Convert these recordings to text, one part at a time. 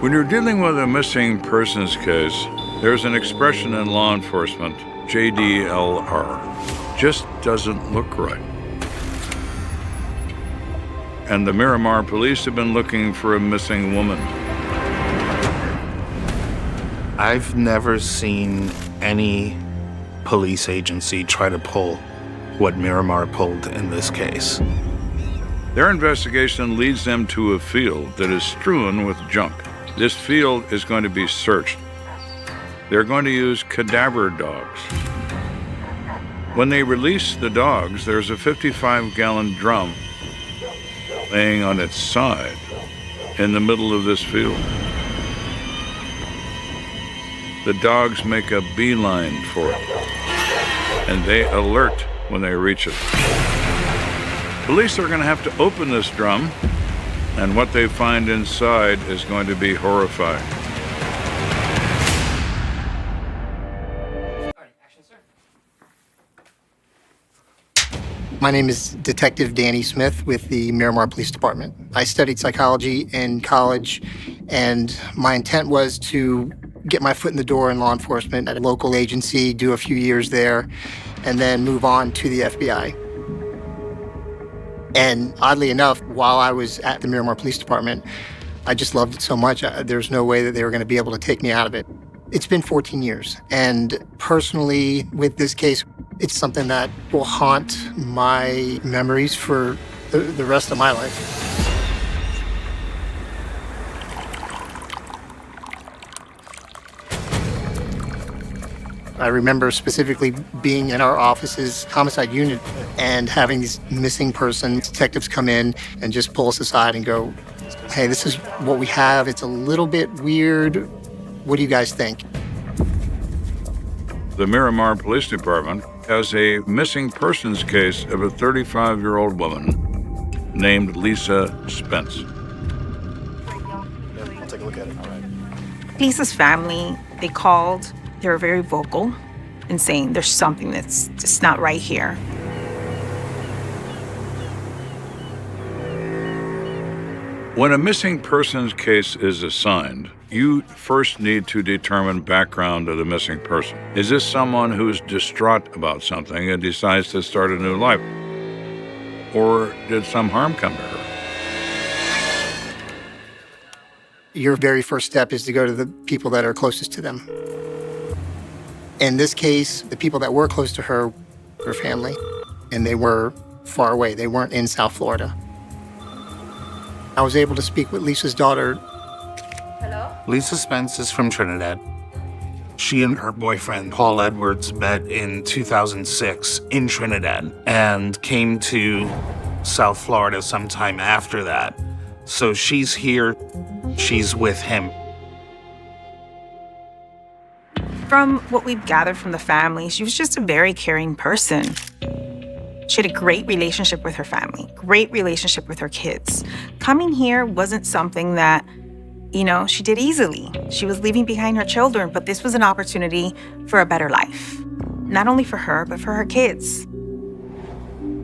When you're dealing with a missing persons case, there's an expression in law enforcement, JDLR, just doesn't look right. And the Miramar police have been looking for a missing woman. I've never seen any police agency try to pull what Miramar pulled in this case. Their investigation leads them to a field that is strewn with junk. This field is going to be searched. They're going to use cadaver dogs. When they release the dogs, there's a 55-gallon drum laying on its side in the middle of this field. The dogs make a beeline for it, and they alert when they reach it. Police are going to have to open this drum, and what they find inside is going to be horrifying. My name is Detective Danny Smith with the Miramar Police Department. I studied psychology in college, and my intent was to get my foot in the door in law enforcement at a local agency, do a few years there, and then move on to the FBI. And oddly enough, while I was at the Miramar Police Department, I just loved it so much, there's no way that they were going to be able to take me out of it. It's been 14 years, and personally, with this case, it's something that will haunt my memories for the rest of my life. I remember specifically being in our office's homicide unit and having these missing person detectives come in and just pull us aside and go, "Hey, this is what we have. It's a little bit weird. What do you guys think?" The Miramar Police Department has a missing persons case of a 35-year-old woman named Lisa Spence. I'll take a look at it. All right. Lisa's family, they called. They were very vocal in saying there's something that's just not right here. When a missing persons case is assigned, you first need to determine background of the missing person. Is this someone who's distraught about something and decides to start a new life? Or did some harm come to her? Your very first step is to go to the people that are closest to them. In this case, the people that were close to her were family, and they were far away. They weren't in South Florida. I was able to speak with Lisa's daughter. Hello? Lisa Spence is from Trinidad. She and her boyfriend, Paul Edwards, met in 2006 in Trinidad and came to South Florida sometime after that. So she's here, she's with him. From what we've gathered from the family, she was just a very caring person. She had a great relationship with her family, great relationship with her kids. Coming here wasn't something that, she did easily. She was leaving behind her children, but this was an opportunity for a better life. Not only for her, but for her kids.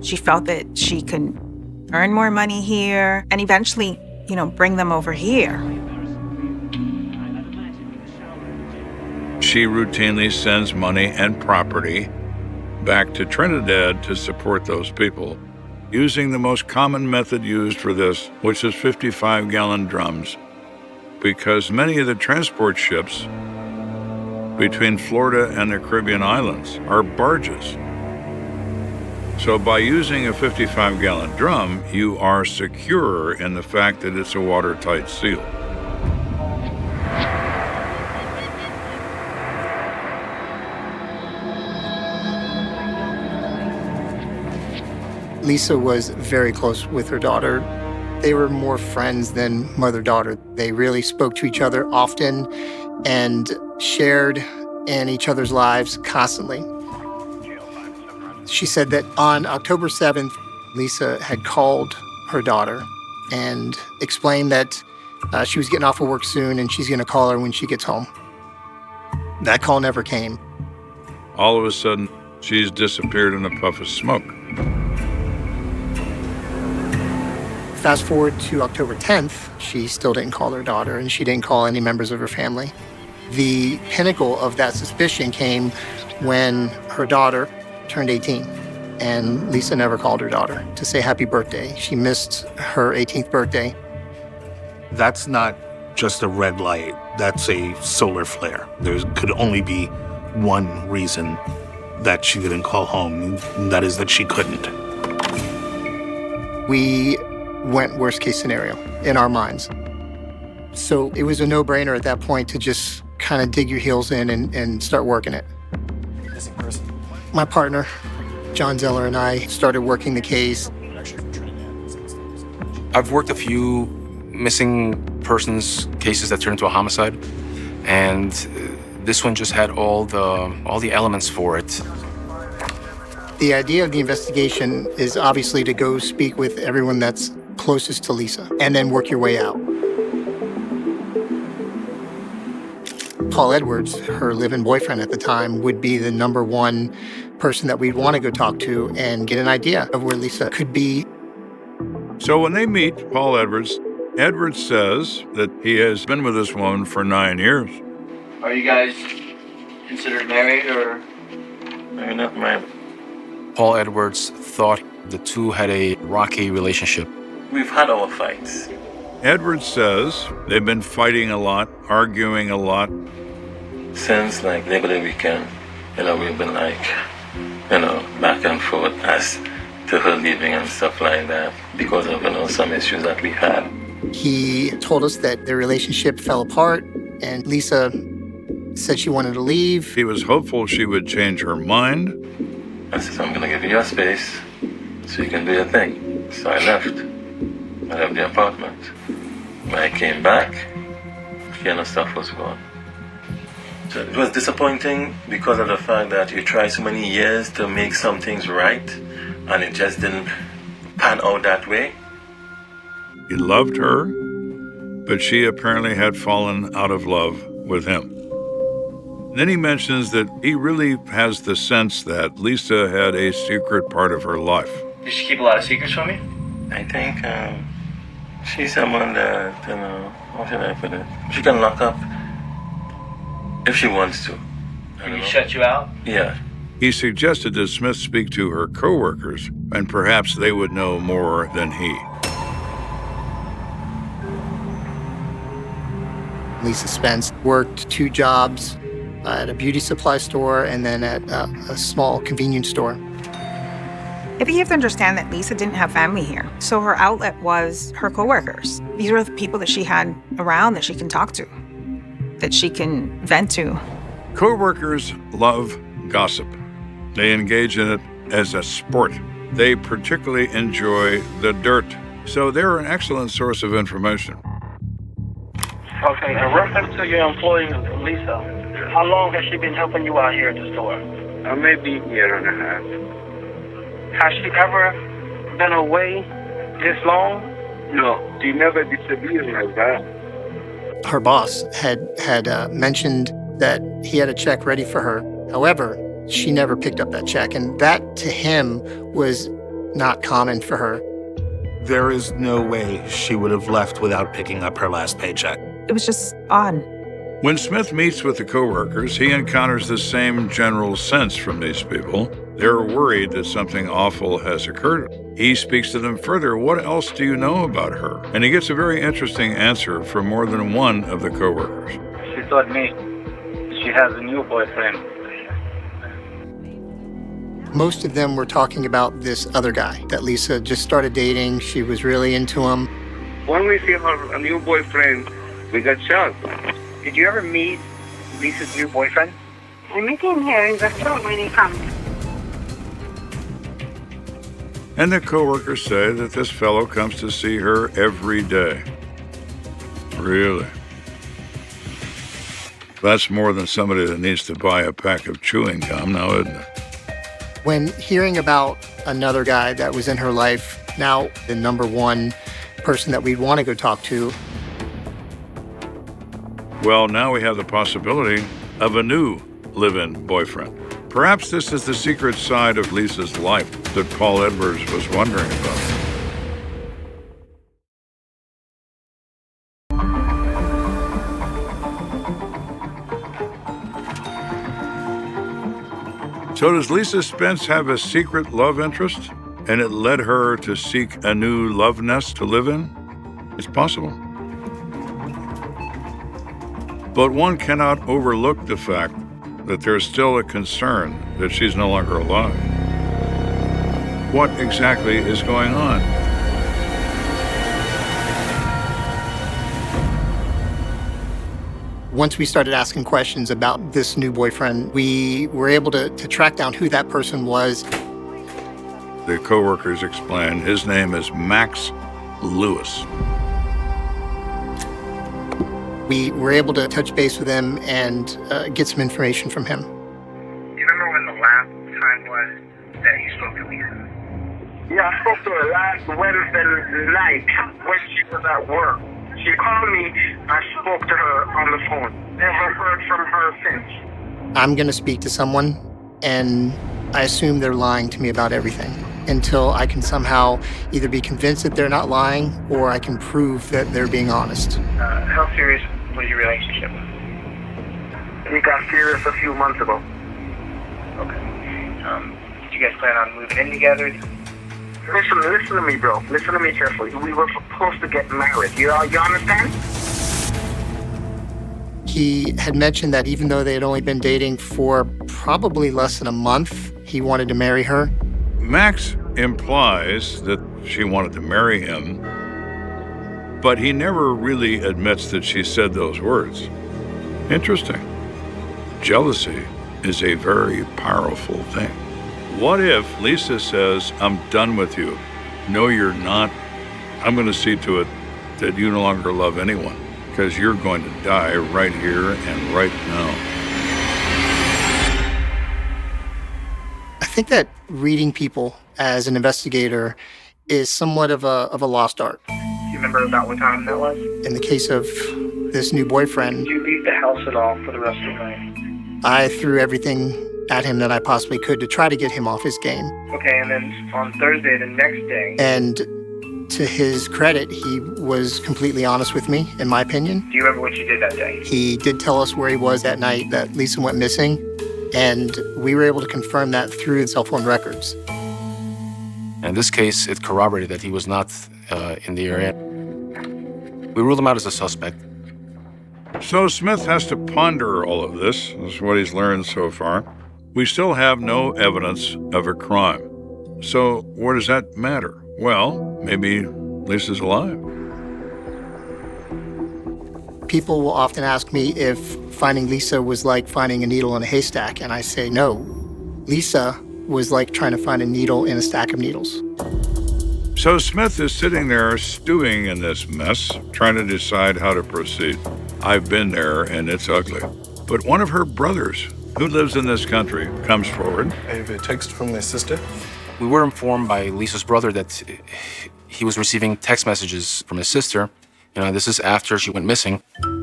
She felt that she could earn more money here and eventually, bring them over here. She routinely sends money and property back to Trinidad to support those people, using the most common method used for this, which is 55-gallon drums, because many of the transport ships between Florida and the Caribbean islands are barges. So by using a 55-gallon drum, you are secure in the fact that it's a watertight seal. Lisa was very close with her daughter. They were more friends than mother-daughter. They really spoke to each other often and shared in each other's lives constantly. She said that on October 7th, Lisa had called her daughter and explained that she was getting off of work soon and she's going to call her when she gets home. That call never came. All of a sudden, she's disappeared in a puff of smoke. Fast forward to October 10th, she still didn't call her daughter, and she didn't call any members of her family. The pinnacle of that suspicion came when her daughter turned 18, and Lisa never called her daughter to say happy birthday. She missed her 18th birthday. That's not just a red light. That's a solar flare. There could only be one reason that she didn't call home, and that is that she couldn't. We went worst case scenario in our minds. So it was a no-brainer at that point to just kind of dig your heels in and start working it. My partner, John Zeller, and I started working the case. I've worked a few missing persons cases that turned into a homicide, and this one just had all the elements for it. The idea of the investigation is obviously to go speak with everyone that's closest to Lisa and then work your way out. Paul Edwards, her live-in boyfriend at the time, would be the number one person that we'd want to go talk to and get an idea of where Lisa could be. So when they meet Paul Edwards, Edwards says that he has been with this woman for 9 years. Are you guys considered married or? We're not married. Paul Edwards thought the two had a rocky relationship. We've had our fights. Edwards says they've been fighting a lot, arguing a lot. Since like Labor Day weekend, we've been back and forth as to her leaving and stuff like that because of some issues that we had. He told us that their relationship fell apart, and Lisa said she wanted to leave. He was hopeful she would change her mind. I said, I'm going to give you your space so you can do your thing. So I left. I left the apartment. When I came back, stuff was gone. So it was disappointing because of the fact that you tried so many years to make some things right, and it just didn't pan out that way. He loved her, but she apparently had fallen out of love with him. Then he mentions that he really has the sense that Lisa had a secret part of her life. Did she keep a lot of secrets from you? I think she's someone that, how should I put it? She can lock up if she wants to. Can he shut you out? Yeah. He suggested that Smith speak to her coworkers, and perhaps they would know more than he. Lisa Spence worked 2 jobs at a beauty supply store and then at a small convenience store. I think you have to understand that Lisa didn't have family here. So her outlet was her coworkers. These are the people that she had around that she can talk to, that she can vent to. Coworkers love gossip. They engage in it as a sport. They particularly enjoy the dirt. So they're an excellent source of information. Okay, in reference to your employee, Lisa, how long has she been helping you out here at the store? Maybe a year and a half. Has she ever been away this long? No, she never disappeared like that. Her boss had mentioned that he had a check ready for her. However, she never picked up that check, and that to him was not common for her. There is no way she would have left without picking up her last paycheck. It was just odd. When Smith meets with the coworkers, he encounters the same general sense from these people. They're worried that something awful has occurred. He speaks to them further. What else do you know about her? And he gets a very interesting answer from more than one of the coworkers. She told me she has a new boyfriend. Most of them were talking about this other guy that Lisa just started dating. She was really into him. When we see her new boyfriend, we got shocked. Did you ever meet Lisa's new boyfriend? I met him here in the store when he comes. And the coworkers say that this fellow comes to see her every day. Really? That's more than somebody that needs to buy a pack of chewing gum now, isn't it? When hearing about another guy that was in her life, now the number one person that we'd want to go talk to. Well, now we have the possibility of a new live-in boyfriend. Perhaps this is the secret side of Lisa's life that Paul Edwards was wondering about. So does Lisa Spence have a secret love interest, and it led her to seek a new love nest to live in? It's possible. But one cannot overlook the fact that there's still a concern that she's no longer alive. What exactly is going on? Once we started asking questions about this new boyfriend, we were able to track down who that person was. The coworkers explained his name is Max Lewis. We were able to touch base with him and get some information from him. Do you remember when the last time was that you spoke to Lisa? Yeah, I spoke to her last Wednesday night when she was at work. She called me, I spoke to her on the phone. Never heard from her since. I'm going to speak to someone, and I assume they're lying to me about everything until I can somehow either be convinced that they're not lying or I can prove that they're being honest. How serious was your relationship? It got serious a few months ago. Okay. Did you guys plan on moving in together? Listen to me, bro. Listen to me carefully. We were supposed to get married. You understand? He had mentioned that even though they had only been dating for probably less than a month, he wanted to marry her. Max implies that she wanted to marry him, but he never really admits that she said those words. Interesting. Jealousy is a very powerful thing. What if Lisa says, I'm done with you? No, you're not. I'm going to see to it that you no longer love anyone, because you're going to die right here and right now. I think that reading people as an investigator is somewhat of a lost art. Do you remember about what time that was? In the case of this new boyfriend, Did you leave the house at all for the rest of the night? I threw everything at him that I possibly could to try to get him off his game. Okay, and then on Thursday, the next day... And to his credit, he was completely honest with me, in my opinion. Do you remember what you did that day? He did tell us where he was that night that Lisa went missing, and we were able to confirm that through the cell phone records. In this case, it corroborated that he was not in the area. We ruled him out as a suspect. So Smith has to ponder all of this. This is what he's learned so far. We still have no evidence of a crime. So what does that matter? Well, maybe Lisa's alive. People will often ask me if finding Lisa was like finding a needle in a haystack, and I say no. Lisa was like trying to find a needle in a stack of needles. So Smith is sitting there stewing in this mess, trying to decide how to proceed. I've been there, and it's ugly. But one of her brothers, who lives in this country, comes forward. I have a text from my sister. We were informed by Lisa's brother that he was receiving text messages from his sister. You know, this is after she went missing.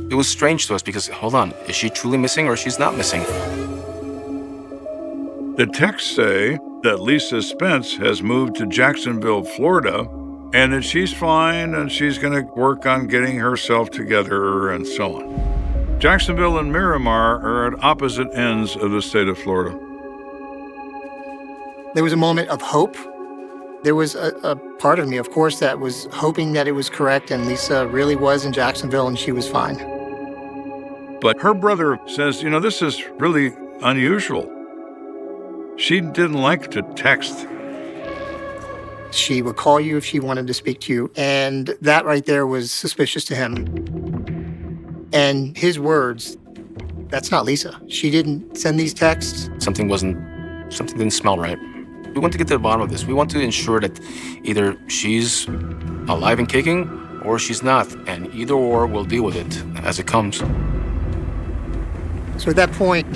It was strange to us because, hold on, is she truly missing or she's not missing? The texts say that Lisa Spence has moved to Jacksonville, Florida, and that she's fine and she's going to work on getting herself together and so on. Jacksonville and Miramar are at opposite ends of the state of Florida. There was a moment of hope. There was a part of me, of course, that was hoping that it was correct and Lisa really was in Jacksonville and she was fine. But her brother says, you know, this is really unusual. She didn't like to text. She would call you if she wanted to speak to you, and that right there was suspicious to him. And his words, that's not Lisa. She didn't send these texts. Something didn't smell right. We want to get to the bottom of this. We want to ensure that either she's alive and kicking or she's not, and either or, we'll deal with it as it comes. So at that point,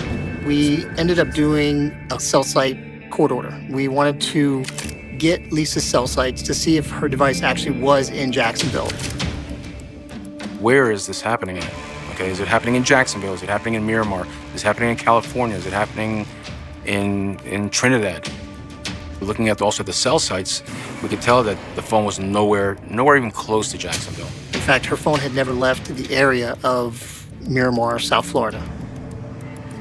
we ended up doing a cell site court order. We wanted to get Lisa's cell sites to see if her device actually was in Jacksonville. Where is this happening at? Okay, is it happening in Jacksonville? Is it happening in Miramar? Is it happening in California? Is it happening in Trinidad? Looking at also the cell sites, we could tell that the phone was nowhere even close to Jacksonville. In fact, her phone had never left the area of Miramar, South Florida.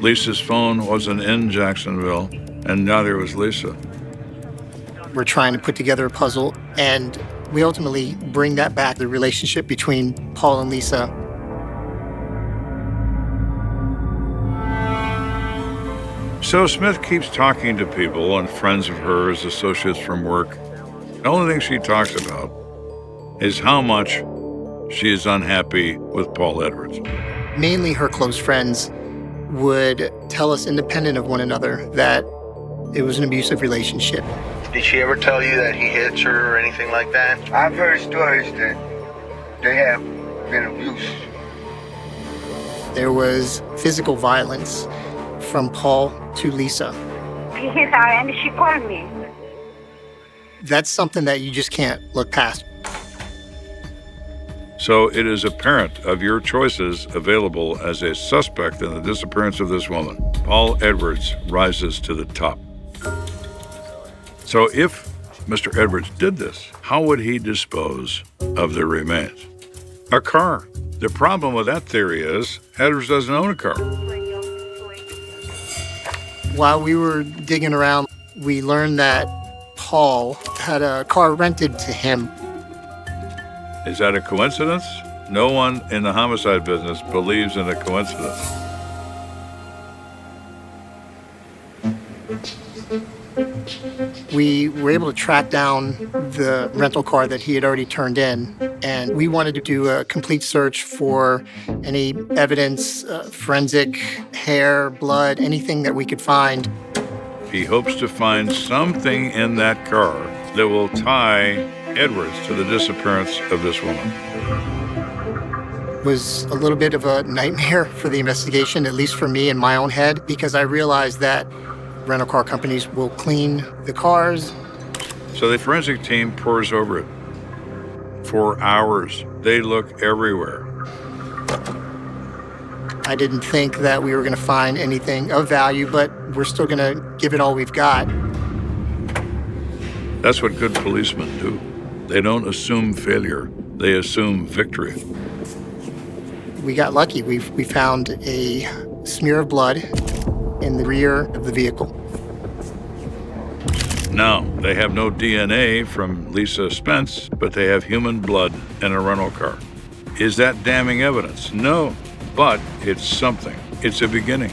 Lisa's phone wasn't in Jacksonville, and neither was Lisa. We're trying to put together a puzzle, and we ultimately bring that back, the relationship between Paul and Lisa. So Smith keeps talking to people and friends of hers, associates from work. The only thing she talks about is how much she is unhappy with Paul Edwards. Mainly her close friends would tell us, independent of one another, that it was an abusive relationship. Did she ever tell you that he hits her or anything like that? I've heard stories that they have been abused. There was physical violence from Paul to Lisa. He hit her and she called me. That's something that you just can't look past. So it is apparent of your choices available as a suspect in the disappearance of this woman, Paul Edwards rises to the top. So if Mr. Edwards did this, how would he dispose of the remains? A car. The problem with that theory is Edwards doesn't own a car. While we were digging around, we learned that Paul had a car rented to him. Is that a coincidence? No one in the homicide business believes in a coincidence. We were able to track down the rental car that he had already turned in, and we wanted to do a complete search for any evidence, forensic, hair, blood, anything that we could find. He hopes to find something in that car that will tie Edwards to the disappearance of this woman. It was a little bit of a nightmare for the investigation, at least for me in my own head, because I realized that rental car companies will clean the cars. So the forensic team pores over it. For hours, they look everywhere. I didn't think that we were going to find anything of value, but we're still going to give it all we've got. That's what good policemen do. They don't assume failure, they assume victory. We got lucky. We found a smear of blood in the rear of the vehicle. Now, they have no DNA from Lisa Spence, but they have human blood in a rental car. Is that damning evidence? No, but it's something. It's a beginning.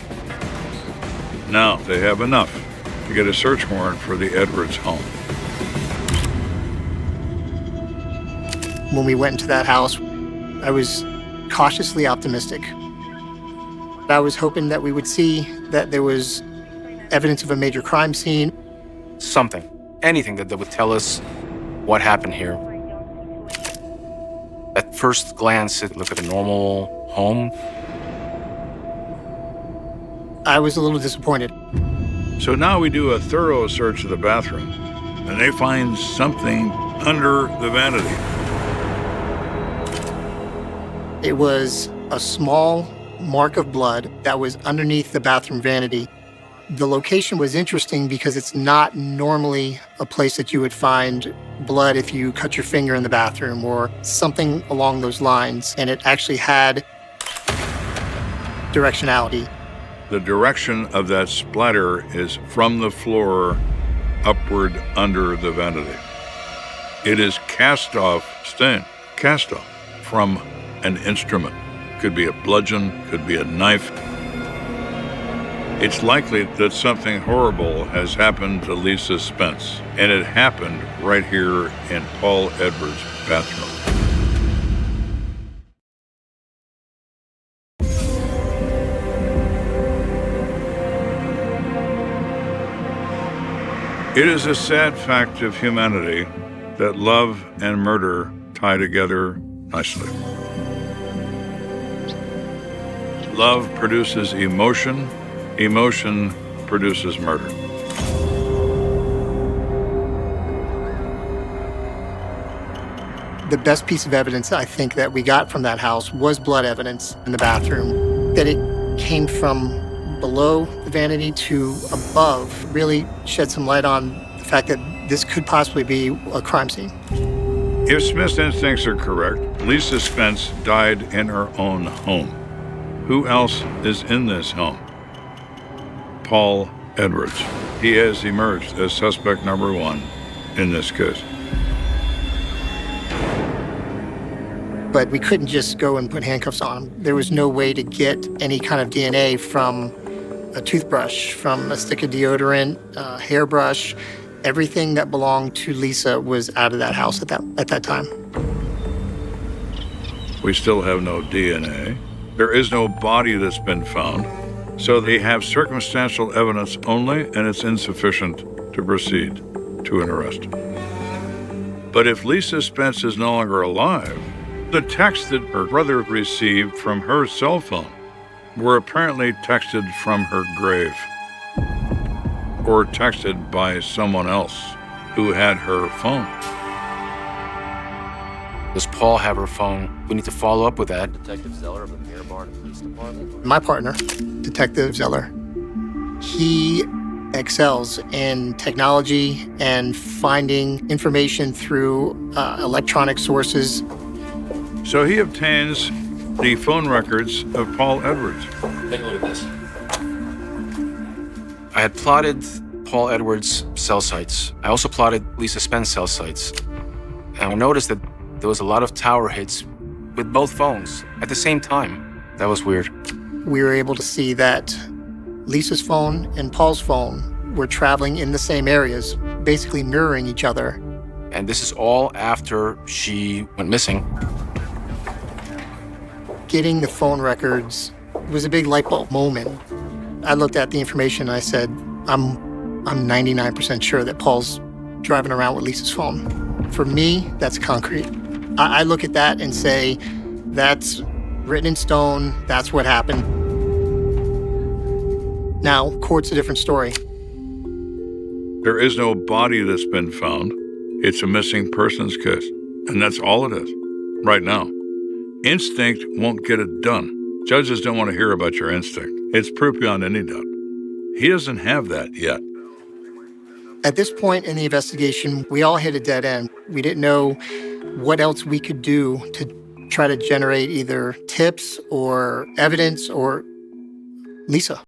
Now, they have enough to get a search warrant for the Edwards home. When we went into that house, I was cautiously optimistic. I was hoping that we would see that there was evidence of a major crime scene. Something, anything that would tell us what happened here. At first glance, it looked like a normal home. I was a little disappointed. So now we do a thorough search of the bathroom, and they find something under the vanity. It was a small mark of blood that was underneath the bathroom vanity. The location was interesting because it's not normally a place that you would find blood if you cut your finger in the bathroom or something along those lines, and it actually had directionality. The direction of that splatter is from the floor upward under the vanity. It is cast-off stain, cast-off from an instrument. Could be a bludgeon, could be a knife. It's likely that something horrible has happened to Lisa Spence, and it happened right here in Paul Edwards' bathroom. It is a sad fact of humanity that love and murder tie together nicely. Love produces emotion, emotion produces murder. The best piece of evidence I think that we got from that house was blood evidence in the bathroom. That it came from below the vanity to above really shed some light on the fact that this could possibly be a crime scene. If Smith's instincts are correct, Lisa Spence died in her own home. Who else is in this home? Paul Edwards. he has emerged as suspect number one in this case. But we couldn't just go and put handcuffs on him. There was no way to get any kind of DNA from a toothbrush, from a stick of deodorant, a hairbrush. Everything that belonged to Lisa was out of that house at that time. We still have no DNA. There is no body that's been found. So they have circumstantial evidence only, and it's insufficient to proceed to an arrest. But if Lisa Spence is no longer alive, the texts that her brother received from her cell phone were apparently texted from her grave, or texted by someone else who had her phone. Does Paul have her phone? We need to follow up with that. Detective Zeller of the Miramar Police Department. My partner, Detective Zeller, he excels in technology and finding information through electronic sources. So he obtains the phone records of Paul Edwards. Take a look at this. I had plotted Paul Edwards' cell sites. I also plotted Lisa Spence cell sites. And I noticed that there was a lot of tower hits with both phones at the same time. That was weird. We were able to see that Lisa's phone and Paul's phone were traveling in the same areas, basically mirroring each other. And this is all after she went missing. Getting the phone records was a big light bulb moment. I looked at the information and I said, I'm 99% sure that Paul's driving around with Lisa's phone. For me, that's concrete. I look at that and say, that's written in stone, that's what happened. Now, court's a different story. There is no body that's been found. It's a missing persons case, and that's all it is right now. Instinct won't get it done. Judges don't want to hear about your instinct. It's proof beyond any doubt. He doesn't have that yet. At this point in the investigation, we all hit a dead end. We didn't know what else we could do to try to generate either tips or evidence or Lisa.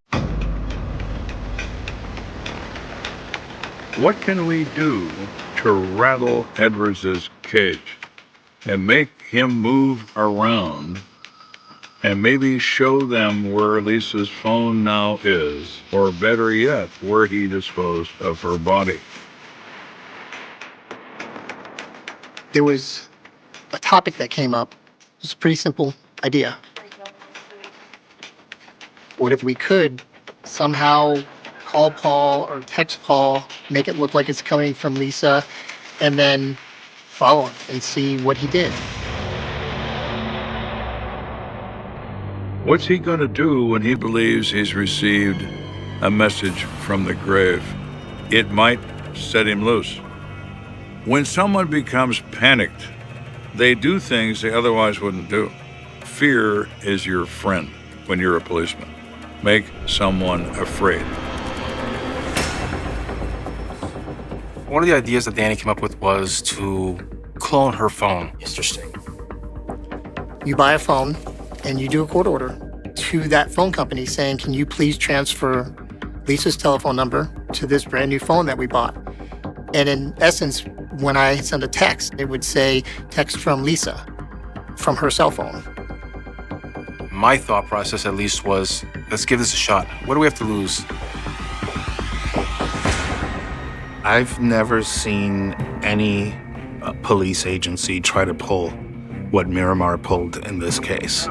What can we do to rattle Edwards's cage and make him move around and maybe show them where Lisa's phone now is, or better yet, where he disposed of her body? There was a topic that came up. It was a pretty simple idea. What if we could somehow call Paul or text Paul, make it look like it's coming from Lisa, and then follow him and see what he did? What's he going to do when he believes he's received a message from the grave? It might set him loose. When someone becomes panicked, they do things they otherwise wouldn't do. Fear is your friend when you're a policeman. Make someone afraid. One of the ideas that Danny came up with was to clone her phone. Interesting. You buy a phone and you do a court order to that phone company saying, can you please transfer Lisa's telephone number to this brand new phone that we bought? And in essence, when I send a text, it would say, text from Lisa, from her cell phone. My thought process, at least, was, let's give this a shot. What do we have to lose? I've never seen any police agency try to pull what Miramar pulled in this case.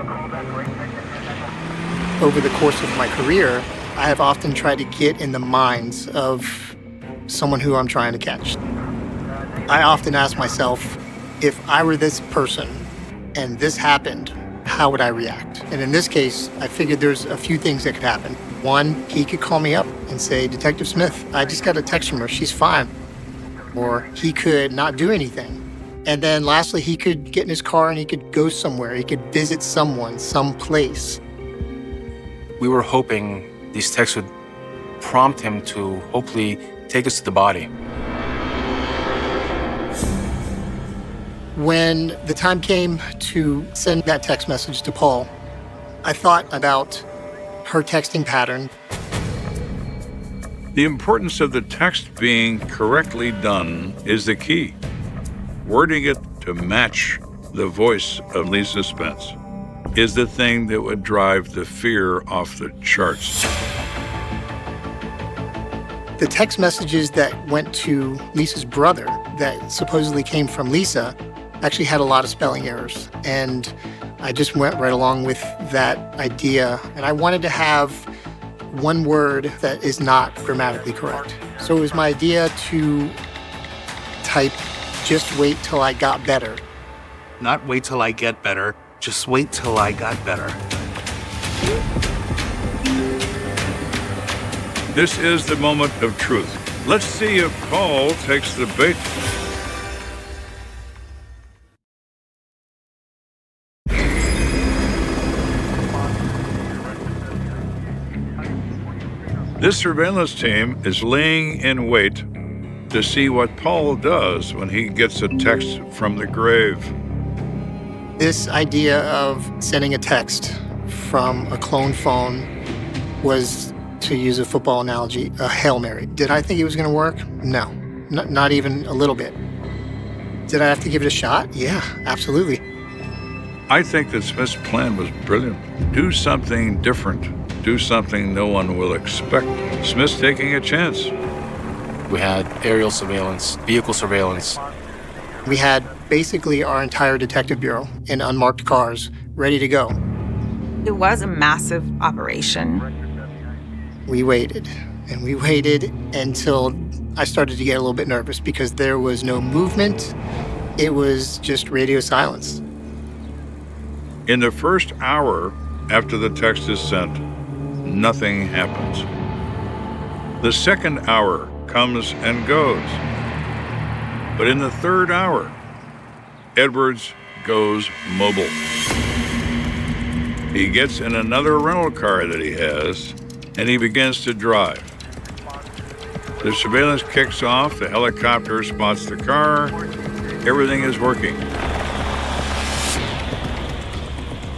Over the course of my career, I have often tried to get in the minds of someone who I'm trying to catch. I often ask myself, if I were this person and this happened, how would I react? And in this case, I figured there's a few things that could happen. One, he could call me up and say, Detective Smith, I just got a text from her, she's fine. Or he could not do anything. And then lastly, he could get in his car and he could go somewhere. He could visit someone, someplace. We were hoping these texts would prompt him to hopefully take us to the body. When the time came to send that text message to Paul, I thought about her texting pattern. The importance of the text being correctly done is the key. Wording it to match the voice of Lisa Spence is the thing that would drive the fear off the charts. The text messages that went to Lisa's brother that supposedly came from Lisa actually had a lot of spelling errors. And I just went right along with that idea. And I wanted to have one word that is not grammatically correct. So it was my idea to type, "Just wait till I got better." Not wait till I get better, just wait till I got better. This is the moment of truth. Let's see if Paul takes the bait. This surveillance team is laying in wait to see what Paul does when he gets a text from the grave. This idea of sending a text from a clone phone was, to use a football analogy, a Hail Mary. Did I think it was going to work? No, not even a little bit. Did I have to give it a shot? Yeah, absolutely. I think that Smith's plan was brilliant. Do something different. Do something no one will expect. Smith's taking a chance. We had aerial surveillance, vehicle surveillance. We had basically our entire detective bureau in unmarked cars ready to go. It was a massive operation. We waited, and we waited until I started to get a little bit nervous because there was no movement. It was just radio silence. In the first hour after the text is sent, nothing happens. The second hour comes and goes. But in the third hour, Edwards goes mobile. He gets in another rental car that he has, and he begins to drive. The surveillance kicks off, the helicopter spots the car, everything is working.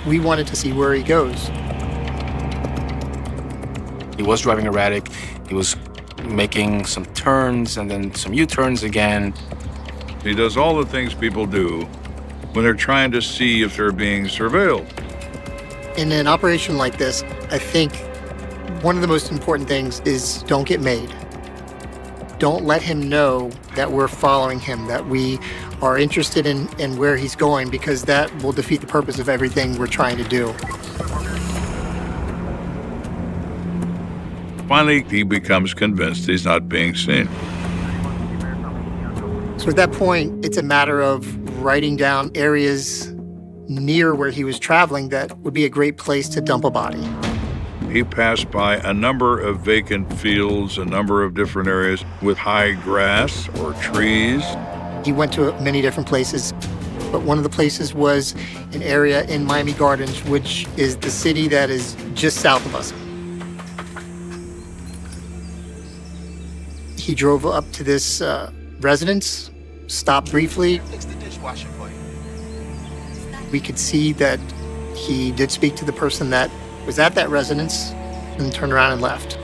We wanted to see where he goes. He was driving erratic. He was making some turns and then some U-turns again. He does all the things people do when they're trying to see if they're being surveilled. In an operation like this, I think one of the most important things is don't get made. Don't let him know that we're following him, that we are interested in where he's going, because that will defeat the purpose of everything we're trying to do. Finally, he becomes convinced he's not being seen. So at that point, it's a matter of writing down areas near where he was traveling that would be a great place to dump a body. He passed by a number of vacant fields, a number of different areas with high grass or trees. He went to many different places, but one of the places was an area in Miami Gardens, which is the city that is just south of us. He drove up to this residence, stopped briefly. We could see that he did speak to the person that was at that residence and turned around and left.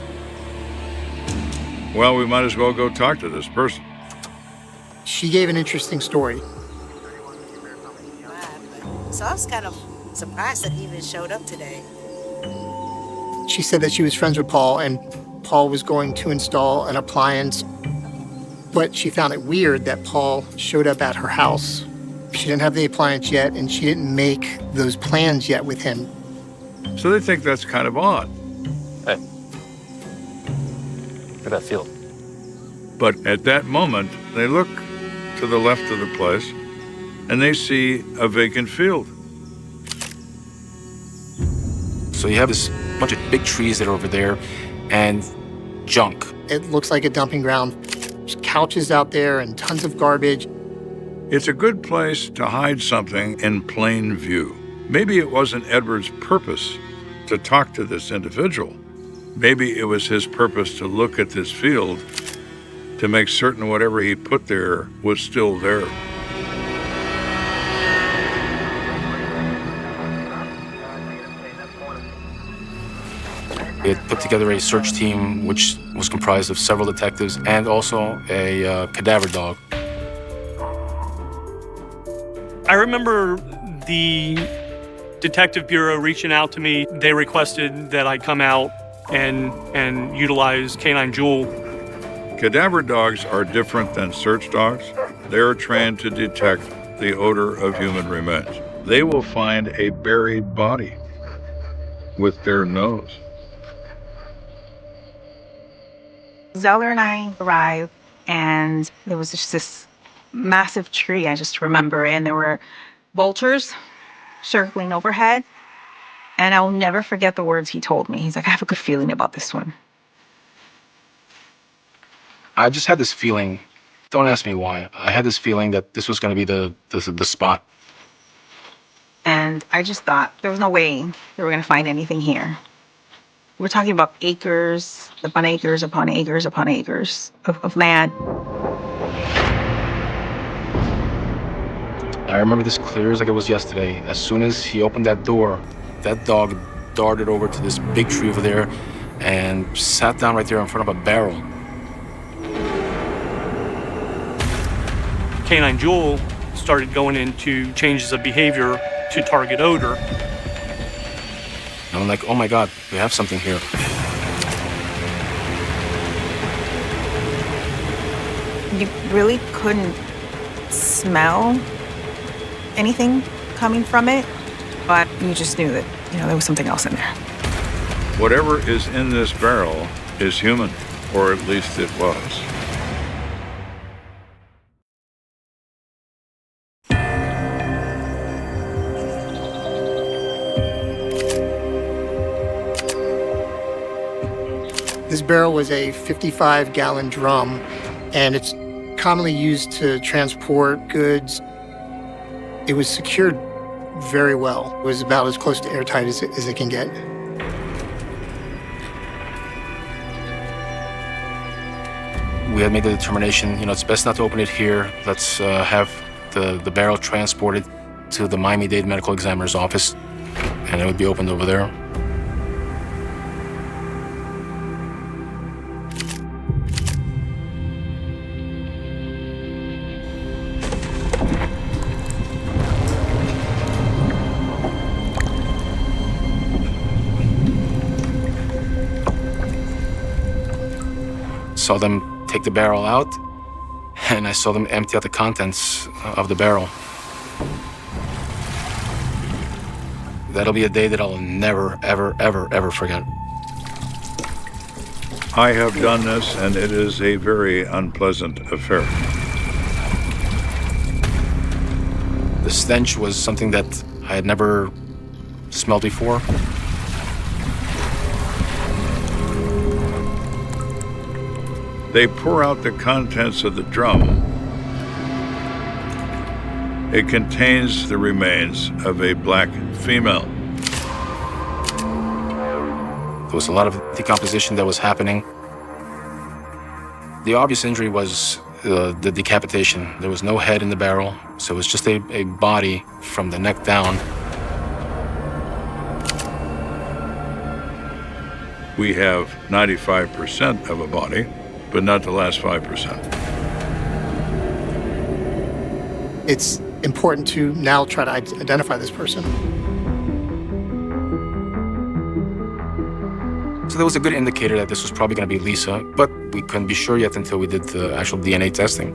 Well, we might as well go talk to this person. She gave an interesting story. So I was kind of surprised that he even showed up today. She said that she was friends with Paul, and Paul was going to install an appliance, but she found it weird that Paul showed up at her house. She didn't have the appliance yet, and she didn't make those plans yet with him. So they think that's kind of odd. Hey, look at that field. But at that moment, they look to the left of the place, and they see a vacant field. So you have this bunch of big trees that are over there and junk. It looks like a dumping ground. There's couches out there and tons of garbage. It's a good place to hide something in plain view. Maybe it wasn't Edward's purpose to talk to this individual. Maybe it was his purpose to look at this field to make certain whatever he put there was still there. We had put together a search team which was comprised of several detectives and also a cadaver dog. I remember the Detective Bureau reaching out to me. They requested that I come out and utilize Canine Jewel. Cadaver dogs are different than search dogs. They are trained to detect the odor of human remains. They will find a buried body with their nose. Zeller and I arrived, and there was just this massive tree, I just remember, and there were vultures circling overhead. And I'll never forget the words he told me. He's like, I have a good feeling about this one. I just had this feeling, don't ask me why, I had this feeling that this was going to be the spot. And I just thought there was no way they were going to find anything here. We're talking about acres upon acres upon acres upon acres of land. I remember this clear as like it was yesterday. As soon as he opened that door, that dog darted over to this big tree over there and sat down right there in front of a barrel. Canine Jewel started going into changes of behavior to target odor. And I'm like, oh my God, we have something here. You really couldn't smell anything coming from it, but you just knew that, there was something else in there. Whatever is in this barrel is human, or at least it was. This barrel was a 55-gallon drum, and it's commonly used to transport goods. It was secured very well. It was about as close to airtight as it can get. We had made the determination, it's best not to open it here. Let's have the barrel transported to the Miami-Dade Medical Examiner's office, and it would be opened over there. Saw them take the barrel out, and I saw them empty out the contents of the barrel. That'll be a day that I'll never, ever, ever, ever forget. I have done this, and it is a very unpleasant affair. The stench was something that I had never smelled before. They pour out the contents of the drum. It contains the remains of a black female. There was a lot of decomposition that was happening. The obvious injury was the decapitation. There was no head in the barrel, so it was just a body from the neck down. We have 95% of a body, but not the last 5%. It's important to now try to identify this person. So there was a good indicator that this was probably going to be Lisa, but we couldn't be sure yet until we did the actual DNA testing.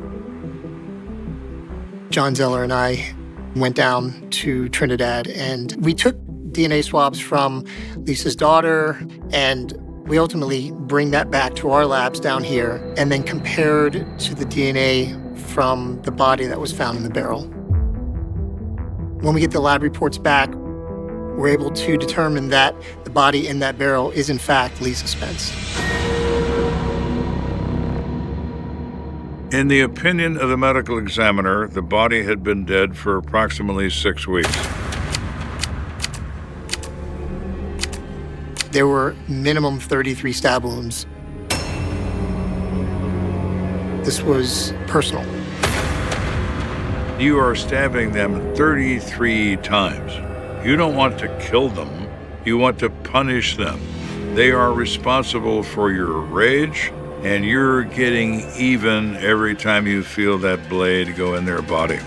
John Zeller and I went down to Trinidad, and we took DNA swabs from Lisa's daughter, and we ultimately bring that back to our labs down here and then compared to the DNA from the body that was found in the barrel. When we get the lab reports back, we're able to determine that the body in that barrel is in fact Lisa Spence. In the opinion of the medical examiner, the body had been dead for approximately 6 weeks. There were minimum 33 stab wounds. This was personal. You are stabbing them 33 times. You don't want to kill them. You want to punish them. They are responsible for your rage, and you're getting even every time you feel that blade go in their body.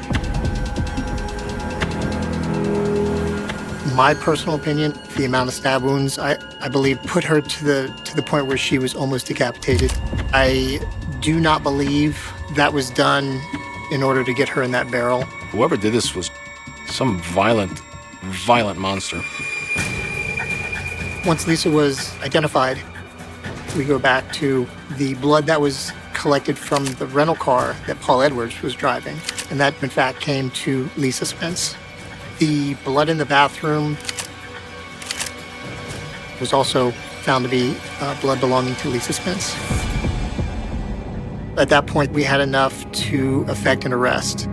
My personal opinion, the amount of stab wounds, I believe, put her to the point where she was almost decapitated. I do not believe that was done in order to get her in that barrel. Whoever did this was some violent monster. Once Lisa was identified, we go back to the blood that was collected from the rental car that Paul Edwards was driving, and that, in fact, came to Lisa Spence. The blood in the bathroom was also found to be blood belonging to Lisa Spence. At that point, we had enough to effect an arrest.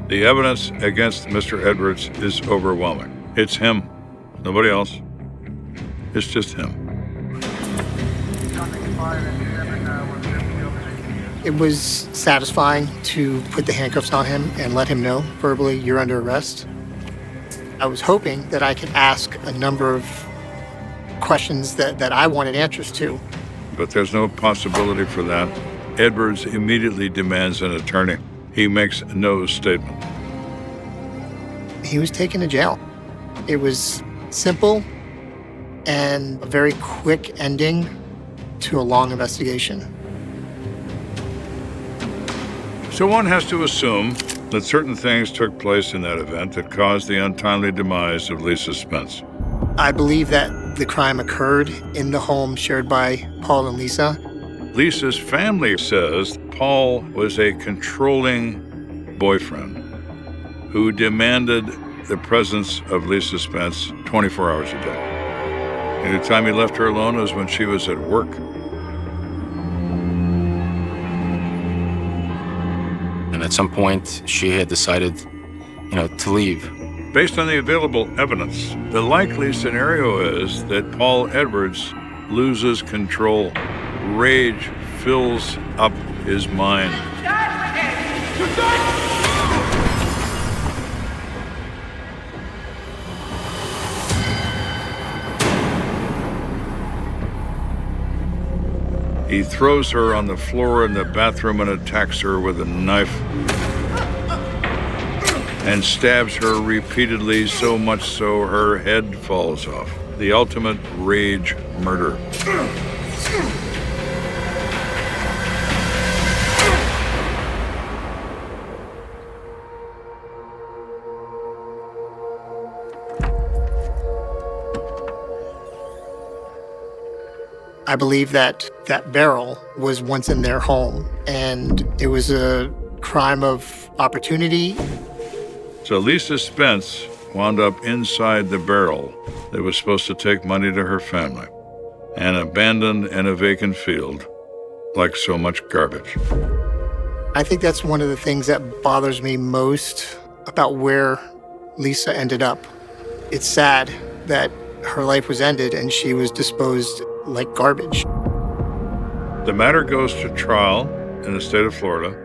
The evidence against Mr. Edwards is overwhelming. It's him, nobody else. It's just him. It was satisfying to put the handcuffs on him and let him know verbally, you're under arrest. I was hoping that I could ask a number of questions that I wanted answers to. But there's no possibility for that. Edwards immediately demands an attorney. He makes no statement. He was taken to jail. It was simple and a very quick ending to a long investigation. So one has to assume that certain things took place in that event that caused the untimely demise of Lisa Spence. I believe that the crime occurred in the home shared by Paul and Lisa. Lisa's family says Paul was a controlling boyfriend who demanded the presence of Lisa Spence 24 hours a day. And the time he left her alone was when she was at work. And at some point, she had decided, to leave. Based on the available evidence, the likely scenario is that Paul Edwards loses control. Rage fills up his mind. He throws her on the floor in the bathroom and attacks her with a knife and stabs her repeatedly, so much so her head falls off. The ultimate rage murder. I believe that that barrel was once in their home, and it was a crime of opportunity. So Lisa Spence wound up inside the barrel that was supposed to take money to her family and abandoned in a vacant field like so much garbage. I think that's one of the things that bothers me most about where Lisa ended up. It's sad that her life was ended and she was disposed like garbage. The matter goes to trial in the state of Florida,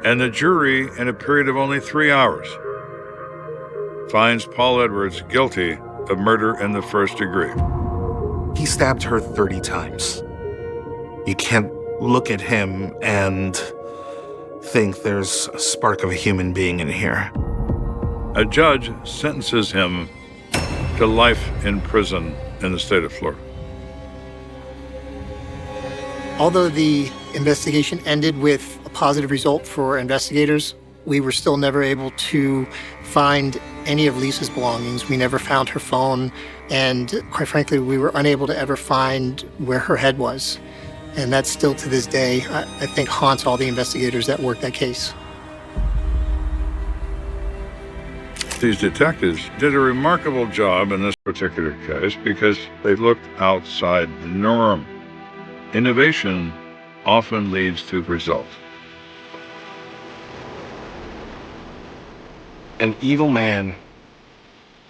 and the jury, in a period of only 3 hours, finds Paul Edwards guilty of murder in the first degree. He stabbed her 30 times. You can't look at him and think there's a spark of a human being in here. A judge sentences him to life in prison in the state of Florida. Although the investigation ended with a positive result for investigators, we were still never able to find any of Lisa's belongings. We never found her phone, and quite frankly, we were unable to ever find where her head was. And that still to this day, I think, haunts all the investigators that worked that case. These detectives did a remarkable job in this particular case because they looked outside the norm. Innovation often leads to results. An evil man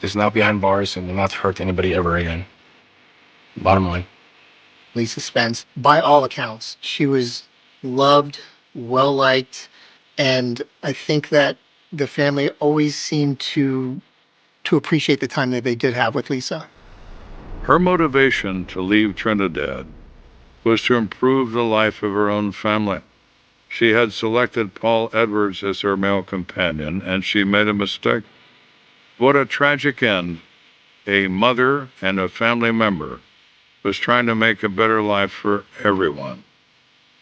is now behind bars and will not hurt anybody ever again. Bottom line. Lisa Spence, by all accounts, she was loved, well-liked, and I think that the family always seemed to appreciate the time that they did have with Lisa. Her motivation to leave Trinidad was to improve the life of her own family. She had selected Paul Edwards as her male companion, and she made a mistake. What a tragic end. A mother and a family member was trying to make a better life for everyone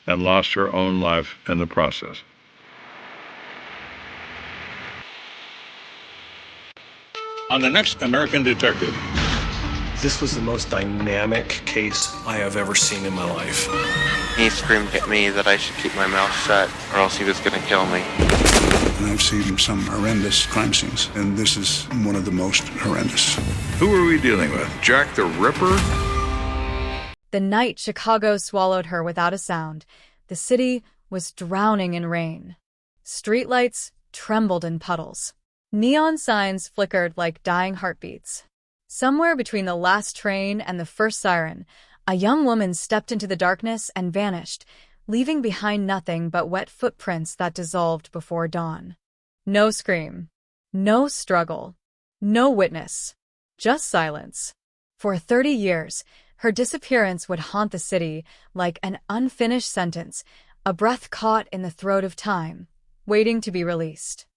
and lost her own life in the process. On the next American Detective. This was the most dynamic case I have ever seen in my life. He screamed at me that I should keep my mouth shut or else he was going to kill me. And I've seen some horrendous crime scenes, and this is one of the most horrendous. Who are we dealing with? Jack the Ripper? The night Chicago swallowed her without a sound, the city was drowning in rain. Streetlights trembled in puddles. Neon signs flickered like dying heartbeats. Somewhere between the last train and the first siren, a young woman stepped into the darkness and vanished, leaving behind nothing but wet footprints that dissolved before dawn. No scream, no struggle, no witness, just silence. For 30 years, her disappearance would haunt the city like an unfinished sentence, a breath caught in the throat of time, waiting to be released.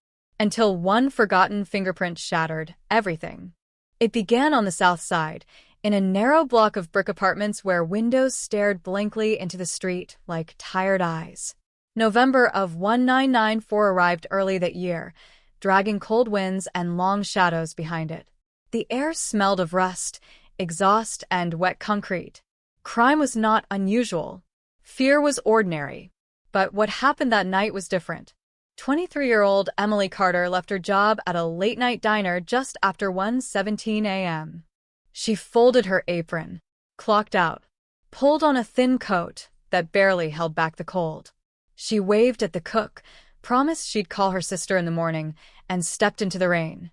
Until one forgotten fingerprint shattered everything. It began on the south side, in a narrow block of brick apartments where windows stared blankly into the street like tired eyes. November of 1994 arrived early that year, dragging cold winds and long shadows behind it. The air smelled of rust, exhaust, and wet concrete. Crime was not unusual. Fear was ordinary. But what happened that night was different. 23-year-old Emily Carter left her job at a late-night diner just after 1:17 a.m. She folded her apron, clocked out, pulled on a thin coat that barely held back the cold. She waved at the cook, promised she'd call her sister in the morning, and stepped into the rain.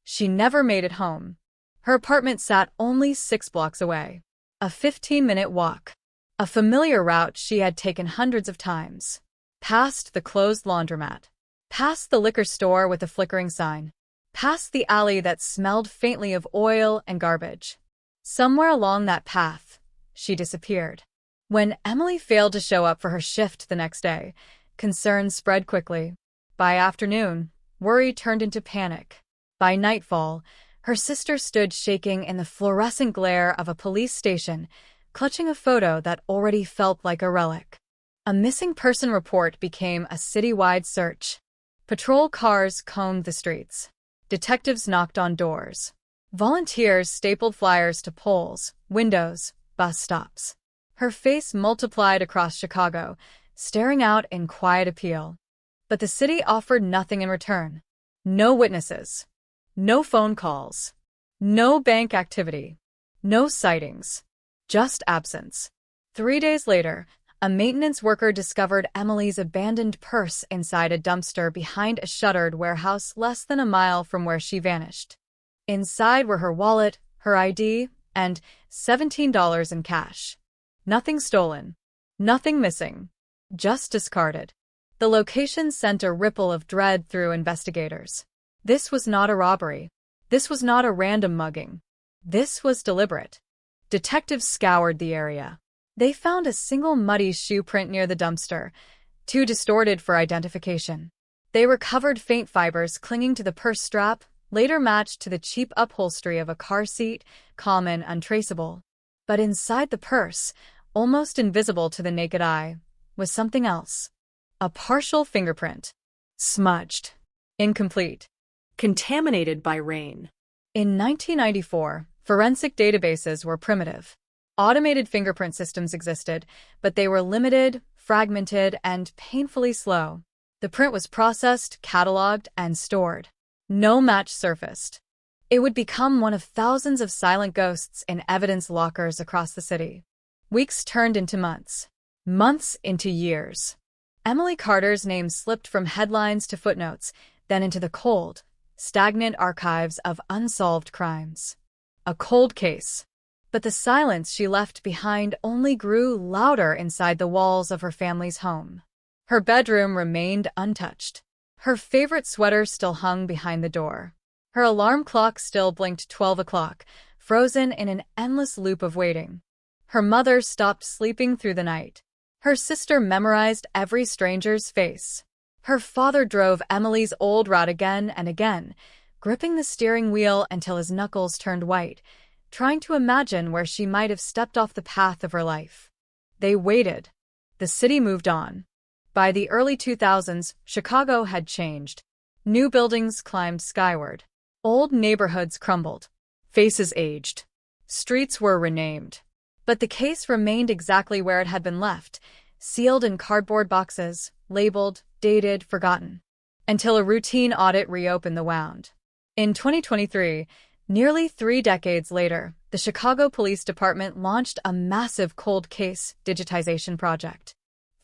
She never made it home. Her apartment sat only 6 blocks away. A 15-minute walk. A familiar route she had taken hundreds of times. Past the closed laundromat. Past the liquor store with a flickering sign. Past the alley that smelled faintly of oil and garbage. Somewhere along that path, she disappeared. When Emily failed to show up for her shift the next day, concern spread quickly. By afternoon, worry turned into panic. By nightfall, her sister stood shaking in the fluorescent glare of a police station, clutching a photo that already felt like a relic. A missing person report became a citywide search. Patrol cars combed the streets. Detectives knocked on doors. Volunteers stapled flyers to poles, windows, bus stops. Her face multiplied across Chicago, staring out in quiet appeal. But the city offered nothing in return. No witnesses. No phone calls. No bank activity. No sightings. Just absence. 3 days later, a maintenance worker discovered Emily's abandoned purse inside a dumpster behind a shuttered warehouse less than a mile from where she vanished. Inside were her wallet, her ID, and $17 in cash. Nothing stolen. Nothing missing. Just discarded. The location sent a ripple of dread through investigators. This was not a robbery. This was not a random mugging. This was deliberate. Detectives scoured the area. They found a single muddy shoe print near the dumpster, too distorted for identification. They recovered faint fibers clinging to the purse strap, later matched to the cheap upholstery of a car seat, calm and untraceable. But inside the purse, almost invisible to the naked eye, was something else. A partial fingerprint. Smudged. Incomplete. Contaminated by rain. In 1994, forensic databases were primitive. Automated fingerprint systems existed, but they were limited, fragmented, and painfully slow. The print was processed, cataloged, and stored. No match surfaced. It would become one of thousands of silent ghosts in evidence lockers across the city. Weeks turned into months. Months into years. Emily Carter's name slipped from headlines to footnotes, then into the cold, stagnant archives of unsolved crimes. A cold case. But the silence she left behind only grew louder inside the walls of her family's home. Her bedroom remained untouched. Her favorite sweater still hung behind the door. Her alarm clock still blinked 12 o'clock, frozen in an endless loop of waiting. Her mother stopped sleeping through the night. Her sister memorized every stranger's face. Her father drove Emily's old route again and again, gripping the steering wheel until his knuckles turned white, trying to imagine where she might have stepped off the path of her life. They waited. The city moved on. By the early 2000s, Chicago had changed. New buildings climbed skyward. Old neighborhoods crumbled. Faces aged. Streets were renamed. But the case remained exactly where it had been left, sealed in cardboard boxes, labeled, dated, forgotten, until a routine audit reopened the wound. In 2023, nearly 3 decades later, the Chicago Police Department launched a massive cold case digitization project.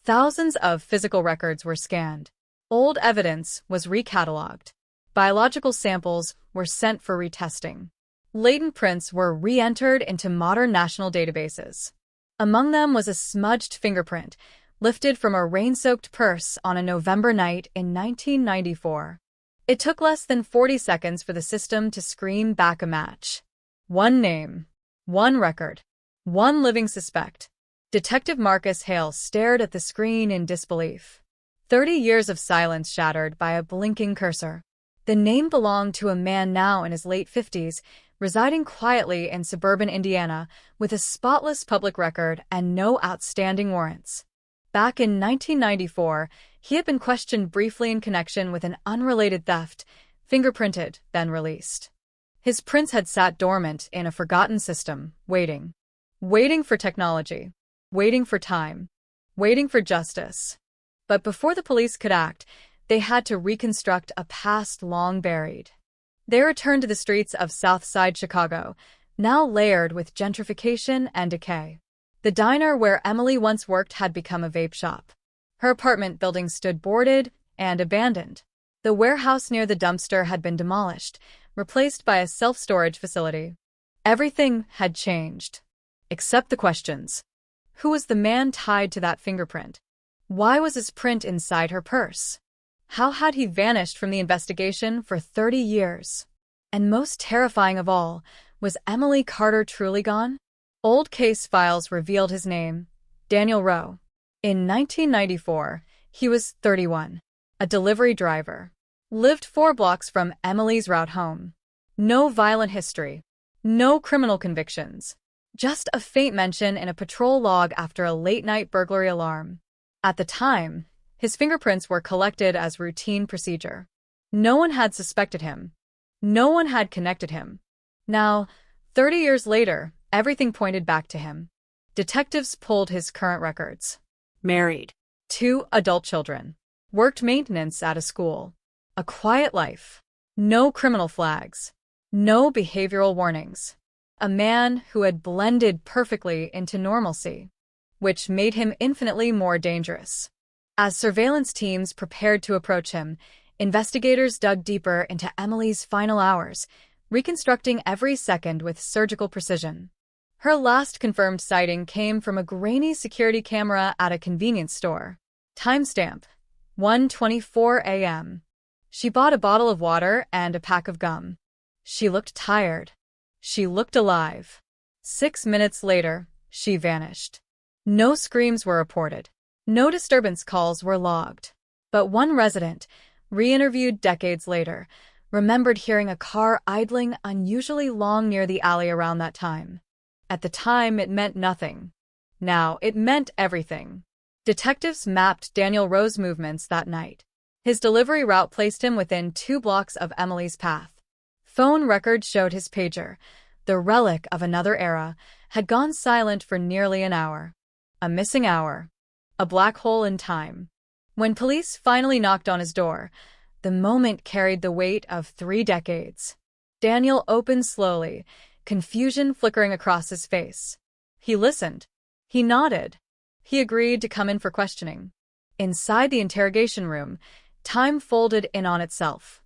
Thousands of physical records were scanned. Old evidence was recatalogued. Biological samples were sent for retesting. Latent prints were re-entered into modern national databases. Among them was a smudged fingerprint, lifted from a rain-soaked purse on a November night in 1994. It took less than 40 seconds for the system to scream back a match. One name, one record, one living suspect. Detective Marcus Hale stared at the screen in disbelief. 30 years of silence shattered by a blinking cursor. The name belonged to a man now in his late 50s, residing quietly in suburban Indiana with a spotless public record and no outstanding warrants. Back in 1994, he had been questioned briefly in connection with an unrelated theft, fingerprinted, then released. His prints had sat dormant in a forgotten system, waiting. Waiting for technology. Waiting for time. Waiting for justice. But before the police could act, they had to reconstruct a past long buried. They returned to the streets of South Side Chicago, now layered with gentrification and decay. The diner where Emily once worked had become a vape shop. Her apartment building stood boarded and abandoned. The warehouse near the dumpster had been demolished, replaced by a self-storage facility. Everything had changed. Except the questions. Who was the man tied to that fingerprint? Why was his print inside her purse? How had he vanished from the investigation for 30 years? And most terrifying of all, was Emily Carter truly gone? Old case files revealed his name, Daniel Rowe. In 1994, he was 31, a delivery driver. Lived 4 blocks from Emily's route home. No violent history. No criminal convictions. Just a faint mention in a patrol log after a late-night burglary alarm. At the time, his fingerprints were collected as routine procedure. No one had suspected him. No one had connected him. Now, 30 years later, everything pointed back to him. Detectives pulled his current records. Married. 2 adult children. Worked maintenance at a school. A quiet life. No criminal flags. No behavioral warnings. A man who had blended perfectly into normalcy, which made him infinitely more dangerous. As surveillance teams prepared to approach him, investigators dug deeper into Emily's final hours, reconstructing every second with surgical precision. Her last confirmed sighting came from a grainy security camera at a convenience store. Timestamp: 1:24 a.m. She bought a bottle of water and a pack of gum. She looked tired. She looked alive. 6 minutes later, she vanished. No screams were reported. No disturbance calls were logged. But one resident, re-interviewed decades later, remembered hearing a car idling unusually long near the alley around that time. At the time, it meant nothing. Now, it meant everything. Detectives mapped Daniel Rowe's movements that night. His delivery route placed him within 2 blocks of Emily's path. Phone records showed his pager, the relic of another era, had gone silent for nearly an hour. A missing hour. A black hole in time. When police finally knocked on his door, the moment carried the weight of 3 decades. Daniel opened slowly, confusion flickering across his face. He listened. He nodded. He agreed to come in for questioning. Inside the interrogation room, time folded in on itself.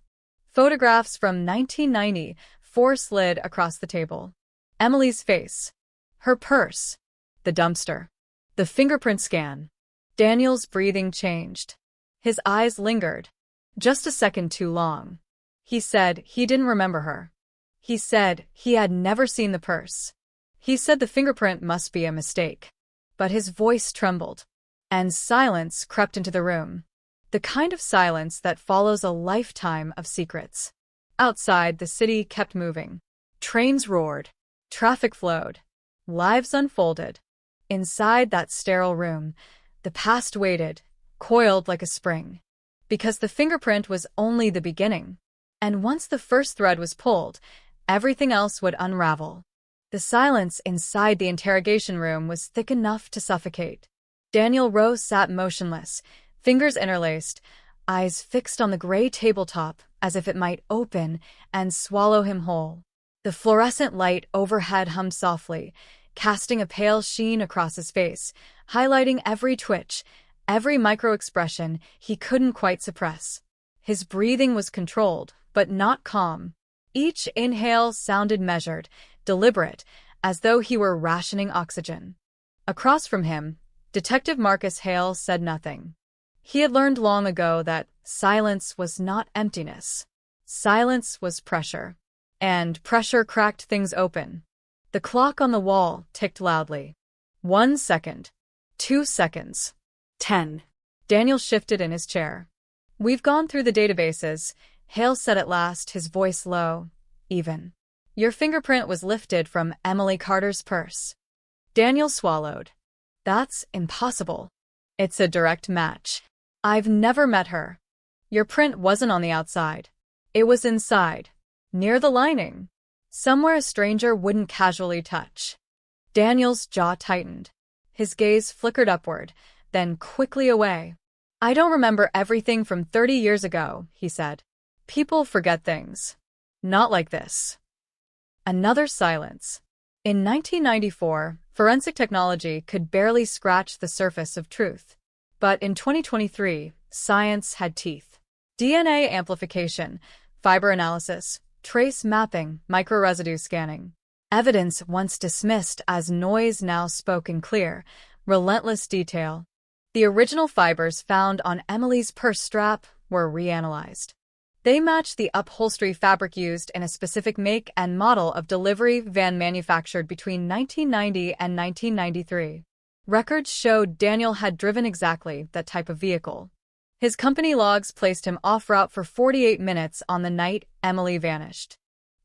Photographs from 1994 slid across the table. Emily's face. Her purse. The dumpster. The fingerprint scan. Daniel's breathing changed. His eyes lingered. Just a second too long. He said he didn't remember her. He said he had never seen the purse. He said the fingerprint must be a mistake. But his voice trembled, and silence crept into the room. The kind of silence that follows a lifetime of secrets. Outside, the city kept moving. Trains roared. Traffic flowed. Lives unfolded. Inside that sterile room, the past waited, coiled like a spring. Because the fingerprint was only the beginning. And once the first thread was pulled, everything else would unravel. The silence inside the interrogation room was thick enough to suffocate. Daniel Rowe sat motionless, fingers interlaced, eyes fixed on the gray tabletop as if it might open and swallow him whole. The fluorescent light overhead hummed softly, casting a pale sheen across his face, highlighting every twitch, every micro-expression he couldn't quite suppress. His breathing was controlled, but not calm. Each inhale sounded measured, deliberate, as though he were rationing oxygen. Across from him, Detective Marcus Hale said nothing. He had learned long ago that silence was not emptiness. Silence was pressure. And pressure cracked things open. The clock on the wall ticked loudly. 1 second. 2 seconds. 10. Daniel shifted in his chair. We've gone through the databases, Hale said at last, his voice low, even. Your fingerprint was lifted from Emily Carter's purse. Daniel swallowed. That's impossible. It's a direct match. I've never met her. Your print wasn't on the outside. It was inside, near the lining, somewhere a stranger wouldn't casually touch. Daniel's jaw tightened. His gaze flickered upward, then quickly away. I don't remember everything from 30 years ago, he said. People forget things. Not like this. Another silence. In 1994, forensic technology could barely scratch the surface of truth. But in 2023, science had teeth. DNA amplification, fiber analysis, trace mapping, microresidue scanning. Evidence once dismissed as noise now spoke in clear, relentless detail. The original fibers found on Emily's purse strap were reanalyzed. They matched the upholstery fabric used in a specific make and model of delivery van manufactured between 1990 and 1993. Records showed Daniel had driven exactly that type of vehicle. His company logs placed him off route for 48 minutes on the night Emily vanished.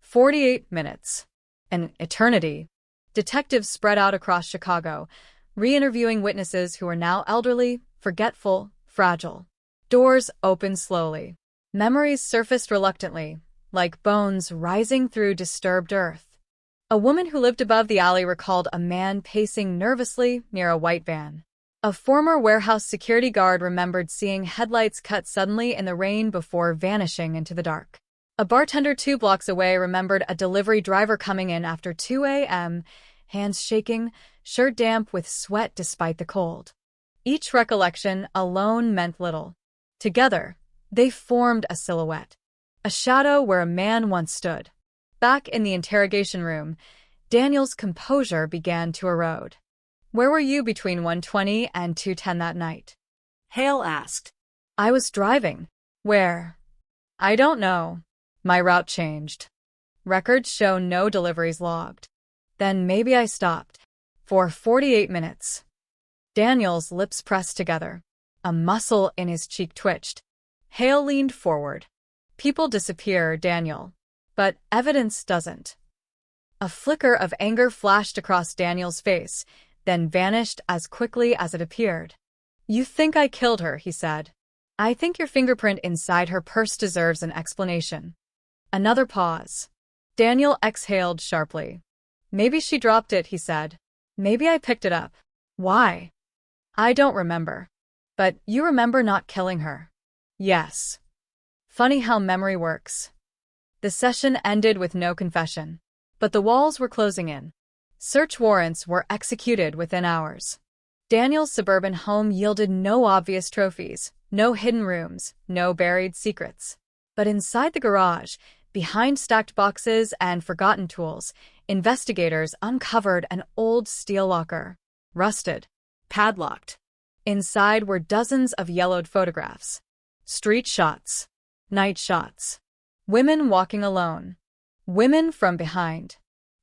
48 minutes. An eternity. Detectives spread out across Chicago, re-interviewing witnesses who were now elderly, forgetful, fragile. Doors opened slowly. Memories surfaced reluctantly, like bones rising through disturbed earth. A woman who lived above the alley recalled a man pacing nervously near a white van. A former warehouse security guard remembered seeing headlights cut suddenly in the rain before vanishing into the dark. A bartender 2 blocks away remembered a delivery driver coming in after 2 a.m., hands shaking, shirt damp with sweat despite the cold. Each recollection alone meant little. Together, they formed a silhouette, a shadow where a man once stood. Back in the interrogation room, Daniel's composure began to erode. Where were you between 1:20 and 2:10 that night? Hale asked. I was driving. Where? I don't know. My route changed. Records show no deliveries logged. Then maybe I stopped. For 48 minutes. Daniel's lips pressed together. A muscle in his cheek twitched. Hale leaned forward. People disappear, Daniel. But evidence doesn't. A flicker of anger flashed across Daniel's face, then vanished as quickly as it appeared. You think I killed her, he said. I think your fingerprint inside her purse deserves an explanation. Another pause. Daniel exhaled sharply. Maybe she dropped it, he said. Maybe I picked it up. Why? I don't remember. But you remember not killing her. Yes. Funny how memory works. The session ended with no confession. But the walls were closing in. Search warrants were executed within hours. Daniel's suburban home yielded no obvious trophies, no hidden rooms, no buried secrets. But inside the garage, behind stacked boxes and forgotten tools, investigators uncovered an old steel locker. Rusted. Padlocked. Inside were dozens of yellowed photographs. Street shots. Night shots. Women walking alone. Women from behind.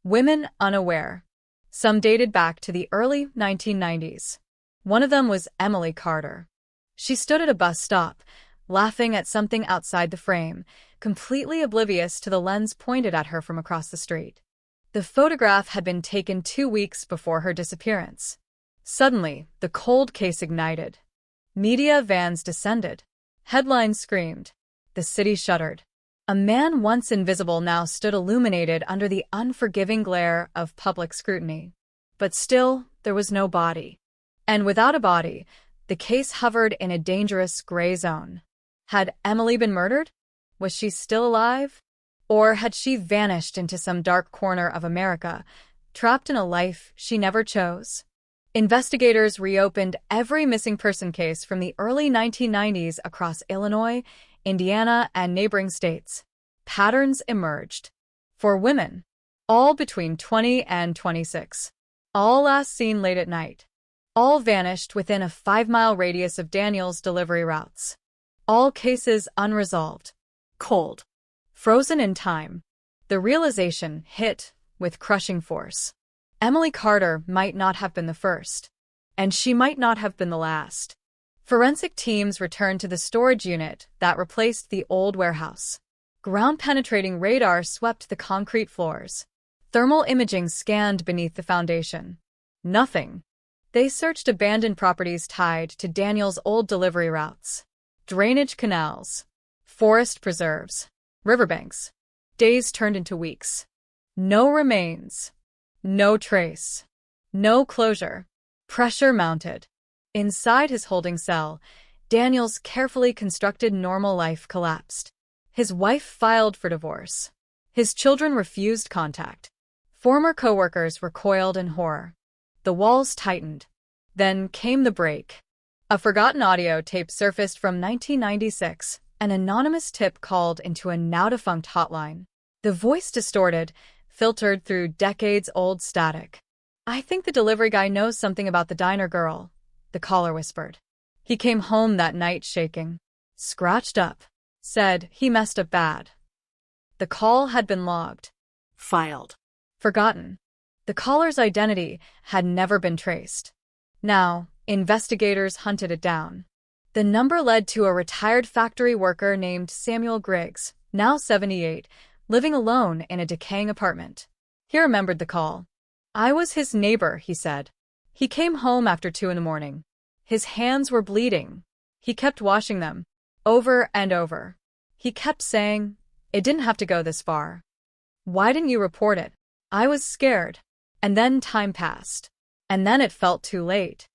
Women unaware. Some dated back to the early 1990s. One of them was Emily Carter. She stood at a bus stop, laughing at something outside the frame, completely oblivious to the lens pointed at her from across the street. The photograph had been taken 2 weeks before her disappearance. Suddenly, the cold case ignited. Media vans descended. Headlines screamed. The city shuddered. A man once invisible now stood illuminated under the unforgiving glare of public scrutiny. But still, there was no body. And without a body, the case hovered in a dangerous gray zone. Had Emily been murdered? Was she still alive? Or had she vanished into some dark corner of America, trapped in a life she never chose? Investigators reopened every missing person case from the early 1990s across Illinois, Indiana, and neighboring states. Patterns emerged. For women, all between 20 and 26. All last seen late at night. All vanished within a 5-mile radius of Daniel's delivery routes. All cases unresolved. Cold. Frozen in time. The realization hit with crushing force. Emily Carter might not have been the first. And she might not have been the last. Forensic teams returned to the storage unit that replaced the old warehouse. Ground-penetrating radar swept the concrete floors. Thermal imaging scanned beneath the foundation. Nothing. They searched abandoned properties tied to Daniel's old delivery routes. Drainage canals. Forest preserves. Riverbanks. Days turned into weeks. No remains. No trace. No closure. Pressure mounted. Inside his holding cell, Daniel's carefully constructed normal life collapsed. His wife filed for divorce. His children refused contact. Former coworkers recoiled in horror. The walls tightened. Then came the break. A forgotten audio tape surfaced from 1996. An anonymous tip called into a now-defunct hotline. The voice distorted, filtered through decades-old static. "I think the delivery guy knows something about the diner girl," the caller whispered. "He came home that night shaking. Scratched up. Said he messed up bad." The call had been logged. Filed. Forgotten. The caller's identity had never been traced. Now, investigators hunted it down. The number led to a retired factory worker named Samuel Griggs, now 78, living alone in a decaying apartment. He remembered the call. "I was his neighbor," he said. "He came home after 2 in the morning. His hands were bleeding. He kept washing them, over and over. He kept saying, 'It didn't have to go this far. Why didn't you report it?' I was scared. And then time passed. And then it felt too late."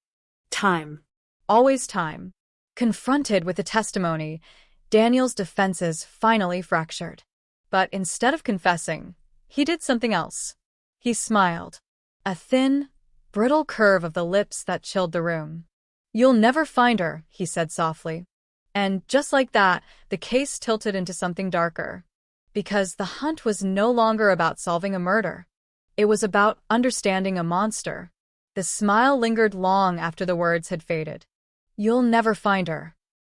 Time. Always time. Confronted with the testimony, Daniel's defenses finally fractured. But instead of confessing, he did something else. He smiled. A thin, brittle curve of the lips that chilled the room. "You'll never find her," he said softly. And just like that, the case tilted into something darker. Because the hunt was no longer about solving a murder. It was about understanding a monster. The smile lingered long after the words had faded. "You'll never find her."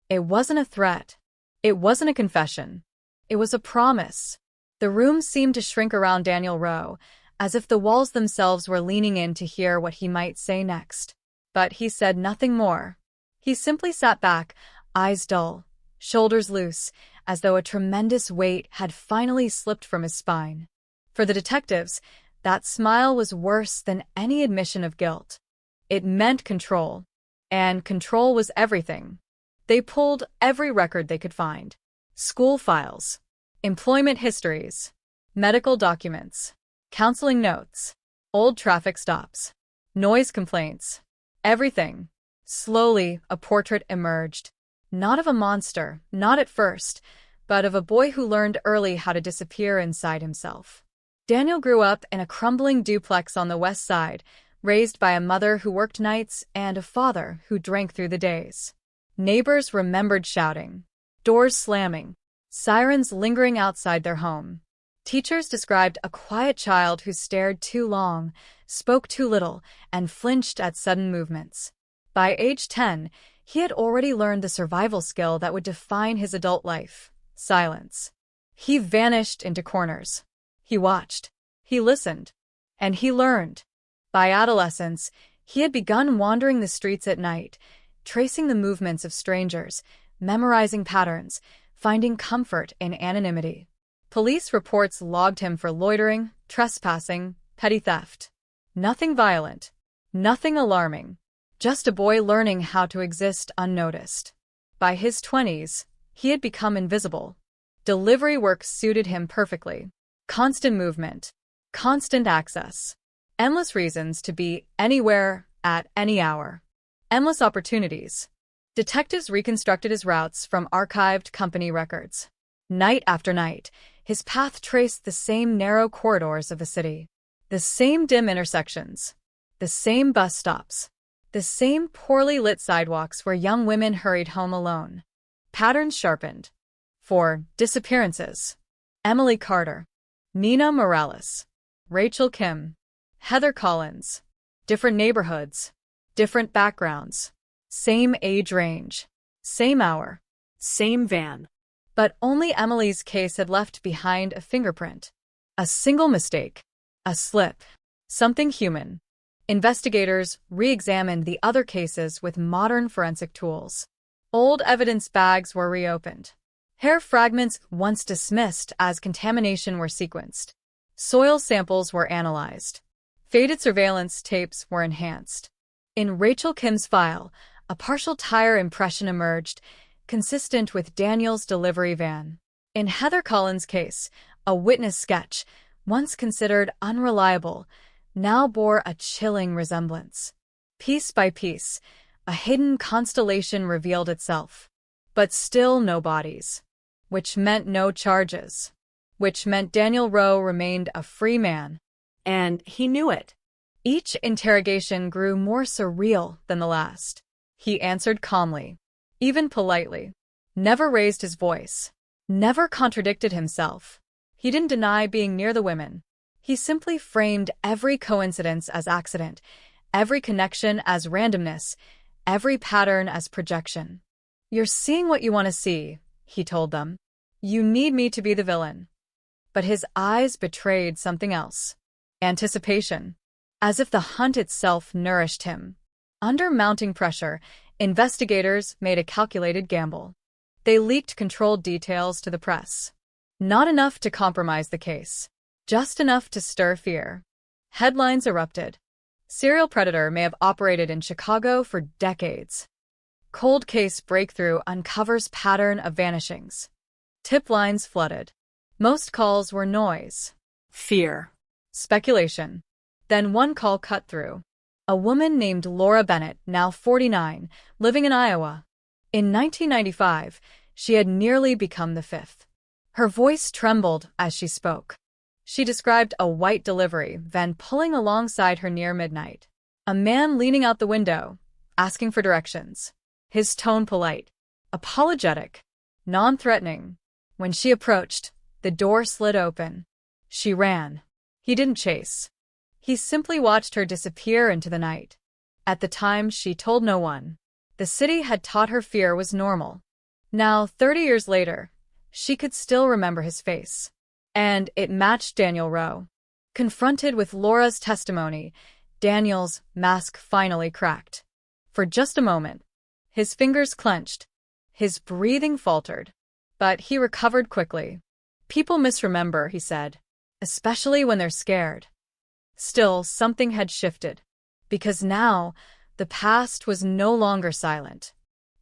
It wasn't a threat. It wasn't a confession. It was a promise. The room seemed to shrink around Daniel Rowe, as if the walls themselves were leaning in to hear what he might say next. But he said nothing more. He simply sat back, eyes dull, shoulders loose, as though a tremendous weight had finally slipped from his spine. For the detectives, that smile was worse than any admission of guilt. It meant control. And control was everything. They pulled every record they could find. School files, employment histories, medical documents, counseling notes, old traffic stops, noise complaints, everything. Slowly, a portrait emerged. Not of a monster, not at first, but of a boy who learned early how to disappear inside himself. Daniel grew up in a crumbling duplex on the west side, raised by a mother who worked nights and a father who drank through the days. Neighbors remembered shouting, doors slamming, sirens lingering outside their home. Teachers described a quiet child who stared too long, spoke too little, and flinched at sudden movements. By age 10, he had already learned the survival skill that would define his adult life: silence. He vanished into corners. He watched. He listened. And he learned. By adolescence, he had begun wandering the streets at night, tracing the movements of strangers, memorizing patterns, finding comfort in anonymity. Police reports logged him for loitering, trespassing, petty theft. Nothing violent. Nothing alarming. Just a boy learning how to exist unnoticed. By his 20s, he had become invisible. Delivery work suited him perfectly. Constant movement. Constant access. Endless reasons to be anywhere at any hour. Endless opportunities. Detectives reconstructed his routes from archived company records. Night after night, his path traced the same narrow corridors of the city. The same dim intersections. The same bus stops. The same poorly lit sidewalks where young women hurried home alone. Patterns sharpened. For disappearances. Emily Carter. Nina Morales. Rachel Kim. Heather Collins. Different neighborhoods. Different backgrounds. Same age range. Same hour. Same van. But only Emily's case had left behind a fingerprint. A single mistake. A slip. Something human. Investigators re-examined the other cases with modern forensic tools. Old evidence bags were reopened. Hair fragments once dismissed as contamination were sequenced. Soil samples were analyzed. Faded surveillance tapes were enhanced. In Rachel Kim's file, a partial tire impression emerged, consistent with Daniel's delivery van. In Heather Collins' case, a witness sketch, once considered unreliable, now bore a chilling resemblance. Piece by piece, a hidden constellation revealed itself. But still no bodies. Which meant no charges. Which meant Daniel Rowe remained a free man. And he knew it. Each interrogation grew more surreal than the last. He answered calmly, even politely. Never raised his voice. Never contradicted himself. He didn't deny being near the women. He simply framed every coincidence as accident, every connection as randomness, every pattern as projection. "You're seeing what you want to see," he told them. "You need me to be the villain." But his eyes betrayed something else. Anticipation. As if the hunt itself nourished him. Under mounting pressure, investigators made a calculated gamble. They leaked controlled details to the press. Not enough to compromise the case. Just enough to stir fear. Headlines erupted. Serial predator may have operated in Chicago for decades. Cold case breakthrough uncovers pattern of vanishings. Tip lines flooded. Most calls were noise. Fear. Speculation. Then one call cut through. A woman named Laura Bennett, now 49, living in Iowa. In 1995, she had nearly become the fifth. Her voice trembled as she spoke. She described a white delivery van pulling alongside her near midnight. A man leaning out the window, asking for directions. His tone polite, apologetic, non-threatening. When she approached, the door slid open. She ran. He didn't chase. He simply watched her disappear into the night. At the time, she told no one. The city had taught her fear was normal. Now, 30 years later, she could still remember his face. And it matched Daniel Rowe. Confronted with Laura's testimony, Daniel's mask finally cracked. For just a moment, his fingers clenched. His breathing faltered. But he recovered quickly. "People misremember," he said, "especially when they're scared." Still, something had shifted. Because now, the past was no longer silent.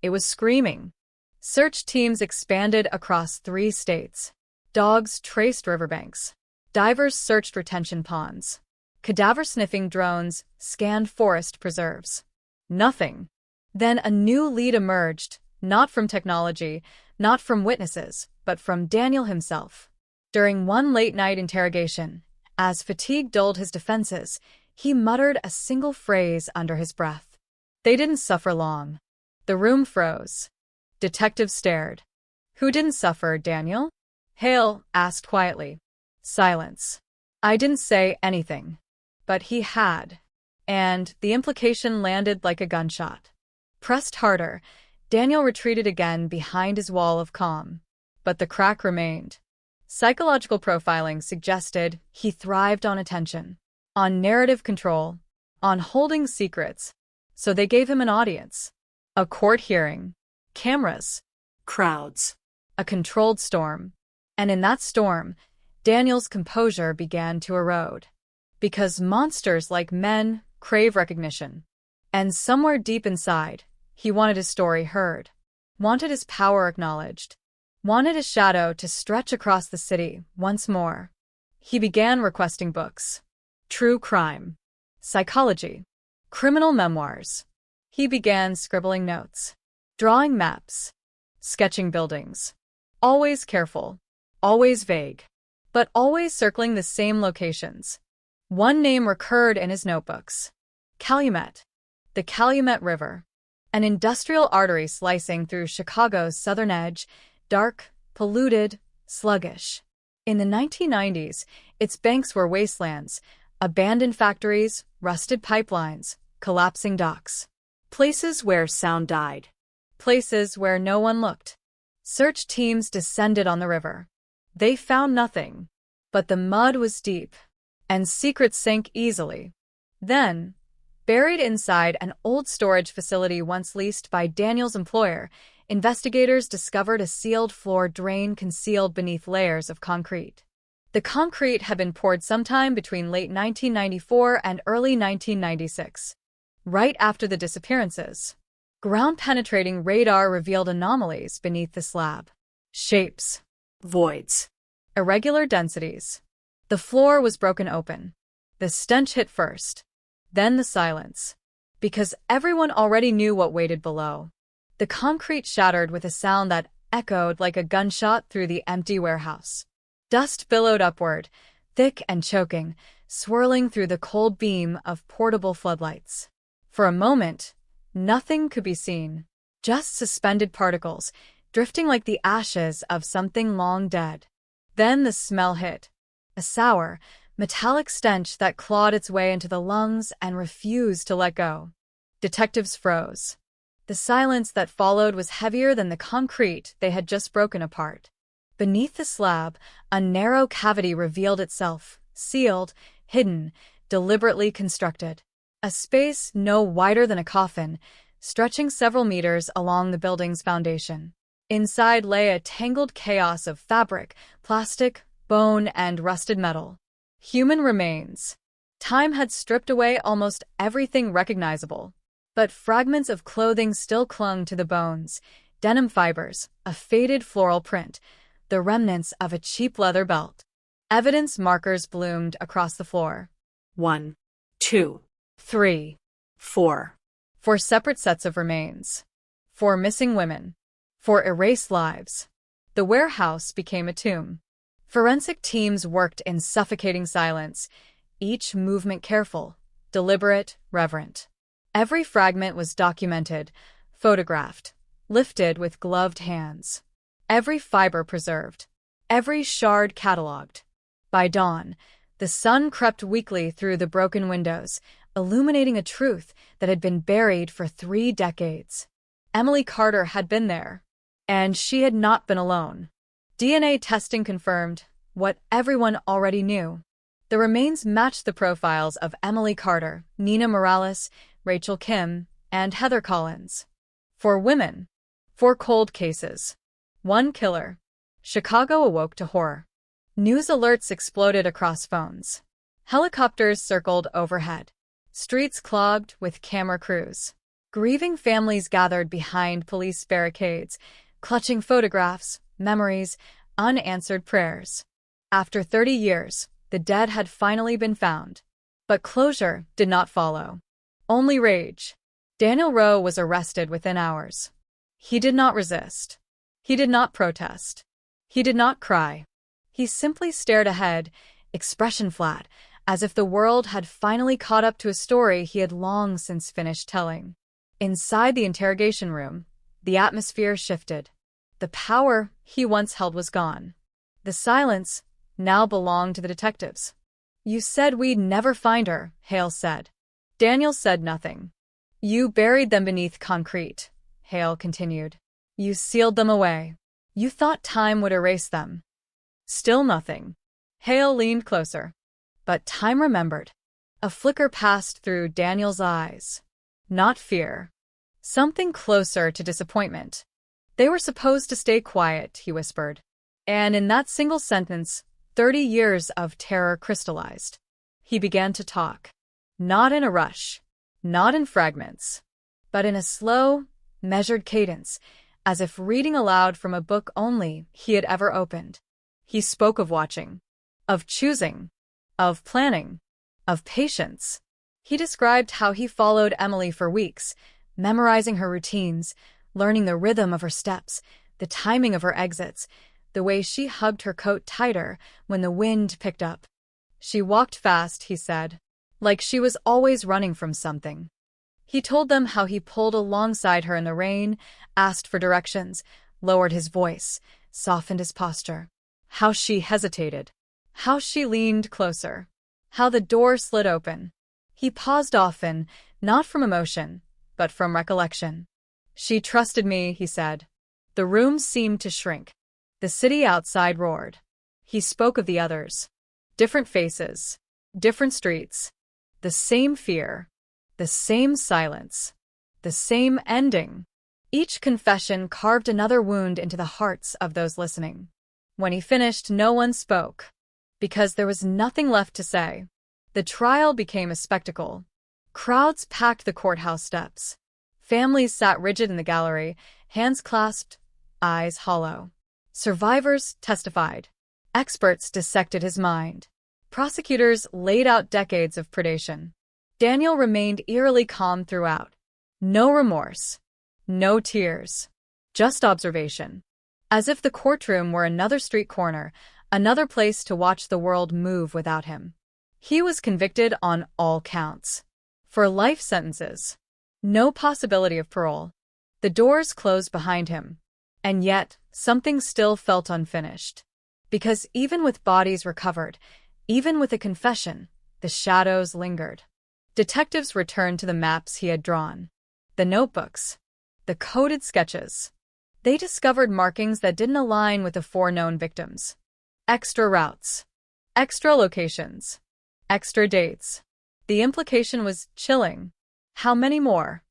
It was screaming. Search teams expanded across 3 states. Dogs traced riverbanks. Divers searched retention ponds. Cadaver-sniffing drones scanned forest preserves. Nothing. Then a new lead emerged, not from technology, not from witnesses, but from Daniel himself. During one late-night interrogation, as fatigue dulled his defenses, he muttered a single phrase under his breath. They didn't suffer long. The room froze. Detectives stared. "Who didn't suffer, Daniel?" Hale asked quietly. Silence. I didn't say anything. But he had. And the implication landed like a gunshot. Pressed harder, Daniel retreated again behind his wall of calm. But the crack remained. Psychological profiling suggested he thrived on attention, on narrative control, on holding secrets, so they gave him an audience. A court hearing, cameras, crowds, a controlled storm. And in that storm, Daniel's composure began to erode. Because monsters like men crave recognition. And somewhere deep inside, he wanted his story heard, wanted his power acknowledged, wanted his shadow to stretch across the city once more. He began requesting books. True crime, psychology, criminal memoirs. He began scribbling notes, drawing maps, sketching buildings. Always careful, always vague, but always circling the same locations. One name recurred in his notebooks. Calumet. The Calumet River. An industrial artery slicing through Chicago's southern edge, dark, polluted, sluggish. In the 1990s, its banks were wastelands, abandoned factories, rusted pipelines, collapsing docks. Places where sound died. Places where no one looked. Search teams descended on the river. They found nothing. But the mud was deep, and secrets sank easily. Then, buried inside an old storage facility once leased by Daniel's employer, investigators discovered a sealed floor drain concealed beneath layers of concrete. The concrete had been poured sometime between late 1994 and early 1996, right after the disappearances. Ground-penetrating radar revealed anomalies beneath the slab. Shapes. Voids. Irregular densities. The floor was broken open. The stench hit first. Then the silence. Because everyone already knew what waited below. The concrete shattered with a sound that echoed like a gunshot through the empty warehouse. Dust billowed upward, thick and choking, swirling through the cold beam of portable floodlights. For a moment, nothing could be seen. Just suspended particles, drifting like the ashes of something long dead. Then the smell hit. A sour, metallic stench that clawed its way into the lungs and refused to let go. Detectives froze. The silence that followed was heavier than the concrete they had just broken apart. Beneath the slab, a narrow cavity revealed itself, sealed, hidden, deliberately constructed. A space no wider than a coffin, stretching several meters along the building's foundation. Inside lay a tangled chaos of fabric, plastic, bone, and rusted metal. Human remains. Time had stripped away almost everything recognizable. But fragments of clothing still clung to the bones, denim fibers, a faded floral print, the remnants of a cheap leather belt. Evidence markers bloomed across the floor. 1, 2, 3, 4. 4 separate sets of remains. 4 missing women. 4 erased lives. The warehouse became a tomb. Forensic teams worked in suffocating silence, each movement careful, deliberate, reverent. Every fragment was documented, photographed, lifted with gloved hands. Every fiber preserved, every shard catalogued. By dawn, the sun crept weakly through the broken windows, illuminating a truth that had been buried for 3 decades. Emily Carter had been there, and she had not been alone. DNA testing confirmed what everyone already knew. The remains matched the profiles of Emily Carter, Nina Morales, Rachel Kim, and Heather Collins. 4 women. 4 cold cases. 1 killer. Chicago awoke to horror. News alerts exploded across phones. Helicopters circled overhead. Streets clogged with camera crews. Grieving families gathered behind police barricades, clutching photographs, memories, unanswered prayers. After 30 years, the dead had finally been found. But closure did not follow. Only rage. Daniel Rowe was arrested within hours. He did not resist. He did not protest. He did not cry. He simply stared ahead, expression flat, as if the world had finally caught up to a story he had long since finished telling. Inside the interrogation room, the atmosphere shifted. The power he once held was gone. The silence now belonged to the detectives. "You said we'd never find her," Hale said. Daniel said nothing. "You buried them beneath concrete," Hale continued. "You sealed them away. You thought time would erase them. Still nothing. Hale leaned closer. But time remembered. A flicker passed through Daniel's eyes. Not fear. Something closer to disappointment. They were supposed to stay quiet, he whispered. And in that single sentence, 30 years of terror crystallized. He began to talk. Not in a rush. Not in fragments. But in a slow, measured cadence, as if reading aloud from a book only he had ever opened. He spoke of watching. Of choosing. Of planning. Of patience. He described how he followed Emily for weeks, memorizing her routines, learning the rhythm of her steps, the timing of her exits, the way she hugged her coat tighter when the wind picked up. She walked fast, he said, like she was always running from something. He told them how he pulled alongside her in the rain, asked for directions, lowered his voice, softened his posture. How she hesitated. How she leaned closer. How the door slid open. He paused often, not from emotion, but from recollection. She trusted me, he said. The room seemed to shrink. The city outside roared. He spoke of the others. Different faces. Different streets. The same fear. The same silence. The same ending. Each confession carved another wound into the hearts of those listening. When he finished, no one spoke. Because there was nothing left to say. The trial became a spectacle. Crowds packed the courthouse steps. Families sat rigid in the gallery, hands clasped, eyes hollow. Survivors testified. Experts dissected his mind. Prosecutors laid out decades of predation. Daniel remained eerily calm throughout. No remorse. No tears. Just observation. As if the courtroom were another street corner, another place to watch the world move without him. He was convicted on all counts. For life sentences. No possibility of parole. The doors closed behind him. And yet, something still felt unfinished. Because even with bodies recovered, even with a confession, the shadows lingered. Detectives returned to the maps he had drawn. The notebooks. The coded sketches. They discovered markings that didn't align with the 4 known victims. Extra routes. Extra locations. Extra dates. The implication was chilling. How many more?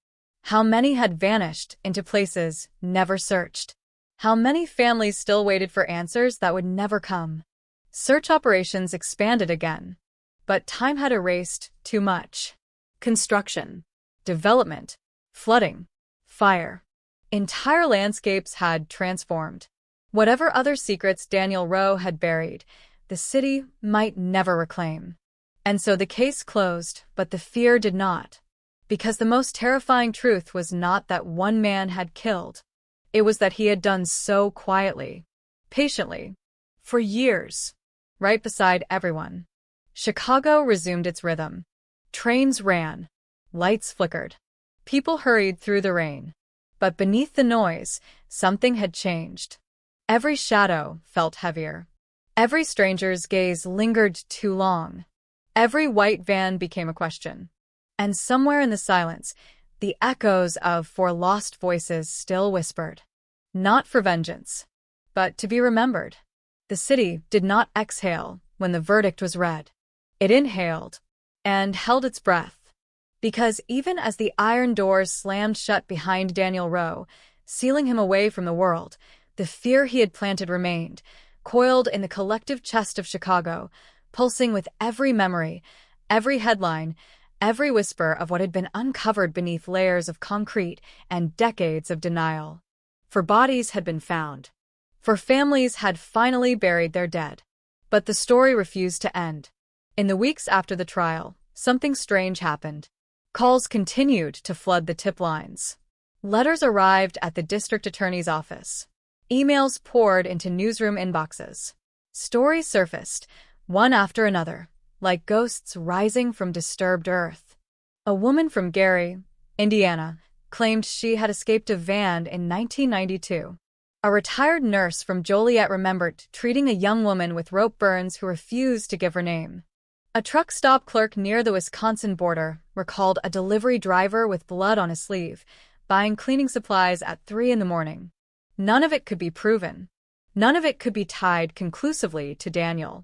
How many had vanished into places never searched? How many families still waited for answers that would never come? Search operations expanded again. But time had erased too much. Construction. Development. Flooding. Fire. Entire landscapes had transformed. Whatever other secrets Daniel Rowe had buried, the city might never reclaim. And so the case closed, but the fear did not. Because the most terrifying truth was not that one man had killed. It was that he had done so quietly, patiently, for years, right beside everyone. Chicago resumed its rhythm. Trains ran. Lights flickered. People hurried through the rain. But beneath the noise, something had changed. Every shadow felt heavier. Every stranger's gaze lingered too long. Every white van became a question. And somewhere in the silence, the echoes of 4 lost voices still whispered. Not for vengeance, but to be remembered. The city did not exhale when the verdict was read. It inhaled and held its breath. Because even as the iron doors slammed shut behind Daniel Rowe, sealing him away from the world, the fear he had planted remained, coiled in the collective chest of Chicago, pulsing with every memory, every headline, every whisper of what had been uncovered beneath layers of concrete and decades of denial. For bodies had been found. For families had finally buried their dead. But the story refused to end. In the weeks after the trial, something strange happened. Calls continued to flood the tip lines. Letters arrived at the district attorney's office. Emails poured into newsroom inboxes. Stories surfaced, one after another, like ghosts rising from disturbed earth. A woman from Gary, Indiana, claimed she had escaped a van in 1992. A retired nurse from Joliet remembered treating a young woman with rope burns who refused to give her name. A truck stop clerk near the Wisconsin border recalled a delivery driver with blood on his sleeve, buying cleaning supplies at 3 in the morning. None of it could be proven. None of it could be tied conclusively to Daniel.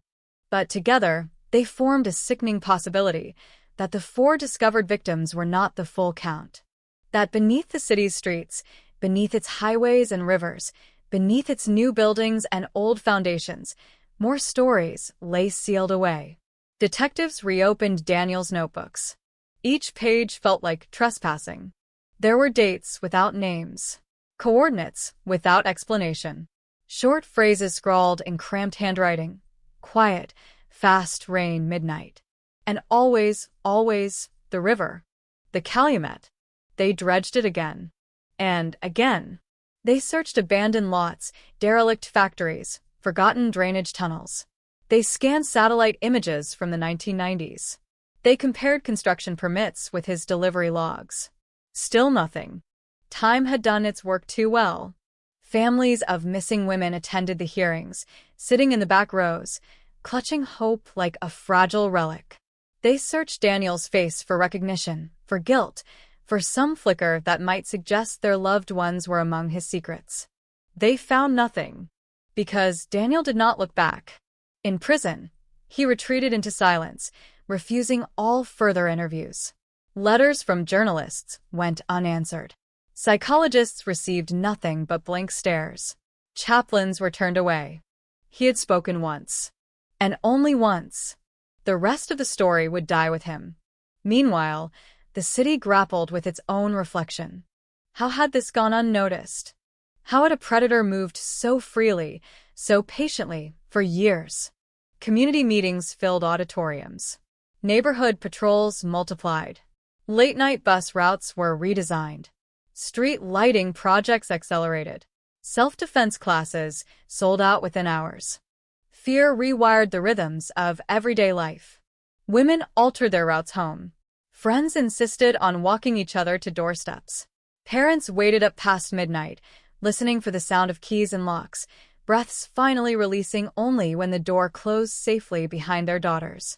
But together, they formed a sickening possibility that the 4 discovered victims were not the full count. That beneath the city's streets, beneath its highways and rivers, beneath its new buildings and old foundations, more stories lay sealed away. Detectives reopened Daniel's notebooks. Each page felt like trespassing. There were dates without names, coordinates without explanation, short phrases scrawled in cramped handwriting, quiet, fast rain, midnight. And always, always, the river, the Calumet. They dredged it again. And again. They searched abandoned lots, derelict factories, forgotten drainage tunnels. They scanned satellite images from the 1990s. They compared construction permits with his delivery logs. Still nothing. Time had done its work too well. Families of missing women attended the hearings, sitting in the back rows, clutching hope like a fragile relic. They searched Daniel's face for recognition, for guilt, for some flicker that might suggest their loved ones were among his secrets. They found nothing, because Daniel did not look back. In prison, he retreated into silence, refusing all further interviews. Letters from journalists went unanswered. Psychologists received nothing but blank stares. Chaplains were turned away. He had spoken once, and only once. The rest of the story would die with him. Meanwhile, the city grappled with its own reflection. How had this gone unnoticed? How had a predator moved so freely, so patiently, for years? Community meetings filled auditoriums. Neighborhood patrols multiplied. Late-night bus routes were redesigned. Street lighting projects accelerated. Self-defense classes sold out within hours. Fear rewired the rhythms of everyday life. Women altered their routes home. Friends insisted on walking each other to doorsteps. Parents waited up past midnight, listening for the sound of keys and locks, breaths finally releasing only when the door closed safely behind their daughters.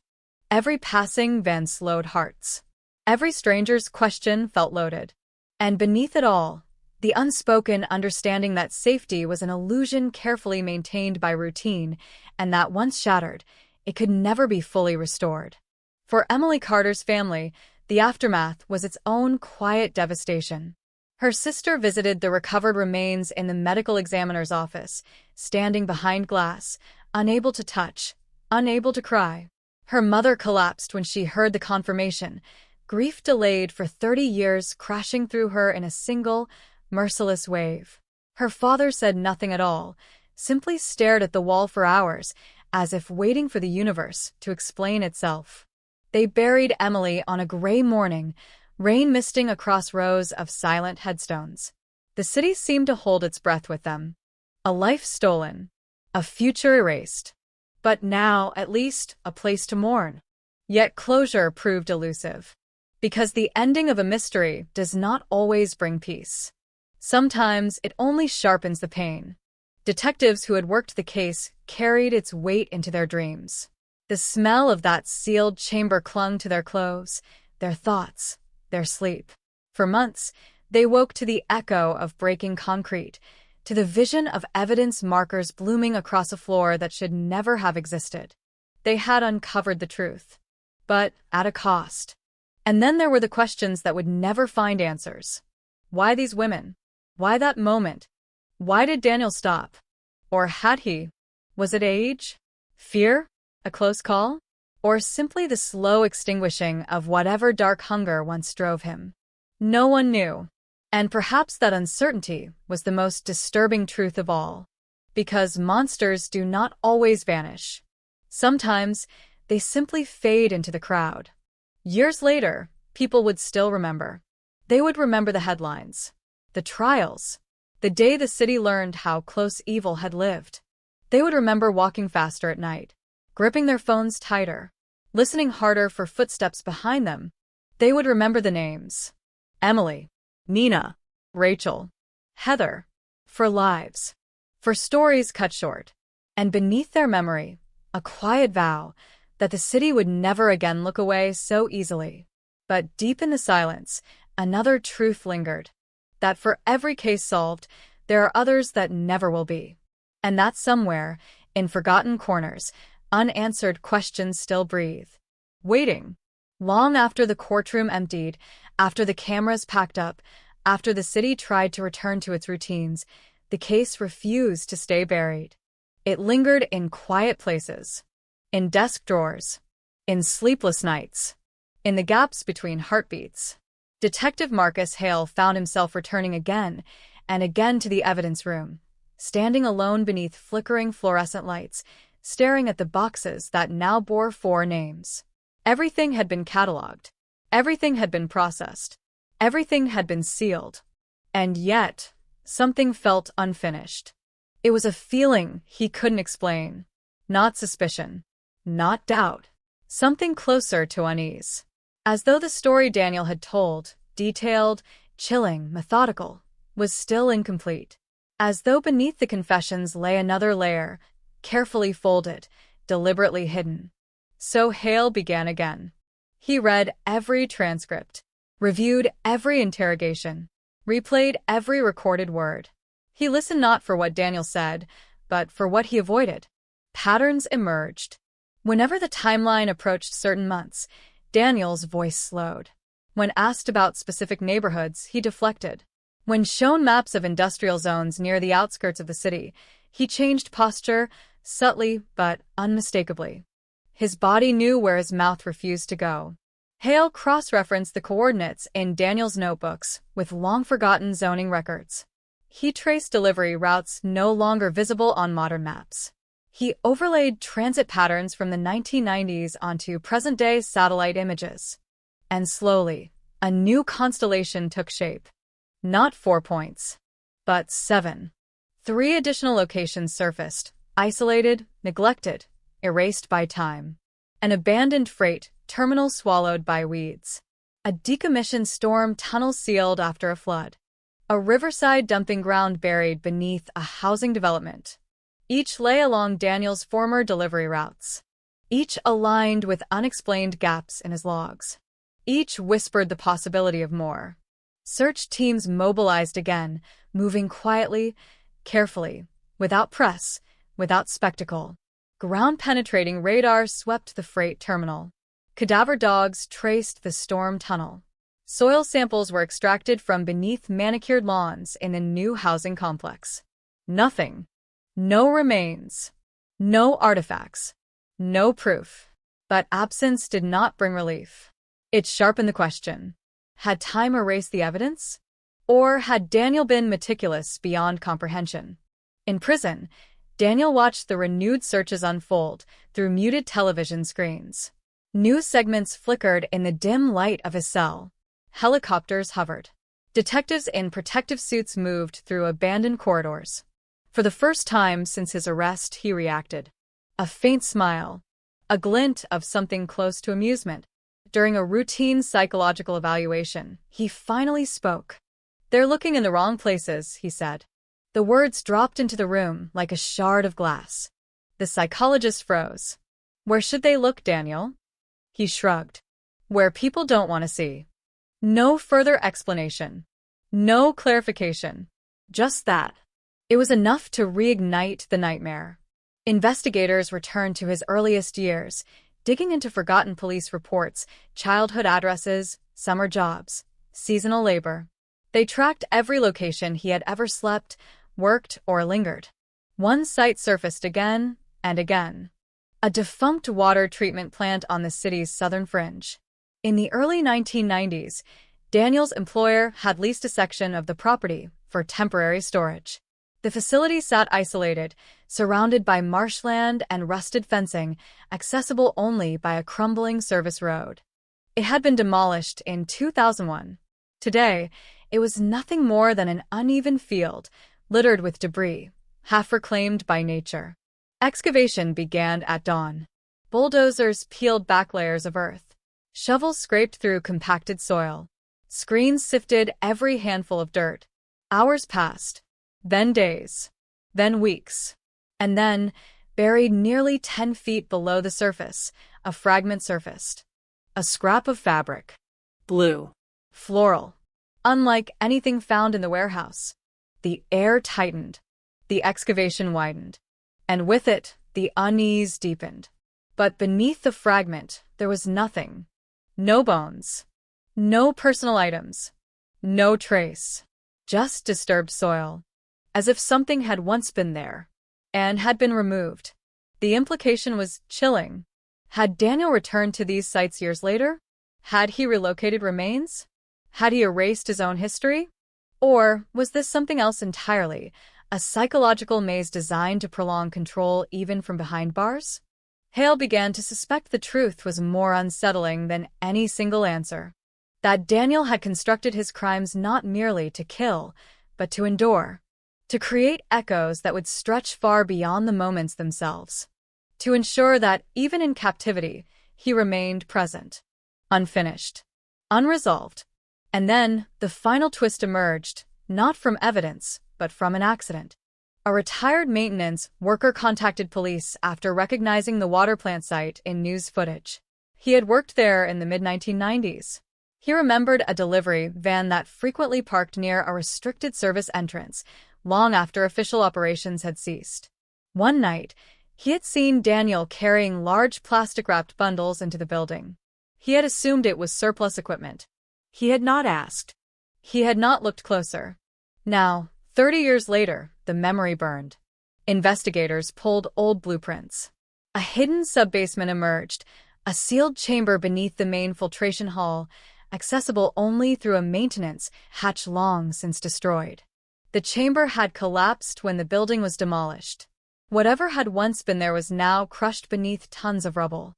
Every passing van slowed hearts. Every stranger's question felt loaded. And beneath it all, the unspoken understanding that safety was an illusion carefully maintained by routine, and that once shattered, it could never be fully restored. For Emily Carter's family, the aftermath was its own quiet devastation. Her sister visited the recovered remains in the medical examiner's office, standing behind glass, unable to touch, unable to cry. Her mother collapsed when she heard the confirmation, grief delayed for 30 years crashing through her in a single, merciless wave. Her father said nothing at all, simply stared at the wall for hours, as if waiting for the universe to explain itself. They buried Emily on a gray morning, rain misting across rows of silent headstones. The city seemed to hold its breath with them. A life stolen, a future erased. But now, at least, a place to mourn. Yet closure proved elusive. Because the ending of a mystery does not always bring peace. Sometimes it only sharpens the pain. Detectives who had worked the case carried its weight into their dreams. The smell of that sealed chamber clung to their clothes, their thoughts, their sleep. For months, they woke to the echo of breaking concrete, to the vision of evidence markers blooming across a floor that should never have existed. They had uncovered the truth, but at a cost. And then there were the questions that would never find answers. Why these women? Why that moment? Why did Daniel stop? Or had he? Was it age? Fear? A close call? Or simply the slow extinguishing of whatever dark hunger once drove him? No one knew. And perhaps that uncertainty was the most disturbing truth of all. Because monsters do not always vanish. Sometimes they simply fade into the crowd. Years later, people would still remember. They would remember the headlines, the trials, the day the city learned how close evil had lived. They would remember walking faster at night, gripping their phones tighter, listening harder for footsteps behind them. They would remember the names: Emily, Nina, Rachel, Heather, for lives, for stories cut short. And beneath their memory, a quiet vow that the city would never again look away so easily. But deep in the silence, another truth lingered. That for every case solved, there are others that never will be. And that somewhere, in forgotten corners, unanswered questions still breathe, waiting. Long after the courtroom emptied, after the cameras packed up, after the city tried to return to its routines, the case refused to stay buried. It lingered in quiet places, in desk drawers, in sleepless nights, in the gaps between heartbeats. Detective Marcus Hale found himself returning again and again to the evidence room, standing alone beneath flickering fluorescent lights, staring at the boxes that now bore 4 names. Everything had been cataloged. Everything had been processed. Everything had been sealed. And yet, something felt unfinished. It was a feeling he couldn't explain. Not suspicion. Not doubt. Something closer to unease. As though the story Daniel had told, detailed, chilling, methodical, was still incomplete. As though beneath the confessions lay another layer, carefully folded, deliberately hidden. So Hale began again. He read every transcript, reviewed every interrogation, replayed every recorded word. He listened not for what Daniel said, but for what he avoided. Patterns emerged. Whenever the timeline approached certain months, Daniel's voice slowed. When asked about specific neighborhoods, he deflected. When shown maps of industrial zones near the outskirts of the city, he changed posture, subtly but unmistakably. His body knew where his mouth refused to go. Hale cross-referenced the coordinates in Daniel's notebooks with long-forgotten zoning records. He traced delivery routes no longer visible on modern maps. He overlaid transit patterns from the 1990s onto present-day satellite images. And slowly, a new constellation took shape. Not 4 points, but 7. 3 additional locations surfaced, isolated, neglected, erased by time. An abandoned freight terminal swallowed by weeds. A decommissioned storm tunnel sealed after a flood. A riverside dumping ground buried beneath a housing development. Each lay along Daniel's former delivery routes. Each aligned with unexplained gaps in his logs. Each whispered the possibility of more. Search teams mobilized again, moving quietly, carefully, without press, without spectacle. Ground-penetrating radar swept the freight terminal. Cadaver dogs traced the storm tunnel. Soil samples were extracted from beneath manicured lawns in the new housing complex. Nothing. No remains. No artifacts. No proof. But absence did not bring relief. It sharpened the question. Had time erased the evidence? Or had Daniel been meticulous beyond comprehension? In prison, Daniel watched the renewed searches unfold through muted television screens. News segments flickered in the dim light of his cell. Helicopters hovered. Detectives in protective suits moved through abandoned corridors. For the first time since his arrest, he reacted. A faint smile. A glint of something close to amusement. During a routine psychological evaluation, he finally spoke. "They're looking in the wrong places," he said. The words dropped into the room like a shard of glass. The psychologist froze. "Where should they look, Daniel?" He shrugged. "Where people don't want to see." No further explanation. No clarification. Just that. It was enough to reignite the nightmare. Investigators returned to his earliest years, digging into forgotten police reports, childhood addresses, summer jobs, seasonal labor. They tracked every location he had ever slept, worked, or lingered. One site surfaced again and again. A defunct water treatment plant on the city's southern fringe. In the early 1990s, Daniel's employer had leased a section of the property for temporary storage. The facility sat isolated, surrounded by marshland and rusted fencing, accessible only by a crumbling service road. It had been demolished in 2001. Today, it was nothing more than an uneven field, littered with debris, half reclaimed by nature. Excavation began at dawn. Bulldozers peeled back layers of earth. Shovels scraped through compacted soil. Screens sifted every handful of dirt. Hours passed. Then days. Then weeks. And then, buried nearly 10 feet below the surface, a fragment surfaced. A scrap of fabric. Blue. Floral. Unlike anything found in the warehouse. The air tightened. The excavation widened, and with it, the unease deepened. But beneath the fragment, there was nothing. No bones. No personal items. No trace. Just disturbed soil. As if something had once been there, and had been removed. The implication was chilling. Had Daniel returned to these sites years later? Had he relocated remains? Had he erased his own history? Or was this something else entirely, a psychological maze designed to prolong control even from behind bars? Hale began to suspect the truth was more unsettling than any single answer. That Daniel had constructed his crimes not merely to kill, but to endure. To create echoes that would stretch far beyond the moments themselves. To ensure that, even in captivity, he remained present. Unfinished. Unresolved. And then, the final twist emerged, not from evidence, but from an accident. A retired maintenance worker contacted police after recognizing the water plant site in news footage. He had worked there in the mid-1990s. He remembered a delivery van that frequently parked near a restricted service entrance, long after official operations had ceased. One night, he had seen Daniel carrying large plastic-wrapped bundles into the building. He had assumed it was surplus equipment. He had not asked. He had not looked closer. Now, 30 years later, the memory burned. Investigators pulled old blueprints. A hidden sub-basement emerged, a sealed chamber beneath the main filtration hall, accessible only through a maintenance hatch long since destroyed. The chamber had collapsed when the building was demolished. Whatever had once been there was now crushed beneath tons of rubble.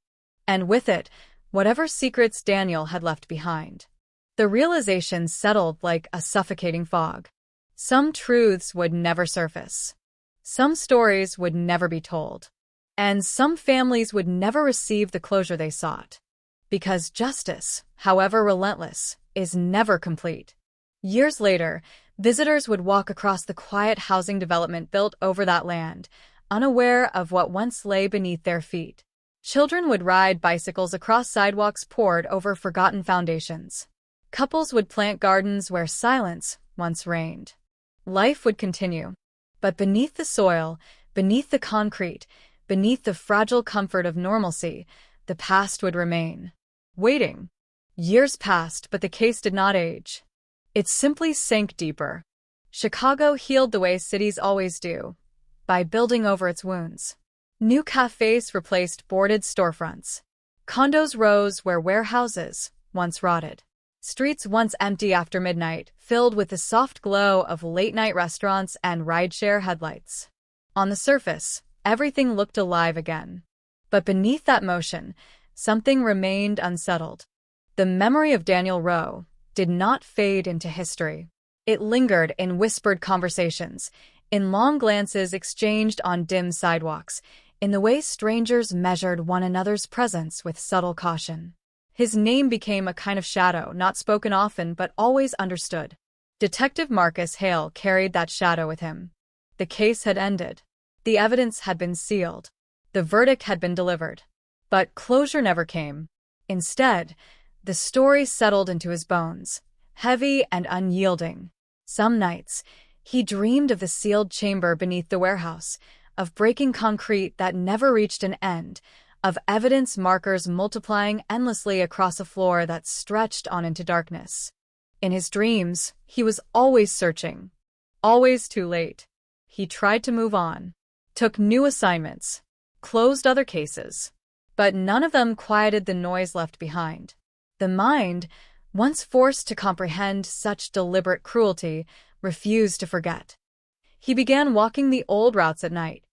And with it, whatever secrets Daniel had left behind. The realization settled like a suffocating fog. Some truths would never surface. Some stories would never be told. And some families would never receive the closure they sought. Because justice, however relentless, is never complete. Years later, visitors would walk across the quiet housing development built over that land, unaware of what once lay beneath their feet. Children would ride bicycles across sidewalks poured over forgotten foundations. Couples would plant gardens where silence once reigned. Life would continue. But beneath the soil, beneath the concrete, beneath the fragile comfort of normalcy, the past would remain. Waiting. Years passed, but the case did not age. It simply sank deeper. Chicago healed the way cities always do, by building over its wounds. New cafes replaced boarded storefronts. Condos rose where warehouses once rotted. Streets once empty after midnight, filled with the soft glow of late-night restaurants and rideshare headlights. On the surface, everything looked alive again. But beneath that motion, something remained unsettled. The memory of Daniel Rowe did not fade into history. It lingered in whispered conversations, in long glances exchanged on dim sidewalks, in the way strangers measured one another's presence with subtle caution. His name became a kind of shadow, not spoken often but always understood. Detective Marcus Hale carried that shadow with him. The case had ended. The evidence had been sealed. The verdict had been delivered. But closure never came. Instead, the story settled into his bones, heavy and unyielding. Some nights, he dreamed of the sealed chamber beneath the warehouse, of breaking concrete that never reached an end, of evidence markers multiplying endlessly across a floor that stretched on into darkness. In his dreams, he was always searching. Always too late. He tried to move on, took new assignments, closed other cases. But none of them quieted the noise left behind. The mind, once forced to comprehend such deliberate cruelty, refused to forget. He began walking the old routes at night,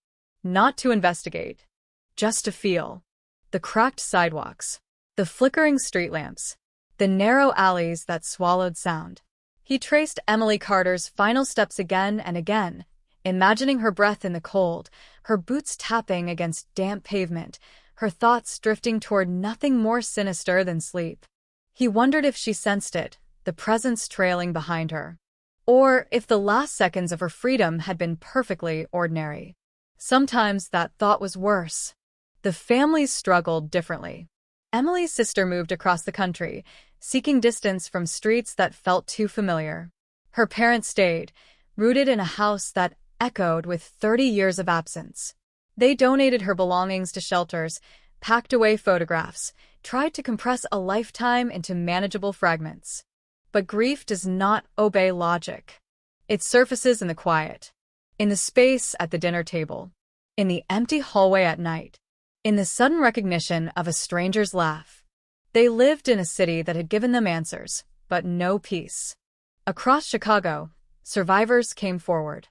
not to investigate, just to feel. The cracked sidewalks, the flickering street lamps, the narrow alleys that swallowed sound. He traced Emily Carter's final steps again and again, imagining her breath in the cold, her boots tapping against damp pavement, her thoughts drifting toward nothing more sinister than sleep. He wondered if she sensed it, the presence trailing behind her. Or if the last seconds of her freedom had been perfectly ordinary. Sometimes that thought was worse. The families struggled differently. Emily's sister moved across the country, seeking distance from streets that felt too familiar. Her parents stayed, rooted in a house that echoed with 30 years of absence. They donated her belongings to shelters, packed away photographs, tried to compress a lifetime into manageable fragments. But grief does not obey logic. It surfaces in the quiet, in the space at the dinner table, in the empty hallway at night, in the sudden recognition of a stranger's laugh. They lived in a city that had given them answers, but no peace. Across Chicago, survivors came forward.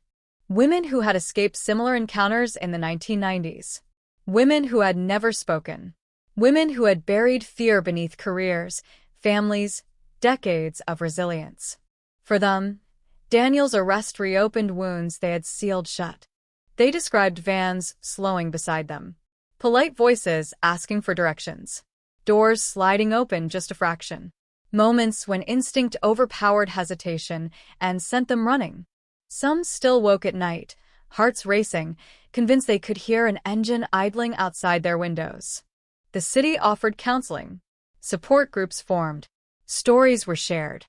Women who had escaped similar encounters in the 1990s. Women who had never spoken. Women who had buried fear beneath careers, families, decades of resilience. For them, Daniel's arrest reopened wounds they had sealed shut. They described vans slowing beside them, polite voices asking for directions, doors sliding open just a fraction, moments when instinct overpowered hesitation and sent them running. Some still woke at night, hearts racing, convinced they could hear an engine idling outside their windows. The city offered counseling. Support groups formed. Stories were shared.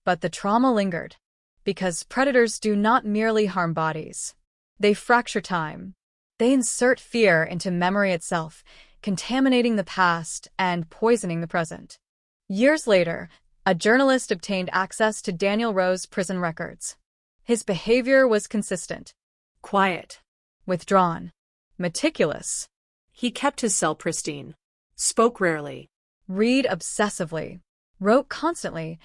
But the trauma lingered. Because predators do not merely harm bodies. They fracture time. They insert fear into memory itself, contaminating the past and poisoning the present. Years later, a journalist obtained access to Daniel Rowe's prison records. His behavior was consistent. Quiet. Withdrawn. Meticulous. He kept his cell pristine. Spoke rarely. Read obsessively. Wrote constantly,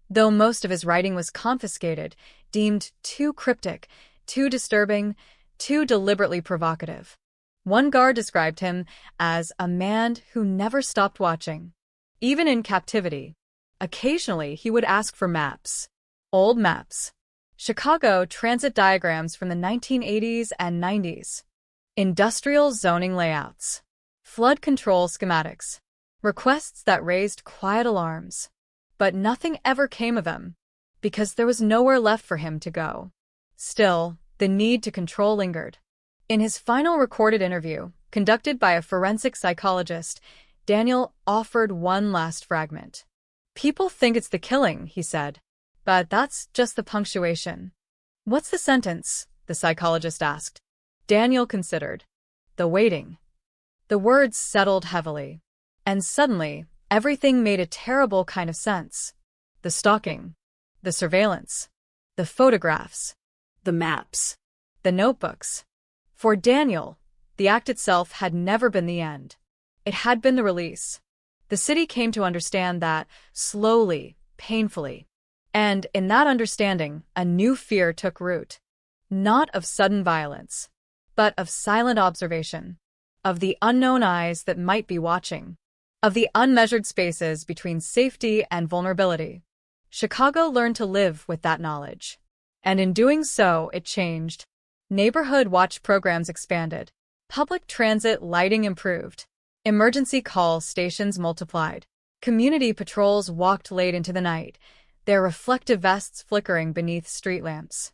though most of his writing was confiscated, deemed too cryptic, too disturbing, too deliberately provocative. One guard described him as a man who never stopped watching. Even in captivity, occasionally he would ask for maps. Old maps. Chicago transit diagrams from the 1980s and 90s. Industrial zoning layouts. Flood control schematics. Requests that raised quiet alarms. But nothing ever came of them, because there was nowhere left for him to go. Still, the need to control lingered. In his final recorded interview, conducted by a forensic psychologist, Daniel offered one last fragment. "People think it's the killing," he said, "but that's just the punctuation." "What's the sentence?" the psychologist asked. Daniel considered. "The waiting." The words settled heavily. And suddenly, everything made a terrible kind of sense. The stalking. The surveillance. The photographs. The maps. The notebooks. For Daniel, the act itself had never been the end. It had been the release. The city came to understand that, slowly, painfully. And in that understanding, a new fear took root. Not of sudden violence, but of silent observation. Of the unknown eyes that might be watching. Of the unmeasured spaces between safety and vulnerability. Chicago learned to live with that knowledge. And in doing so, it changed. Neighborhood watch programs expanded. Public transit lighting improved. Emergency call stations multiplied. Community patrols walked late into the night, their reflective vests flickering beneath street lamps.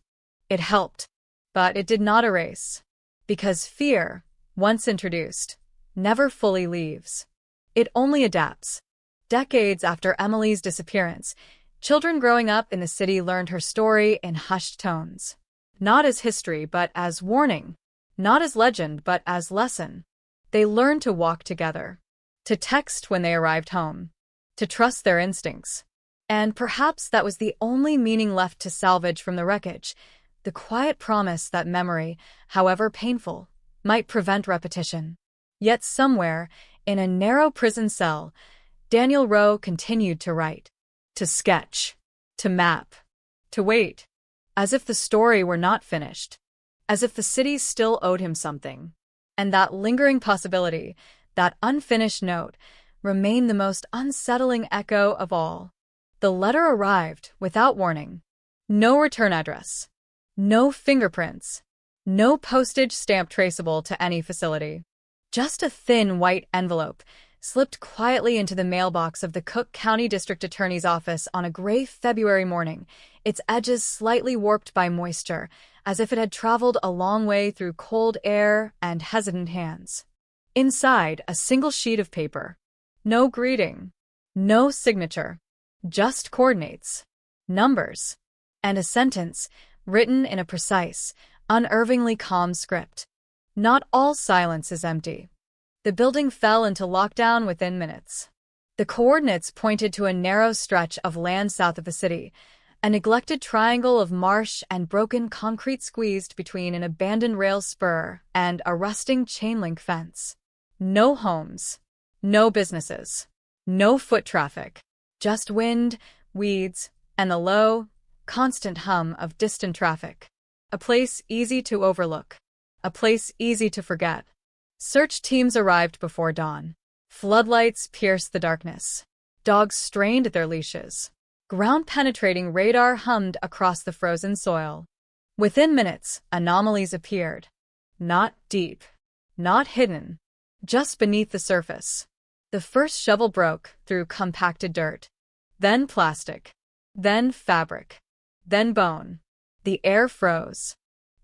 It helped, but it did not erase. Because fear, once introduced, never fully leaves. It only adapts. Decades after Emily's disappearance, children growing up in the city learned her story in hushed tones. Not as history, but as warning. Not as legend, but as lesson. They learned to walk together. To text when they arrived home. To trust their instincts. And perhaps that was the only meaning left to salvage from the wreckage. The quiet promise that memory, however painful, might prevent repetition. Yet somewhere, in a narrow prison cell, Daniel Rowe continued to write, to sketch, to map, to wait, as if the story were not finished, as if the city still owed him something. And that lingering possibility, that unfinished note, remained the most unsettling echo of all. The letter arrived without warning. No return address. No fingerprints. No postage stamp traceable to any facility. Just a thin white envelope slipped quietly into the mailbox of the Cook County District Attorney's office on a gray February morning, its edges slightly warped by moisture, as if it had traveled a long way through cold air and hesitant hands. Inside, a single sheet of paper. No greeting. No signature. Just coordinates. Numbers. And a sentence, written in a precise, Unervingly calm script. Not all silence is empty. The building fell into lockdown within minutes. The coordinates pointed to a narrow stretch of land south of the city, a neglected triangle of marsh and broken concrete squeezed between an abandoned rail spur and a rusting chain-link fence. No homes, no businesses, no foot traffic, just wind, weeds, and the low, constant hum of distant traffic. A place easy to overlook, a place easy to forget. Search teams arrived before dawn. Floodlights pierced the darkness. Dogs strained at their leashes. Ground-penetrating radar hummed across the frozen soil. Within minutes, anomalies appeared. Not deep, not hidden, just beneath the surface. The first shovel broke through compacted dirt. Then plastic. Then fabric. Then bone. The air froze.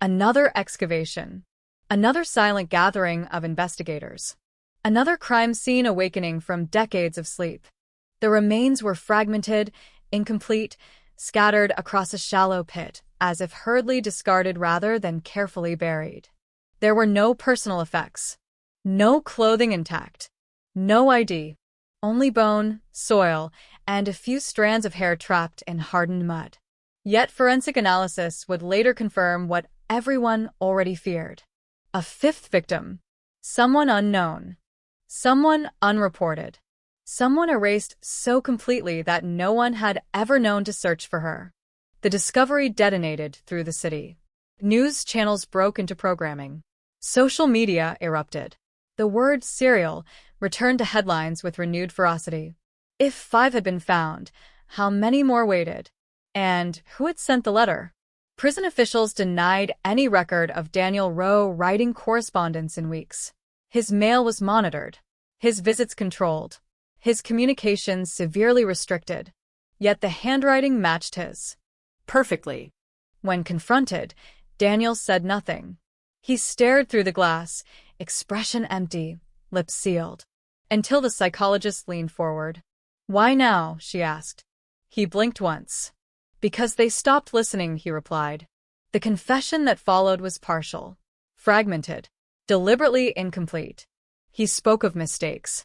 Another excavation. Another silent gathering of investigators. Another crime scene awakening from decades of sleep. The remains were fragmented, incomplete, scattered across a shallow pit, as if hurriedly discarded rather than carefully buried. There were no personal effects. No clothing intact. No ID. Only bone, soil, and a few strands of hair trapped in hardened mud. Yet forensic analysis would later confirm what everyone already feared. A fifth victim. Someone unknown. Someone unreported. Someone erased so completely that no one had ever known to search for her. The discovery detonated through the city. News channels broke into programming. Social media erupted. The word serial returned to headlines with renewed ferocity. If 5 had been found, how many more waited? And who had sent the letter? Prison officials denied any record of Daniel Rowe writing correspondence in weeks. His mail was monitored, his visits controlled, his communications severely restricted. Yet the handwriting matched his. Perfectly. When confronted, Daniel said nothing. He stared through the glass, expression empty, lips sealed. Until the psychologist leaned forward. "Why now?" she asked. He blinked once. "Because they stopped listening," he replied. The confession that followed was partial, fragmented, deliberately incomplete. He spoke of mistakes,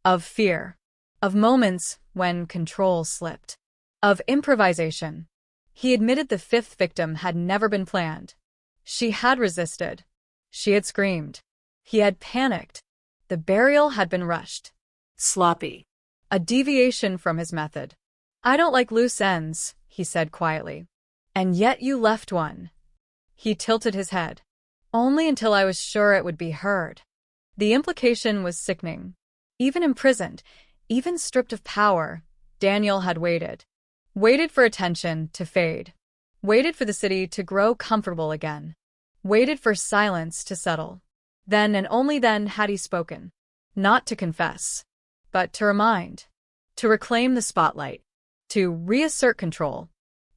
of fear, of moments when control slipped, of improvisation. He admitted the 5th victim had never been planned. She had resisted. She had screamed. He had panicked. The burial had been rushed. Sloppy. A deviation from his method. "I don't like loose ends," he said quietly. "And yet you left one." He tilted his head. "Only until I was sure it would be heard." The implication was sickening. Even imprisoned, even stripped of power, Daniel had waited. Waited for attention to fade. Waited for the city to grow comfortable again. Waited for silence to settle. Then and only then had he spoken. Not to confess, but to remind. To reclaim the spotlight. To reassert control.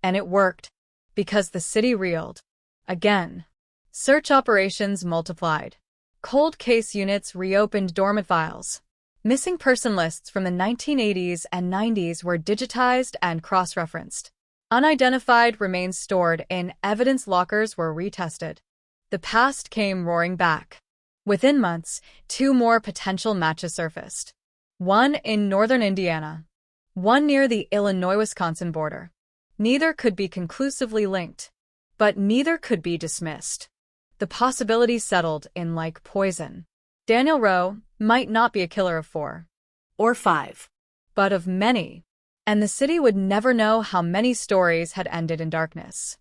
And it worked, because the city reeled. Again. Search operations multiplied. Cold case units reopened dormant files. Missing person lists from the 1980s and 90s were digitized and cross-referenced. Unidentified remains stored in evidence lockers were retested. The past came roaring back. Within months, 2 more potential matches surfaced. One in northern Indiana. One near the Illinois-Wisconsin border. Neither could be conclusively linked. But neither could be dismissed. The possibilities settled in like poison. Daniel Rowe might not be a killer of 4. Or 5. But of many. And the city would never know how many stories had ended in darkness.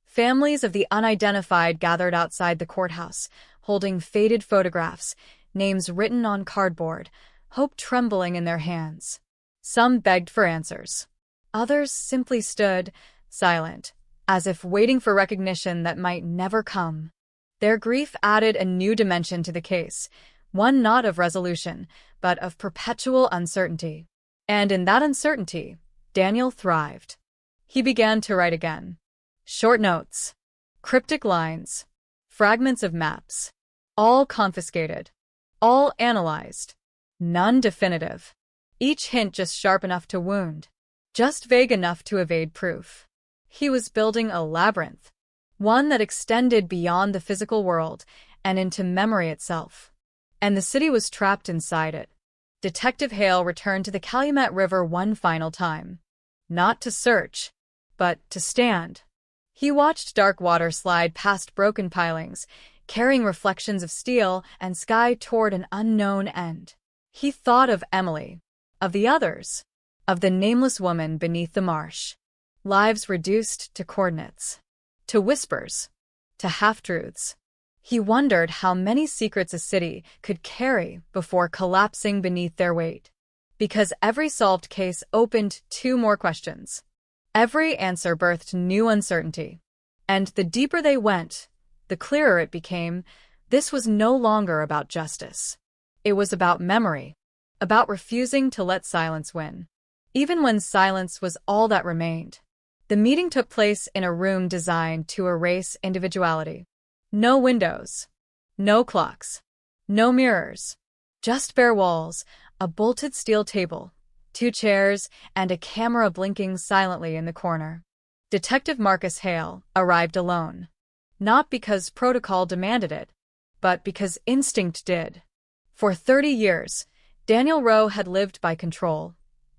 Families of the unidentified gathered outside the courthouse, holding faded photographs, names written on cardboard, hope trembling in their hands. Some begged for answers. Others simply stood, silent, as if waiting for recognition that might never come. Their grief added a new dimension to the case, one not of resolution, but of perpetual uncertainty. And in that uncertainty, Daniel thrived. He began to write again. Short notes, cryptic lines, fragments of maps, all confiscated, all analyzed, none definitive. Each hint just sharp enough to wound, just vague enough to evade proof. He was building a labyrinth, one that extended beyond the physical world and into memory itself. And the city was trapped inside it. Detective Hale returned to the Calumet River one final time. Not to search, but to stand. He watched dark water slide past broken pilings, carrying reflections of steel and sky toward an unknown end. He thought of Emily, of the others, of the nameless woman beneath the marsh. Lives reduced to coordinates, to whispers, to half-truths. He wondered how many secrets a city could carry before collapsing beneath their weight. Because every solved case opened 2 more questions. Every answer birthed new uncertainty. And the deeper they went, the clearer it became, this was no longer about justice. It was about memory, about refusing to let silence win. Even when silence was all that remained. The meeting took place in a room designed to erase individuality. No windows, no clocks, no mirrors, just bare walls, a bolted steel table, 2 chairs, and a camera blinking silently in the corner. Detective Marcus Hale arrived alone. Not because protocol demanded it, but because instinct did. For 30 years, Daniel Rowe had lived by control.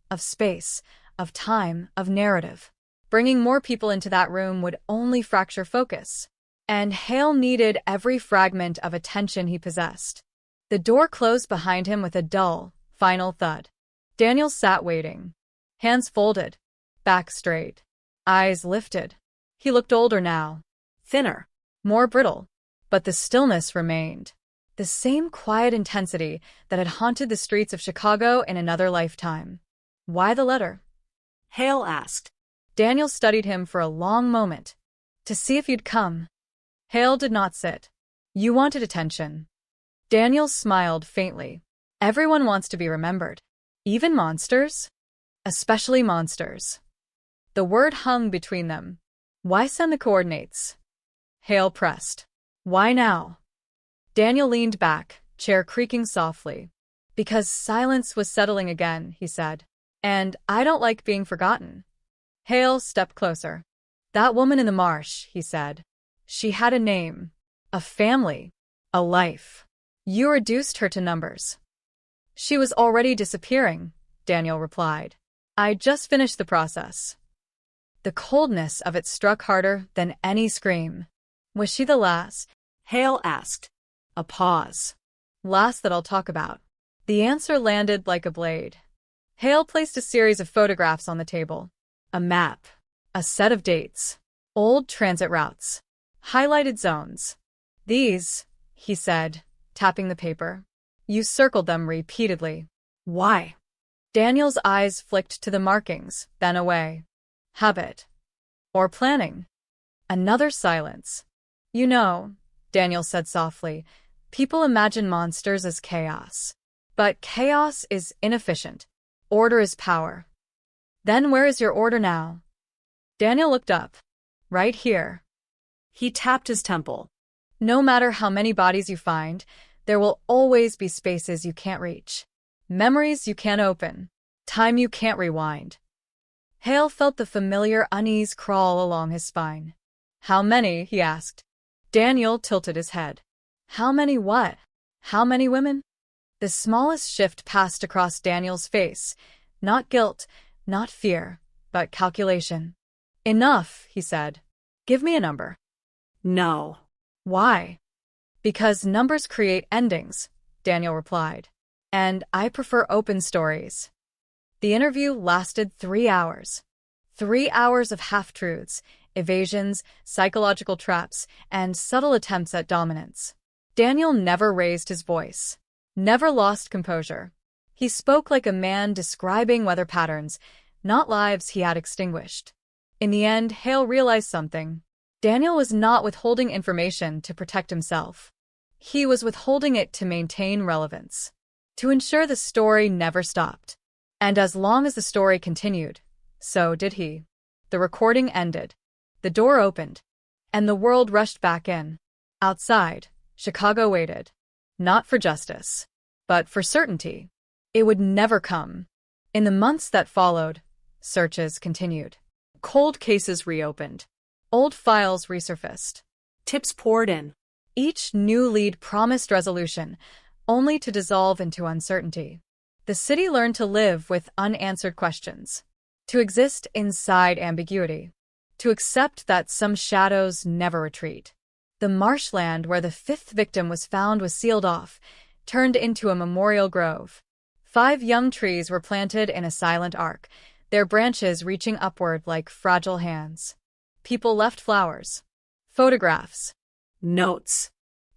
Of space, of time, of narrative. Bringing more people into that room would only fracture focus. And Hale needed every fragment of attention he possessed. The door closed behind him with a dull, final thud. Daniel sat waiting. Hands folded, back straight, eyes lifted. He looked older now, thinner, more brittle, but the stillness remained. The same quiet intensity that had haunted the streets of Chicago in another lifetime. Why the letter? Hale asked. Daniel studied him for a long moment. To see if you'd come. Hale did not sit. You wanted attention. Daniel smiled faintly. Everyone wants to be remembered. Even monsters? Especially monsters. The word hung between them. Why send the coordinates? Hale pressed. Why now? Daniel leaned back, chair creaking softly. Because silence was settling again, he said. And I don't like being forgotten. Hale stepped closer. That woman in the marsh, he said. She had a name, a family, a life. You reduced her to numbers. She was already disappearing, Daniel replied. I just finished the process. The coldness of it struck harder than any scream. Was she the last? Hale asked. A pause. Last that I'll talk about. The answer landed like a blade. Hale placed a series of photographs on the table. A map. A set of dates. Old transit routes. Highlighted zones. These, he said, tapping the paper. You circled them repeatedly. Why? Daniel's eyes flicked to the markings, then away. Habit. Or planning. Another silence. You know, Daniel said softly, people imagine monsters as chaos. But chaos is inefficient. Order is power. Then where is your order now? Daniel looked up. Right here. He tapped his temple. No matter how many bodies you find, there will always be spaces you can't reach. Memories you can't open. Time you can't rewind. Hale felt the familiar unease crawl along his spine. How many? He asked. Daniel tilted his head. How many what? How many women? The smallest shift passed across Daniel's face. Not guilt, not fear, but calculation. Enough, he said. Give me a number. No. Why? Because numbers create endings, Daniel replied. And I prefer open stories. The interview lasted 3 hours. 3 hours of half-truths, evasions, psychological traps, and subtle attempts at dominance. Daniel never raised his voice. Never lost composure. He spoke like a man describing weather patterns, not lives he had extinguished. In the end, Hale realized something. Daniel was not withholding information to protect himself. He was withholding it to maintain relevance, to ensure the story never stopped. And as long as the story continued, so did he. The recording ended. The door opened, and the world rushed back in. Outside, Chicago waited. Not for justice, but for certainty. It would never come. In the months that followed, searches continued. Cold cases reopened. Old files resurfaced. Tips poured in. Each new lead promised resolution, only to dissolve into uncertainty. The city learned to live with unanswered questions, to exist inside ambiguity, to accept that some shadows never retreat. The marshland where the fifth victim was found was sealed off, turned into a memorial grove. 5 young trees were planted in a silent arc, their branches reaching upward like fragile hands. People left flowers, photographs, notes,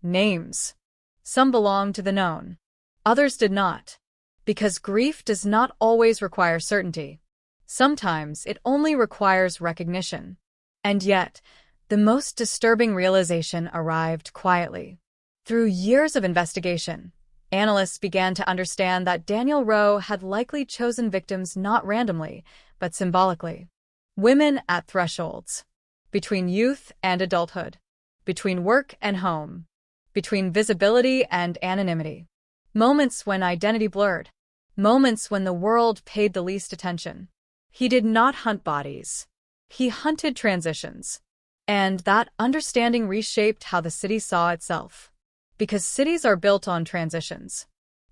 names. Some belonged to the known. Others did not. Because grief does not always require certainty. Sometimes it only requires recognition. And yet, the most disturbing realization arrived quietly. Through years of investigation, analysts began to understand that Daniel Rowe had likely chosen victims not randomly, but symbolically. Women at thresholds. Between youth and adulthood. Between work and home. Between visibility and anonymity. Moments when identity blurred. Moments when the world paid the least attention. He did not hunt bodies. He hunted transitions. And that understanding reshaped how the city saw itself. Because cities are built on transitions.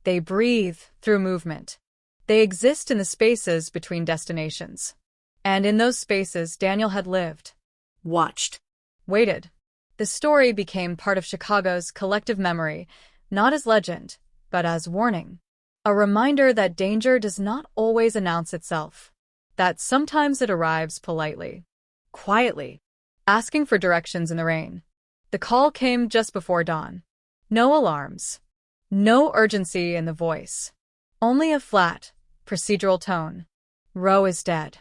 They breathe through movement. They exist in the spaces between destinations. And in those spaces, Daniel had lived. Watched. Waited. The story became part of Chicago's collective memory, not as legend, but as warning. A reminder that danger does not always announce itself. That sometimes it arrives politely. Quietly. Asking for directions in the rain. The call came just before dawn. No alarms. No urgency in the voice. Only a flat, procedural tone. Rowe is dead.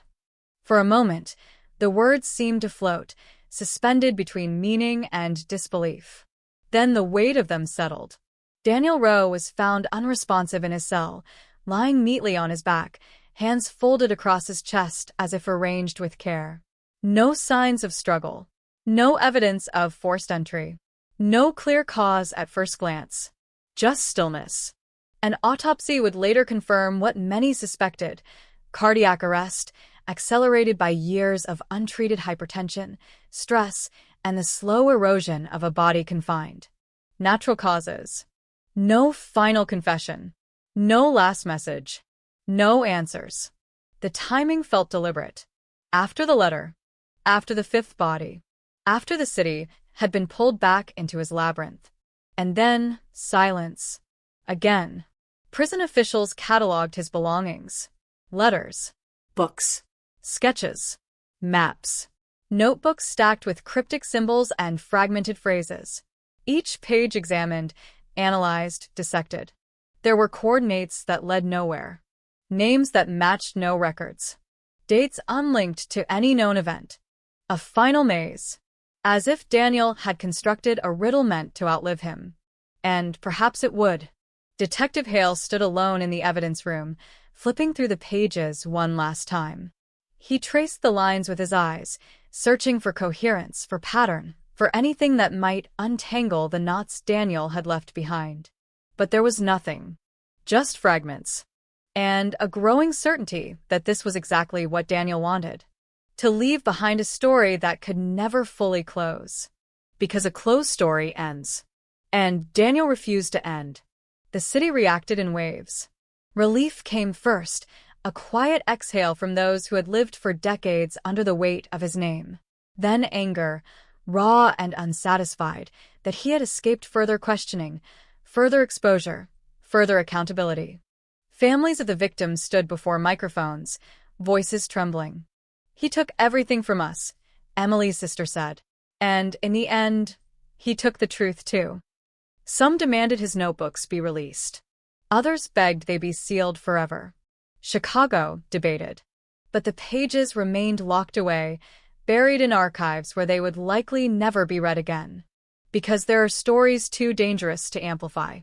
For a moment, the words seemed to float, suspended between meaning and disbelief. Then the weight of them settled. Daniel Rowe was found unresponsive in his cell, lying neatly on his back, hands folded across his chest as if arranged with care. No signs of struggle. No evidence of forced entry. No clear cause at first glance. Just stillness. An autopsy would later confirm what many suspected: cardiac arrest, accelerated by years of untreated hypertension, stress, and the slow erosion of a body confined. Natural causes. No final confession. No last message. No answers. The timing felt deliberate. After the letter. After the fifth body. After the city had been pulled back into his labyrinth. And then, silence. Again. Prison officials cataloged his belongings. Letters. Books. Sketches. Maps. Notebooks stacked with cryptic symbols and fragmented phrases. Each page examined, analyzed, dissected. There were coordinates that led nowhere. Names that matched no records. Dates unlinked to any known event. A final maze. As if Daniel had constructed a riddle meant to outlive him. And perhaps it would. Detective Hale stood alone in the evidence room, flipping through the pages one last time. He traced the lines with his eyes, searching for coherence, for pattern, for anything that might untangle the knots Daniel had left behind. But there was nothing. Just fragments. And a growing certainty that this was exactly what Daniel wanted. To leave behind a story that could never fully close. Because a closed story ends. And Daniel refused to end. The city reacted in waves. Relief came first, a quiet exhale from those who had lived for decades under the weight of his name. Then anger, raw and unsatisfied, that he had escaped further questioning, further exposure, further accountability. Families of the victims stood before microphones, voices trembling. "He took everything from us," Emily's sister said. And in the end, he took the truth too. Some demanded his notebooks be released. Others begged they be sealed forever. Chicago debated. But the pages remained locked away, buried in archives where they would likely never be read again. Because there are stories too dangerous to amplify.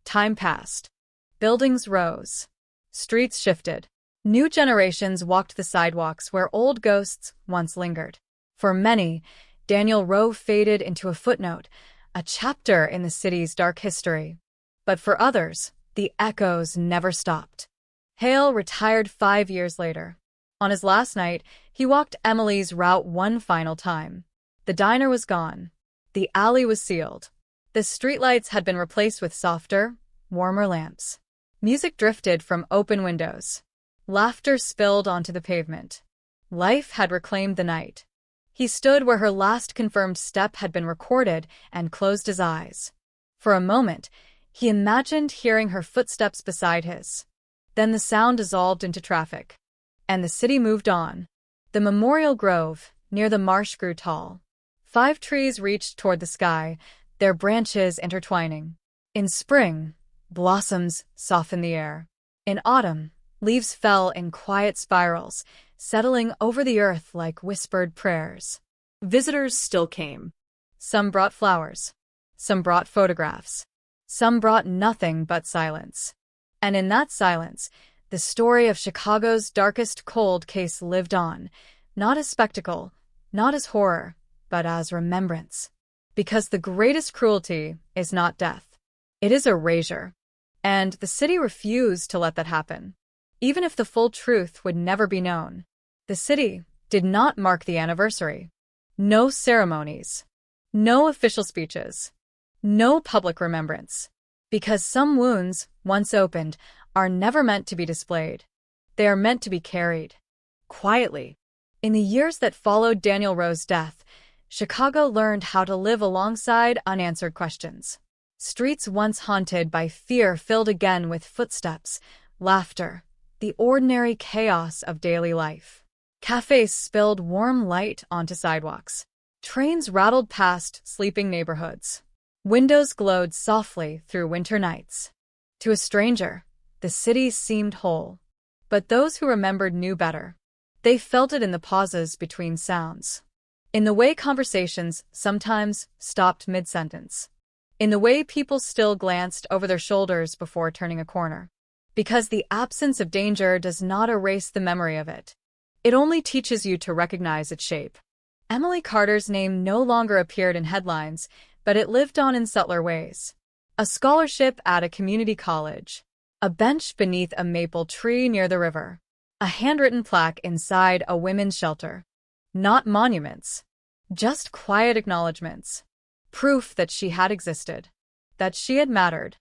Time passed. Buildings rose. Streets shifted. New generations walked the sidewalks where old ghosts once lingered. For many, Daniel Rowe faded into a footnote, a chapter in the city's dark history. But for others, the echoes never stopped. Hale retired 5 years later. On his last night, he walked Emily's route one final time. The diner was gone. The alley was sealed. The streetlights had been replaced with softer, warmer lamps. Music drifted from open windows. Laughter spilled onto the pavement. Life had reclaimed the night. He stood where her last confirmed step had been recorded and closed his eyes. For a moment, he imagined hearing her footsteps beside his. Then the sound dissolved into traffic. And the city moved on. The memorial grove, near the marsh, grew tall. 5 trees reached toward the sky, their branches intertwining. In spring, blossoms softened the air. In autumn, leaves fell in quiet spirals, settling over the earth like whispered prayers. Visitors still came. Some brought flowers. Some brought photographs. Some brought nothing but silence. And in that silence, the story of Chicago's darkest cold case lived on, not as spectacle, not as horror, but as remembrance. Because the greatest cruelty is not death. It is erasure. And the city refused to let that happen. Even if the full truth would never be known, the city did not mark the anniversary. No ceremonies. No official speeches. No public remembrance. Because some wounds, once opened, are never meant to be displayed. They are meant to be carried. Quietly. In the years that followed Daniel Rowe's death, Chicago learned how to live alongside unanswered questions. Streets once haunted by fear filled again with footsteps, laughter, the ordinary chaos of daily life. Cafes spilled warm light onto sidewalks. Trains rattled past sleeping neighborhoods. Windows glowed softly through winter nights. To a stranger, the city seemed whole. But those who remembered knew better. They felt it in the pauses between sounds. In the way conversations sometimes stopped mid-sentence. In the way people still glanced over their shoulders before turning a corner. Because the absence of danger does not erase the memory of it. It only teaches you to recognize its shape. Emily Carter's name no longer appeared in headlines, but it lived on in subtler ways. A scholarship at a community college. A bench beneath a maple tree near the river. A handwritten plaque inside a women's shelter. Not monuments. Just quiet acknowledgments. Proof that she had existed. That she had mattered.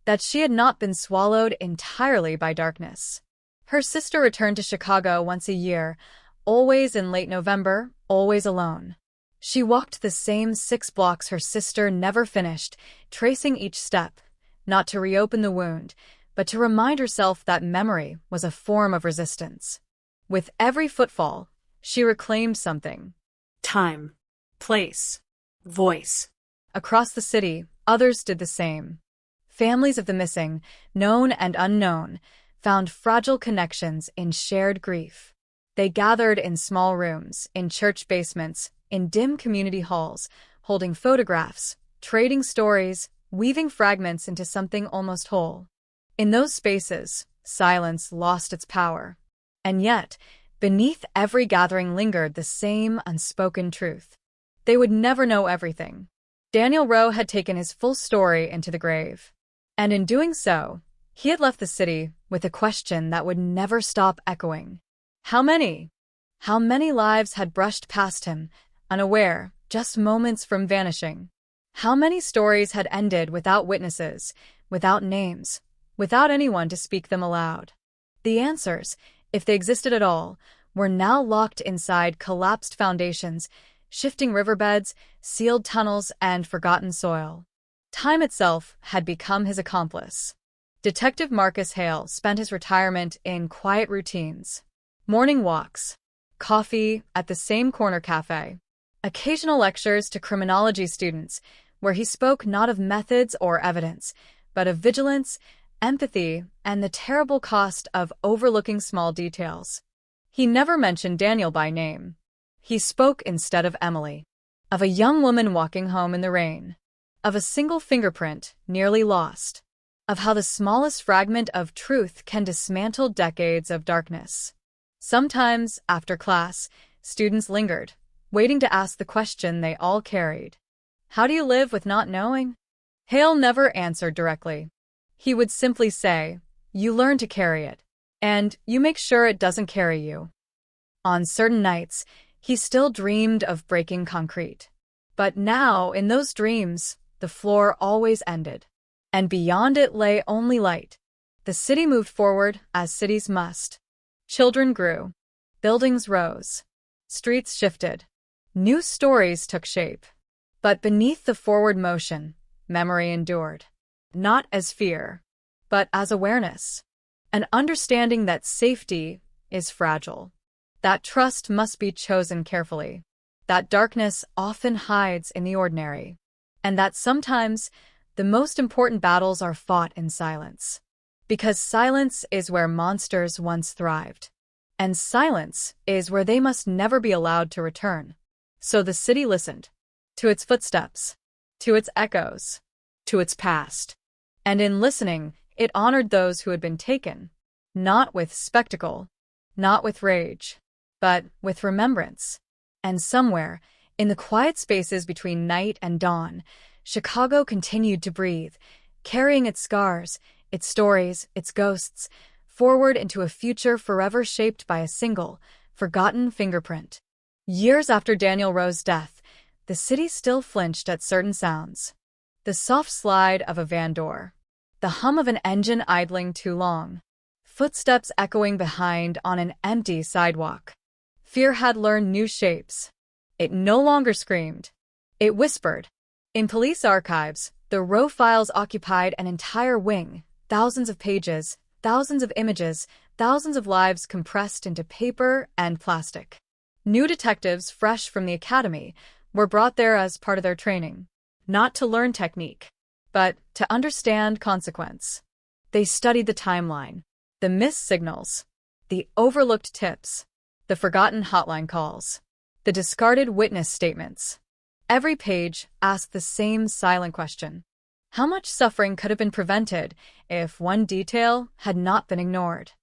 That she had not been swallowed entirely by darkness. Her sister returned to Chicago once a year, always in late November, always alone. She walked the same 6 blocks her sister never finished, tracing each step, not to reopen the wound, but to remind herself that memory was a form of resistance. With every footfall, she reclaimed something. Time, place, voice. Across the city, others did the same. Families of the missing, known and unknown, found fragile connections in shared grief. They gathered in small rooms, in church basements, in dim community halls, holding photographs, trading stories, weaving fragments into something almost whole. In those spaces, silence lost its power. And yet, beneath every gathering lingered the same unspoken truth. They would never know everything. Daniel Rowe had taken his full story into the grave. And in doing so, he had left the city with a question that would never stop echoing. How many? How many lives had brushed past him, unaware, just moments from vanishing? How many stories had ended without witnesses, without names, without anyone to speak them aloud? The answers, if they existed at all, were now locked inside collapsed foundations, shifting riverbeds, sealed tunnels, and forgotten soil. Time itself had become his accomplice. Detective Marcus Hale spent his retirement in quiet routines. Morning walks, coffee at the same corner cafe, occasional lectures to criminology students, where he spoke not of methods or evidence, but of vigilance, empathy, and the terrible cost of overlooking small details. He never mentioned Daniel by name. He spoke instead of Emily, of a young woman walking home in the rain, of a single fingerprint nearly lost, of how the smallest fragment of truth can dismantle decades of darkness. Sometimes, after class, students lingered, waiting to ask the question they all carried. How do you live with not knowing? Hale never answered directly. He would simply say, you learn to carry it, and you make sure it doesn't carry you. On certain nights, he still dreamed of breaking concrete. But now, in those dreams, the floor always ended, and beyond it lay only light. The city moved forward as cities must. Children grew. Buildings rose. Streets shifted. New stories took shape. But beneath the forward motion, memory endured. Not as fear, but as awareness. An understanding that safety is fragile. That trust must be chosen carefully. That darkness often hides in the ordinary. And that sometimes the most important battles are fought in silence. Because silence is where monsters once thrived. And silence is where they must never be allowed to return. So the city listened. To its footsteps. To its echoes. To its past. And in listening, it honored those who had been taken. Not with spectacle. Not with rage. But with remembrance. And somewhere, in the quiet spaces between night and dawn, Chicago continued to breathe, carrying its scars, its stories, its ghosts, forward into a future forever shaped by a single, forgotten fingerprint. Years after Daniel Rowe's death, the city still flinched at certain sounds. The soft slide of a van door. The hum of an engine idling too long. Footsteps echoing behind on an empty sidewalk. Fear had learned new shapes. It no longer screamed. It whispered. In police archives, the Rowe files occupied an entire wing, thousands of pages, thousands of images, thousands of lives compressed into paper and plastic. New detectives fresh from the academy were brought there as part of their training, not to learn technique, but to understand consequence. They studied the timeline, the missed signals, the overlooked tips, the forgotten hotline calls, the discarded witness statements. Every page asked the same silent question. How much suffering could have been prevented if one detail had not been ignored?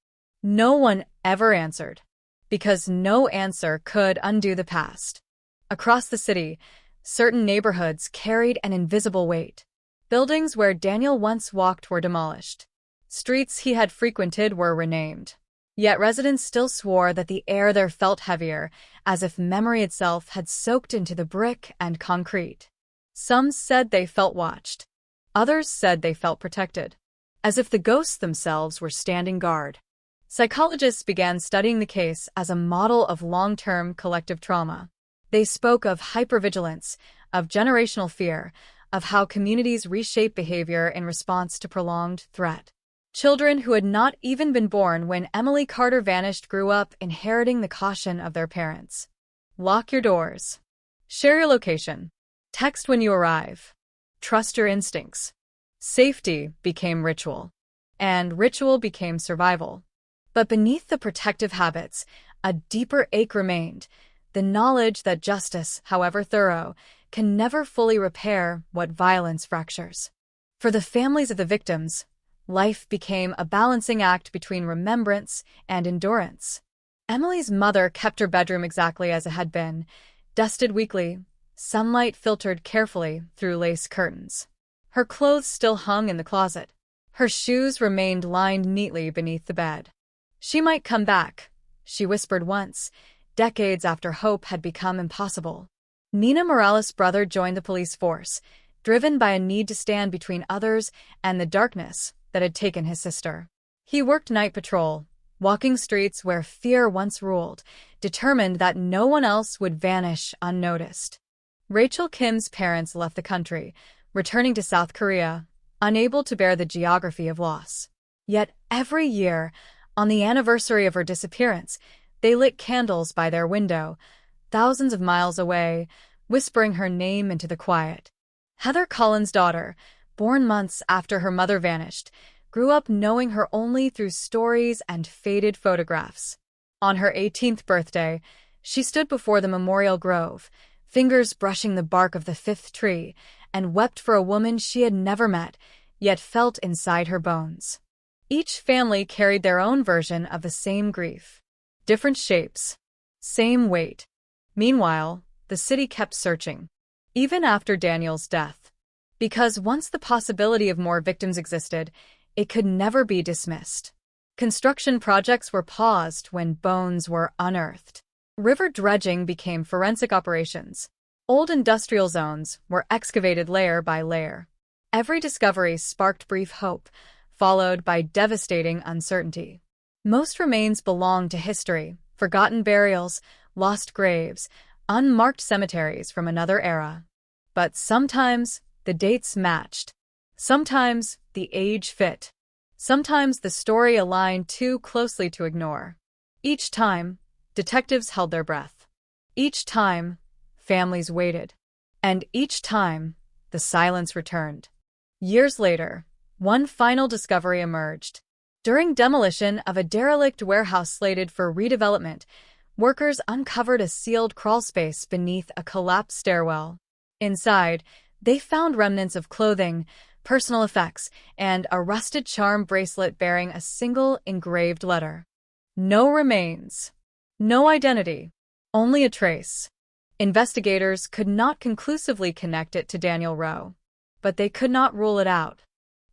No one ever answered, because no answer could undo the past. Across the city, certain neighborhoods carried an invisible weight. Buildings where Daniel once walked were demolished. Streets he had frequented were renamed. Yet residents still swore that the air there felt heavier, as if memory itself had soaked into the brick and concrete. Some said they felt watched. Others said they felt protected, as if the ghosts themselves were standing guard. Psychologists began studying the case as a model of long-term collective trauma. They spoke of hypervigilance, of generational fear, of how communities reshape behavior in response to prolonged threat. Children who had not even been born when Emily Carter vanished grew up inheriting the caution of their parents. Lock your doors. Share your location. Text when you arrive. Trust your instincts. Safety became ritual, and ritual became survival. But beneath the protective habits, a deeper ache remained, the knowledge that justice, however thorough, can never fully repair what violence fractures. For the families of the victims, life became a balancing act between remembrance and endurance. Emily's mother kept her bedroom exactly as it had been, dusted weekly, sunlight filtered carefully through lace curtains. Her clothes still hung in the closet. Her shoes remained lined neatly beneath the bed. She might come back, she whispered once, decades after hope had become impossible. Nina Morales' brother joined the police force, driven by a need to stand between others and the darkness that had taken his sister. He worked night patrol, walking streets where fear once ruled, determined that no one else would vanish unnoticed. Rachel Kim's parents left the country, returning to South Korea, unable to bear the geography of loss. Yet every year, on the anniversary of her disappearance, they lit candles by their window, thousands of miles away, whispering her name into the quiet. Heather Collins' daughter, born months after her mother vanished, grew up knowing her only through stories and faded photographs. On her 18th birthday, she stood before the memorial grove, fingers brushing the bark of the fifth tree, and wept for a woman she had never met, yet felt inside her bones. Each family carried their own version of the same grief. Different shapes, same weight. Meanwhile, the city kept searching, even after Daniel's death. Because once the possibility of more victims existed, it could never be dismissed. Construction projects were paused when bones were unearthed. River dredging became forensic operations. Old industrial zones were excavated layer by layer. Every discovery sparked brief hope, followed by devastating uncertainty. Most remains belong to history, forgotten burials, lost graves, unmarked cemeteries from another era. But sometimes the dates matched. Sometimes the age fit. Sometimes the story aligned too closely to ignore. Each time, detectives held their breath. Each time, families waited. And each time, the silence returned. Years later, one final discovery emerged. During demolition of a derelict warehouse slated for redevelopment, workers uncovered a sealed crawlspace beneath a collapsed stairwell. Inside, they found remnants of clothing, personal effects, and a rusted charm bracelet bearing a single engraved letter. No remains. No identity. Only a trace. Investigators could not conclusively connect it to Daniel Rowe, but they could not rule it out.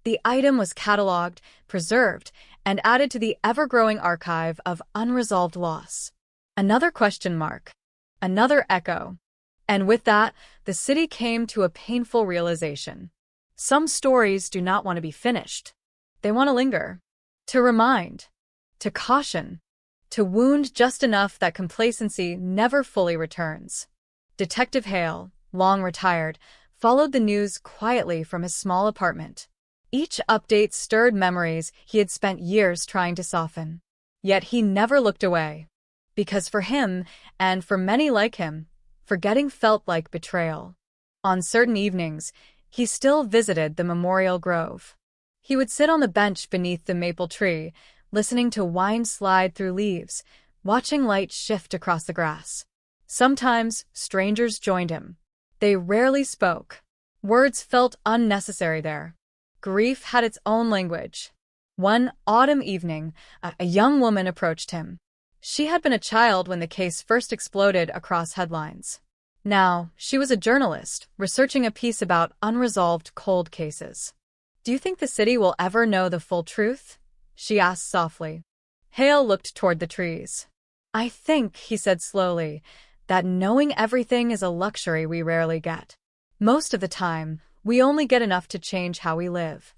The item was cataloged, preserved, and added to the ever-growing archive of unresolved loss. Another question mark. Another echo. And with that, the city came to a painful realization. Some stories do not want to be finished. They want to linger. To remind. To caution. To wound just enough that complacency never fully returns. Detective Hale, long retired, followed the news quietly from his small apartment. Each update stirred memories he had spent years trying to soften. Yet he never looked away. Because for him, and for many like him, forgetting felt like betrayal. On certain evenings, he still visited the memorial grove. He would sit on the bench beneath the maple tree, listening to wind slide through leaves, watching light shift across the grass. Sometimes strangers joined him. They rarely spoke. Words felt unnecessary there. Grief had its own language. One autumn evening, a young woman approached him. She had been a child when the case first exploded across headlines. Now, she was a journalist, researching a piece about unresolved cold cases. "Do you think the city will ever know the full truth?" she asked softly. Hale looked toward the trees. "I think," he said slowly, "that knowing everything is a luxury we rarely get. Most of the time, we only get enough to change how we live."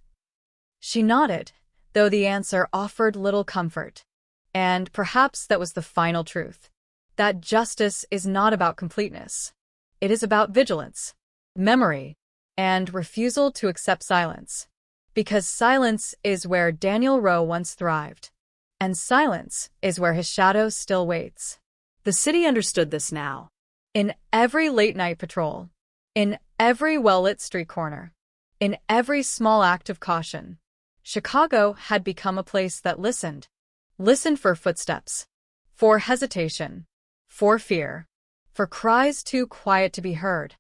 She nodded, though the answer offered little comfort. And perhaps that was the final truth. That justice is not about completeness. It is about vigilance, memory, and refusal to accept silence. Because silence is where Daniel Rowe once thrived. And silence is where his shadow still waits. The city understood this now. In every late-night patrol, in every well-lit street corner, in every small act of caution, Chicago had become a place that listened. Listened for footsteps, for hesitation, for fear, for cries too quiet to be heard.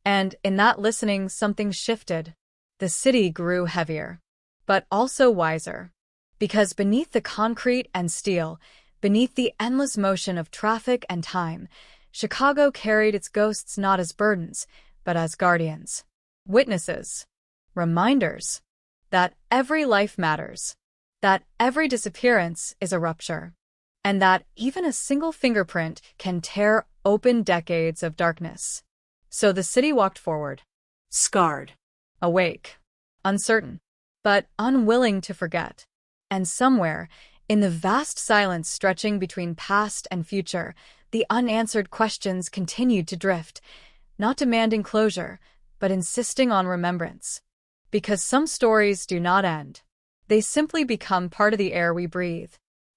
And in that listening, something shifted. The city grew heavier, but also wiser. Because beneath the concrete and steel, beneath the endless motion of traffic and time, Chicago carried its ghosts not as burdens, but as guardians. Witnesses. Reminders. That every life matters. That every disappearance is a rupture. And that even a single fingerprint can tear open decades of darkness. So the city walked forward. Scarred. Awake. Uncertain. But unwilling to forget. And somewhere, in the vast silence stretching between past and future, the unanswered questions continued to drift, not demanding closure, but insisting on remembrance. Because some stories do not end. They simply become part of the air we breathe.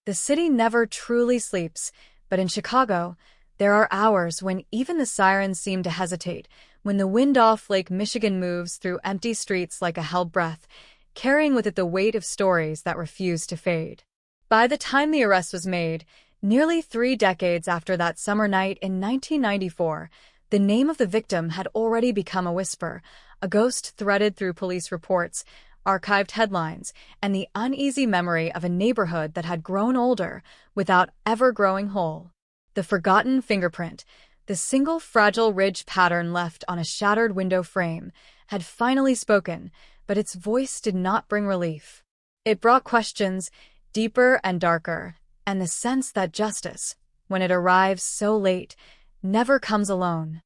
The city never truly sleeps, but in Chicago, there are hours when even the sirens seem to hesitate, when the wind off Lake Michigan moves through empty streets like a held breath, carrying with it the weight of stories that refuse to fade. By the time the arrest was made, nearly 3 decades after that summer night in 1994, the name of the victim had already become a whisper, a ghost threaded through police reports, archived headlines, and the uneasy memory of a neighborhood that had grown older without ever growing whole. The forgotten fingerprint, the single fragile ridge pattern left on a shattered window frame, had finally spoken, but its voice did not bring relief. It brought questions, deeper and darker, and the sense that justice, when it arrives so late, never comes alone.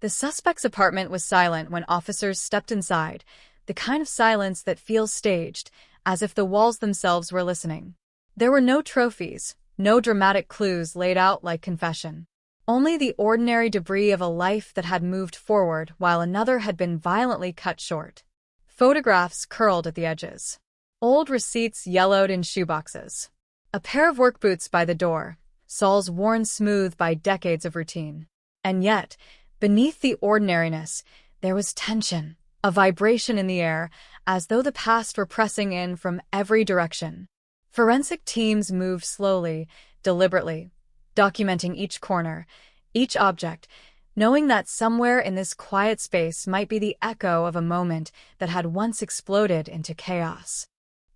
The suspect's apartment was silent when officers stepped inside, the kind of silence that feels staged, as if the walls themselves were listening. There were no trophies, no dramatic clues laid out like confession. Only the ordinary debris of a life that had moved forward while another had been violently cut short. Photographs curled at the edges. Old receipts yellowed in shoeboxes. A pair of work boots by the door, soles worn smooth by decades of routine. And yet, beneath the ordinariness, there was tension, a vibration in the air, as though the past were pressing in from every direction. Forensic teams moved slowly, deliberately, documenting each corner, each object, knowing that somewhere in this quiet space might be the echo of a moment that had once exploded into chaos.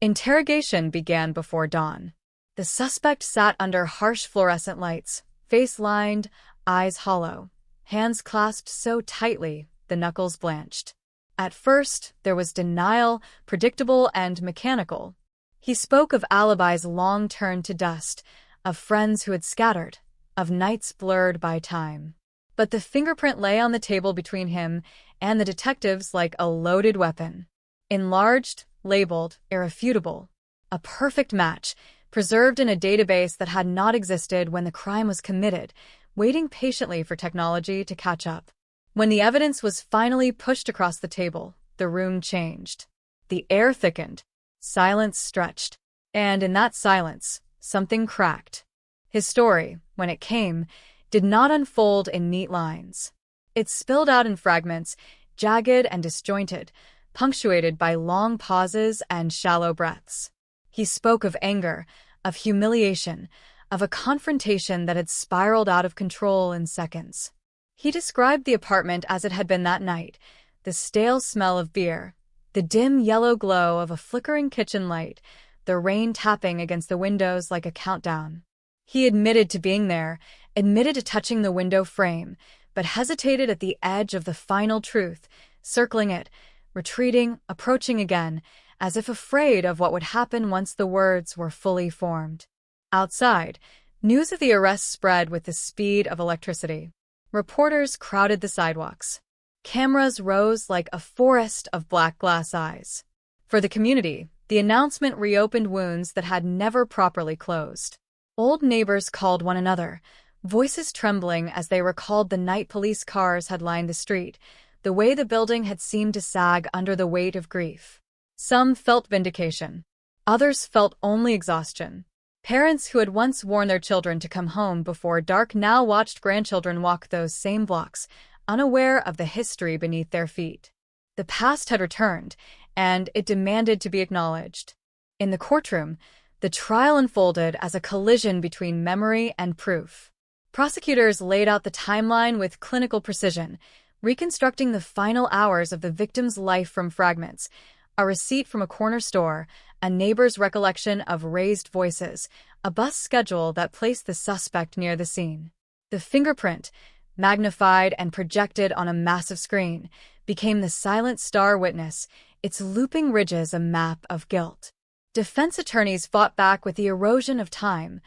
Interrogation began before dawn. The suspect sat under harsh fluorescent lights, face lined, eyes hollow, hands clasped so tightly the knuckles blanched. At first, there was denial, predictable and mechanical. He spoke of alibis long turned to dust, of friends who had scattered, of nights blurred by time. But the fingerprint lay on the table between him and the detectives like a loaded weapon. Enlarged, labeled, irrefutable. A perfect match, preserved in a database that had not existed when the crime was committed, waiting patiently for technology to catch up. When the evidence was finally pushed across the table, the room changed. The air thickened. Silence stretched. And in that silence, something cracked. His story, when it came, did not unfold in neat lines. It spilled out in fragments, jagged and disjointed, punctuated by long pauses and shallow breaths. He spoke of anger, of humiliation, of a confrontation that had spiraled out of control in seconds. He described the apartment as it had been that night, the stale smell of beer, the dim yellow glow of a flickering kitchen light, the rain tapping against the windows like a countdown. He admitted to being there, admitted to touching the window frame, but hesitated at the edge of the final truth, circling it, retreating, approaching again, as if afraid of what would happen once the words were fully formed. Outside, news of the arrest spread with the speed of electricity. Reporters crowded the sidewalks. Cameras rose like a forest of black glass eyes. For the community, the announcement reopened wounds that had never properly closed. Old neighbors called one another, voices trembling as they recalled the night police cars had lined the street, the way the building had seemed to sag under the weight of grief. Some felt vindication. Others felt only exhaustion. Parents who had once warned their children to come home before dark now watched grandchildren walk those same blocks, unaware of the history beneath their feet. The past had returned, and it demanded to be acknowledged. In the courtroom, the trial unfolded as a collision between memory and proof. Prosecutors laid out the timeline with clinical precision, reconstructing the final hours of the victim's life from fragments, a receipt from a corner store, a neighbor's recollection of raised voices, a bus schedule that placed the suspect near the scene. The fingerprint, magnified and projected on a massive screen, became the silent star witness, its looping ridges a map of guilt. Defense attorneys fought back with the erosion of time,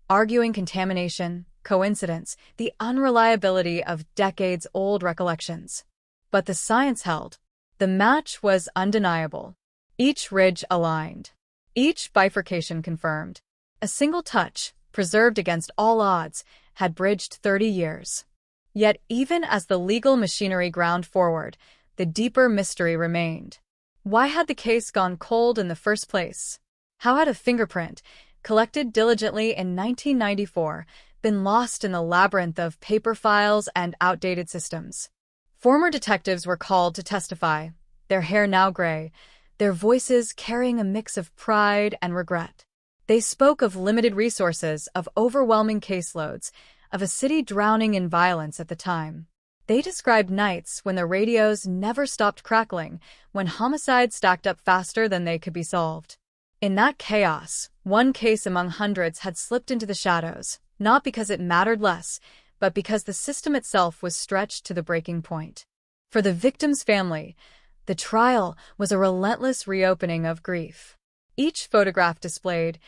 arguing contamination, coincidence, the unreliability of decades-old recollections. But the science held. The match was undeniable. Each ridge aligned. Each bifurcation confirmed. A single touch, preserved against all odds, had bridged 30 years. Yet even as the legal machinery ground forward, the deeper mystery remained. Why had the case gone cold in the first place? How had a fingerprint, collected diligently in 1994, been lost in the labyrinth of paper files and outdated systems? Former detectives were called to testify, their hair now gray, their voices carrying a mix of pride and regret. They spoke of limited resources, of overwhelming caseloads, of a city drowning in violence at the time. They described nights when the radios never stopped crackling, when homicides stacked up faster than they could be solved. In that chaos, one case among hundreds had slipped into the shadows, not because it mattered less, but because the system itself was stretched to the breaking point. For the victim's family, the trial was a relentless reopening of grief. Each photograph displayed,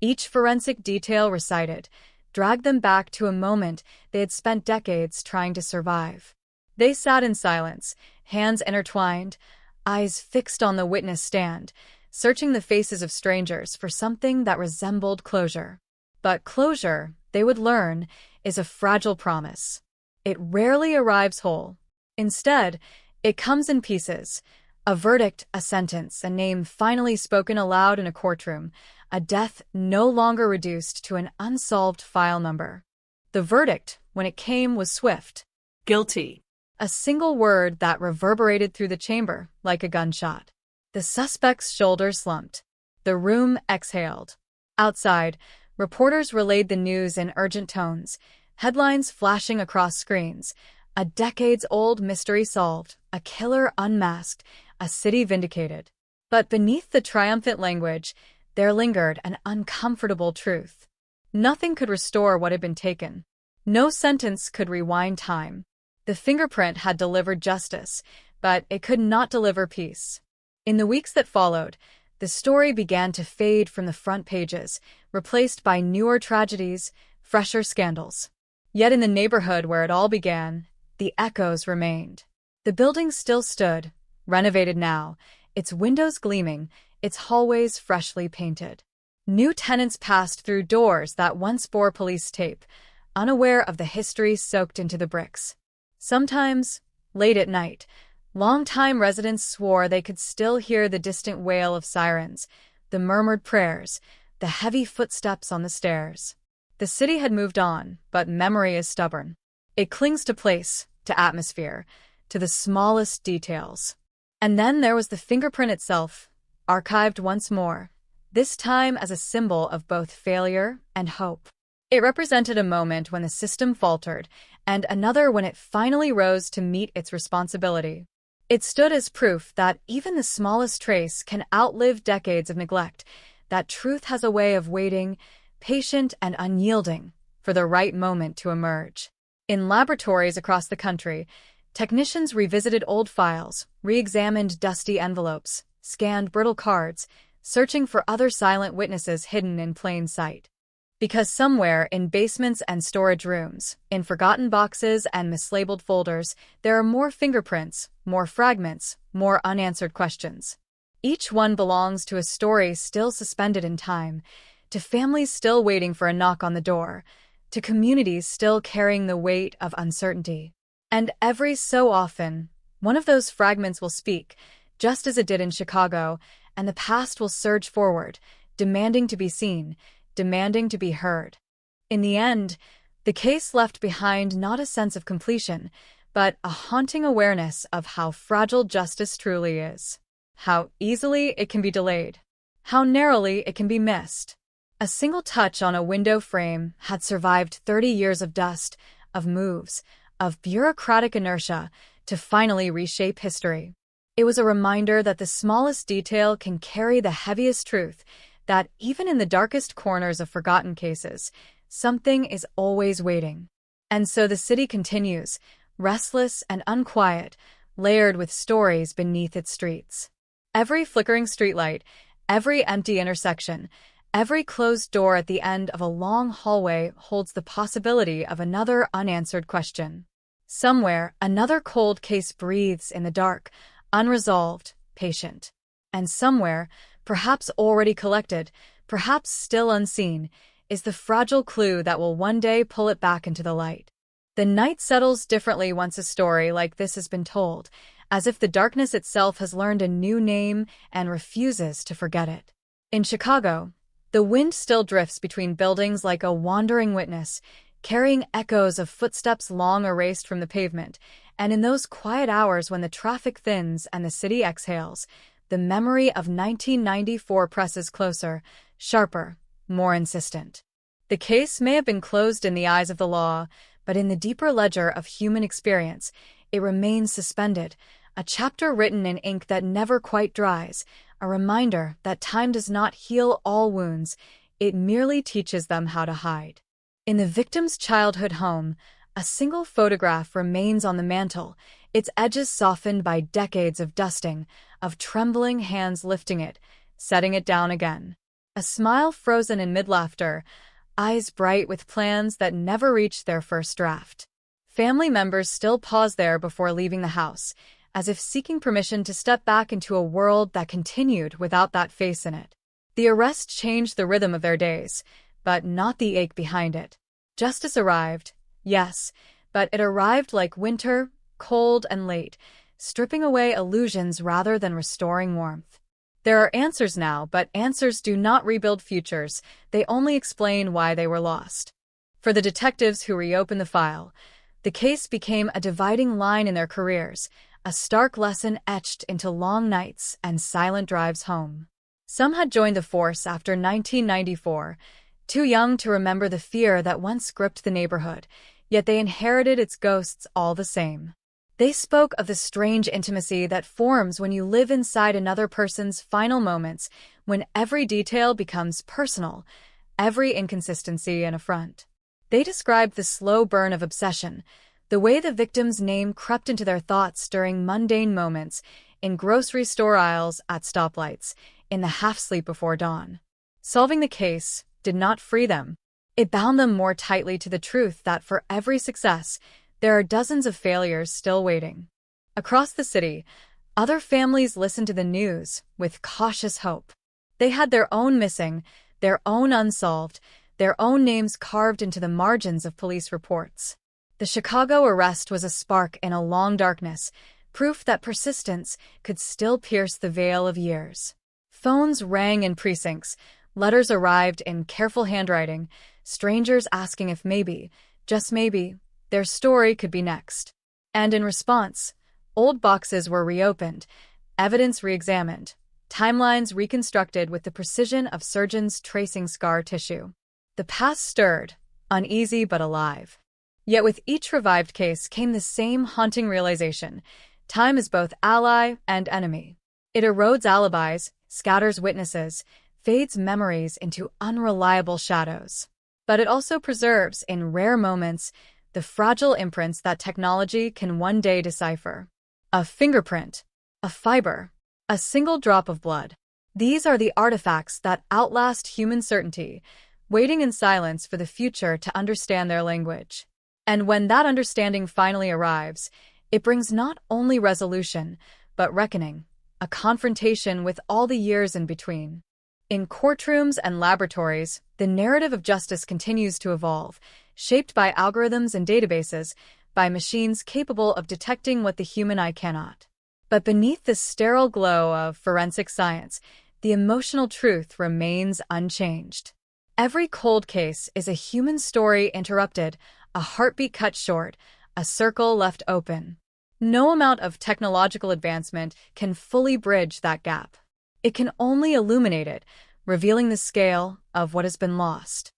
each forensic detail recited, dragged them back to a moment they had spent decades trying to survive. They sat in silence, hands intertwined, eyes fixed on the witness stand, searching the faces of strangers for something that resembled closure. But closure, they would learn, is a fragile promise. It rarely arrives whole. Instead, it comes in pieces. A verdict, a sentence, a name finally spoken aloud in a courtroom, a death no longer reduced to an unsolved file number. The verdict, when it came, was swift. Guilty. A single word that reverberated through the chamber like a gunshot. The suspect's shoulders slumped. The room exhaled. Outside, reporters relayed the news in urgent tones, headlines flashing across screens. A decades-old mystery solved, a killer unmasked, a city vindicated. But beneath the triumphant language, there lingered an uncomfortable truth. Nothing could restore what had been taken. No sentence could rewind time. The fingerprint had delivered justice, but it could not deliver peace. In the weeks that followed, the story began to fade from the front pages, replaced by newer tragedies, fresher scandals. Yet in the neighborhood where it all began, the echoes remained. The building still stood, renovated now, its windows gleaming, its hallways freshly painted. New tenants passed through doors that once bore police tape, unaware of the history soaked into the bricks. Sometimes, late at night, long-time residents swore they could still hear the distant wail of sirens, the murmured prayers, the heavy footsteps on the stairs. The city had moved on, but memory is stubborn. It clings to place, to atmosphere, to the smallest details. And then there was the fingerprint itself, archived once more, this time as a symbol of both failure and hope. It represented a moment when the system faltered, and another when it finally rose to meet its responsibility. It stood as proof that even the smallest trace can outlive decades of neglect, that truth has a way of waiting, patient and unyielding, for the right moment to emerge. In laboratories across the country, technicians revisited old files, re-examined dusty envelopes, scanned brittle cards, searching for other silent witnesses hidden in plain sight. Because somewhere in basements and storage rooms, in forgotten boxes and mislabeled folders, there are more fingerprints, more fragments, more unanswered questions. Each one belongs to a story still suspended in time, to families still waiting for a knock on the door, to communities still carrying the weight of uncertainty. And every so often, one of those fragments will speak, just as it did in Chicago, and the past will surge forward, demanding to be seen, demanding to be heard. In the end, the case left behind not a sense of completion, but a haunting awareness of how fragile justice truly is, how easily it can be delayed, how narrowly it can be missed. A single touch on a window frame had survived 30 years of dust, of moves, of bureaucratic inertia to finally reshape history. It was a reminder that the smallest detail can carry the heaviest truth, that even in the darkest corners of forgotten cases, something is always waiting. And so the city continues, restless and unquiet, layered with stories beneath its streets. Every flickering streetlight, every empty intersection, every closed door at the end of a long hallway holds the possibility of another unanswered question. Somewhere, another cold case breathes in the dark, unresolved, patient. And somewhere, perhaps already collected, perhaps still unseen, is the fragile clue that will one day pull it back into the light. The night settles differently once a story like this has been told, as if the darkness itself has learned a new name and refuses to forget it. In Chicago, the wind still drifts between buildings like a wandering witness, carrying echoes of footsteps long erased from the pavement, and in those quiet hours when the traffic thins and the city exhales, the memory of 1994 presses closer, sharper, more insistent. The case may have been closed in the eyes of the law, but in the deeper ledger of human experience, it remains suspended, a chapter written in ink that never quite dries, a reminder that time does not heal all wounds, it merely teaches them how to hide. In the victim's childhood home, a single photograph remains on the mantel, its edges softened by decades of dusting, of trembling hands lifting it, setting it down again. A smile frozen in mid-laughter, eyes bright with plans that never reached their first draft. Family members still pause there before leaving the house, as if seeking permission to step back into a world that continued without that face in it. The arrest changed the rhythm of their days, but not the ache behind it. Justice arrived, yes, but it arrived like winter, cold and late, stripping away illusions rather than restoring warmth. There are answers now, but answers do not rebuild futures. They only explain why they were lost. For the detectives who reopened the file, the case became a dividing line in their careers, a stark lesson etched into long nights and silent drives home. Some had joined the force after 1994, too young to remember the fear that once gripped the neighborhood, yet they inherited its ghosts all the same. They spoke of the strange intimacy that forms when you live inside another person's final moments, when every detail becomes personal, every inconsistency an affront. They described the slow burn of obsession, the way the victim's name crept into their thoughts during mundane moments, in grocery store aisles, at stoplights, in the half-sleep before dawn. Solving the case did not free them. It bound them more tightly to the truth that for every success, there are dozens of failures still waiting. Across the city, other families listened to the news with cautious hope. They had their own missing, their own unsolved, their own names carved into the margins of police reports. The Chicago arrest was a spark in a long darkness, proof that persistence could still pierce the veil of years. Phones rang in precincts, letters arrived in careful handwriting, strangers asking if maybe, just maybe, their story could be next. And in response, old boxes were reopened, evidence re-examined, timelines reconstructed with the precision of surgeons tracing scar tissue. The past stirred, uneasy but alive. Yet with each revived case came the same haunting realization: time is both ally and enemy. It erodes alibis, scatters witnesses, fades memories into unreliable shadows. But it also preserves, in rare moments, the fragile imprints that technology can one day decipher. A fingerprint, a fiber, a single drop of blood. These are the artifacts that outlast human certainty, waiting in silence for the future to understand their language. And when that understanding finally arrives, it brings not only resolution, but reckoning, a confrontation with all the years in between. In courtrooms and laboratories, the narrative of justice continues to evolve, shaped by algorithms and databases, by machines capable of detecting what the human eye cannot. But beneath the sterile glow of forensic science, the emotional truth remains unchanged. Every cold case is a human story interrupted, a heartbeat cut short, a circle left open. No amount of technological advancement can fully bridge that gap. It can only illuminate it, revealing the scale of what has been lost.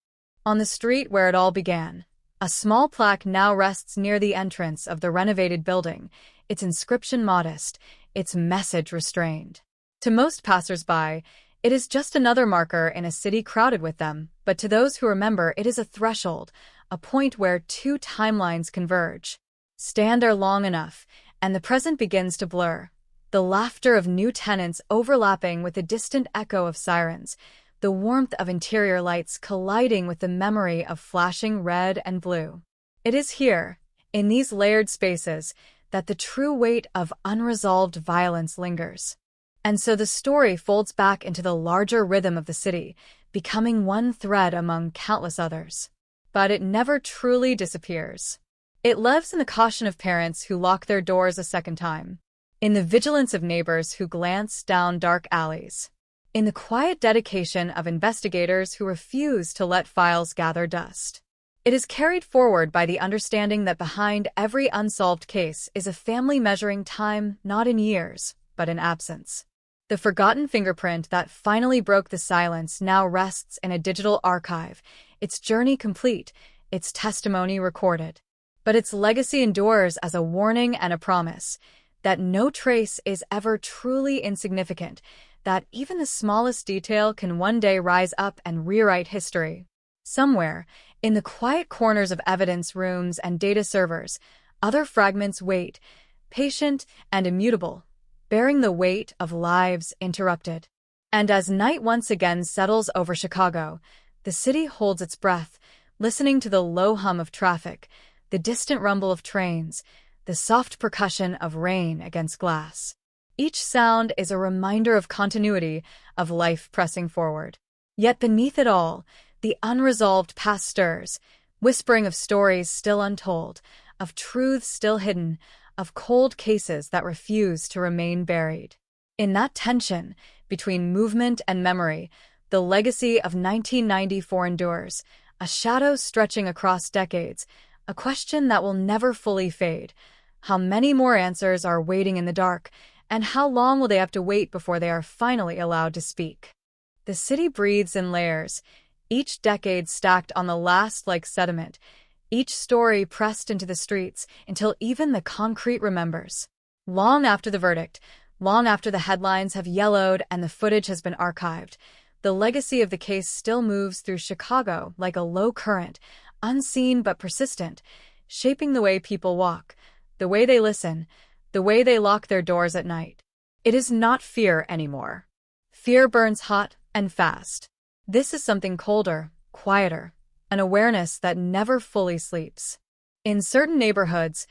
On the street where it all began, a small plaque now rests near the entrance of the renovated building, its inscription modest, its message restrained. To most passers-by, it is just another marker in a city crowded with them, but to those who remember, it is a threshold, a point where two timelines converge. Stand there long enough, and the present begins to blur. The laughter of new tenants overlapping with the distant echo of sirens, the warmth of interior lights colliding with the memory of flashing red and blue. It is here, in these layered spaces, that the true weight of unresolved violence lingers. And so the story folds back into the larger rhythm of the city, becoming one thread among countless others. But it never truly disappears. It lives in the caution of parents who lock their doors a second time, in the vigilance of neighbors who glance down dark alleys, in the quiet dedication of investigators who refuse to let files gather dust. It is carried forward by the understanding that behind every unsolved case is a family measuring time not in years, but in absence. The forgotten fingerprint that finally broke the silence now rests in a digital archive, its journey complete, its testimony recorded. But its legacy endures as a warning and a promise that no trace is ever truly insignificant, that even the smallest detail can one day rise up and rewrite history. Somewhere, in the quiet corners of evidence rooms and data servers, other fragments wait, patient and immutable, bearing the weight of lives interrupted. And as night once again settles over Chicago, the city holds its breath, listening to the low hum of traffic, the distant rumble of trains, the soft percussion of rain against glass. Each sound is a reminder of continuity, of life pressing forward. Yet beneath it all, the unresolved past stirs, whispering of stories still untold, of truths still hidden, of cold cases that refuse to remain buried. In that tension between movement and memory, the legacy of 1994 endures, a shadow stretching across decades, a question that will never fully fade. How many more answers are waiting in the dark, and how long will they have to wait before they are finally allowed to speak? The city breathes in layers, each decade stacked on the last like sediment, each story pressed into the streets until even the concrete remembers. Long after the verdict, long after the headlines have yellowed and the footage has been archived, the legacy of the case still moves through Chicago like a low current, unseen but persistent, shaping the way people walk, the way they listen, the way they lock their doors at night. It is not fear anymore. Fear burns hot and fast. This is something colder, quieter, an awareness that never fully sleeps. In certain neighborhoods,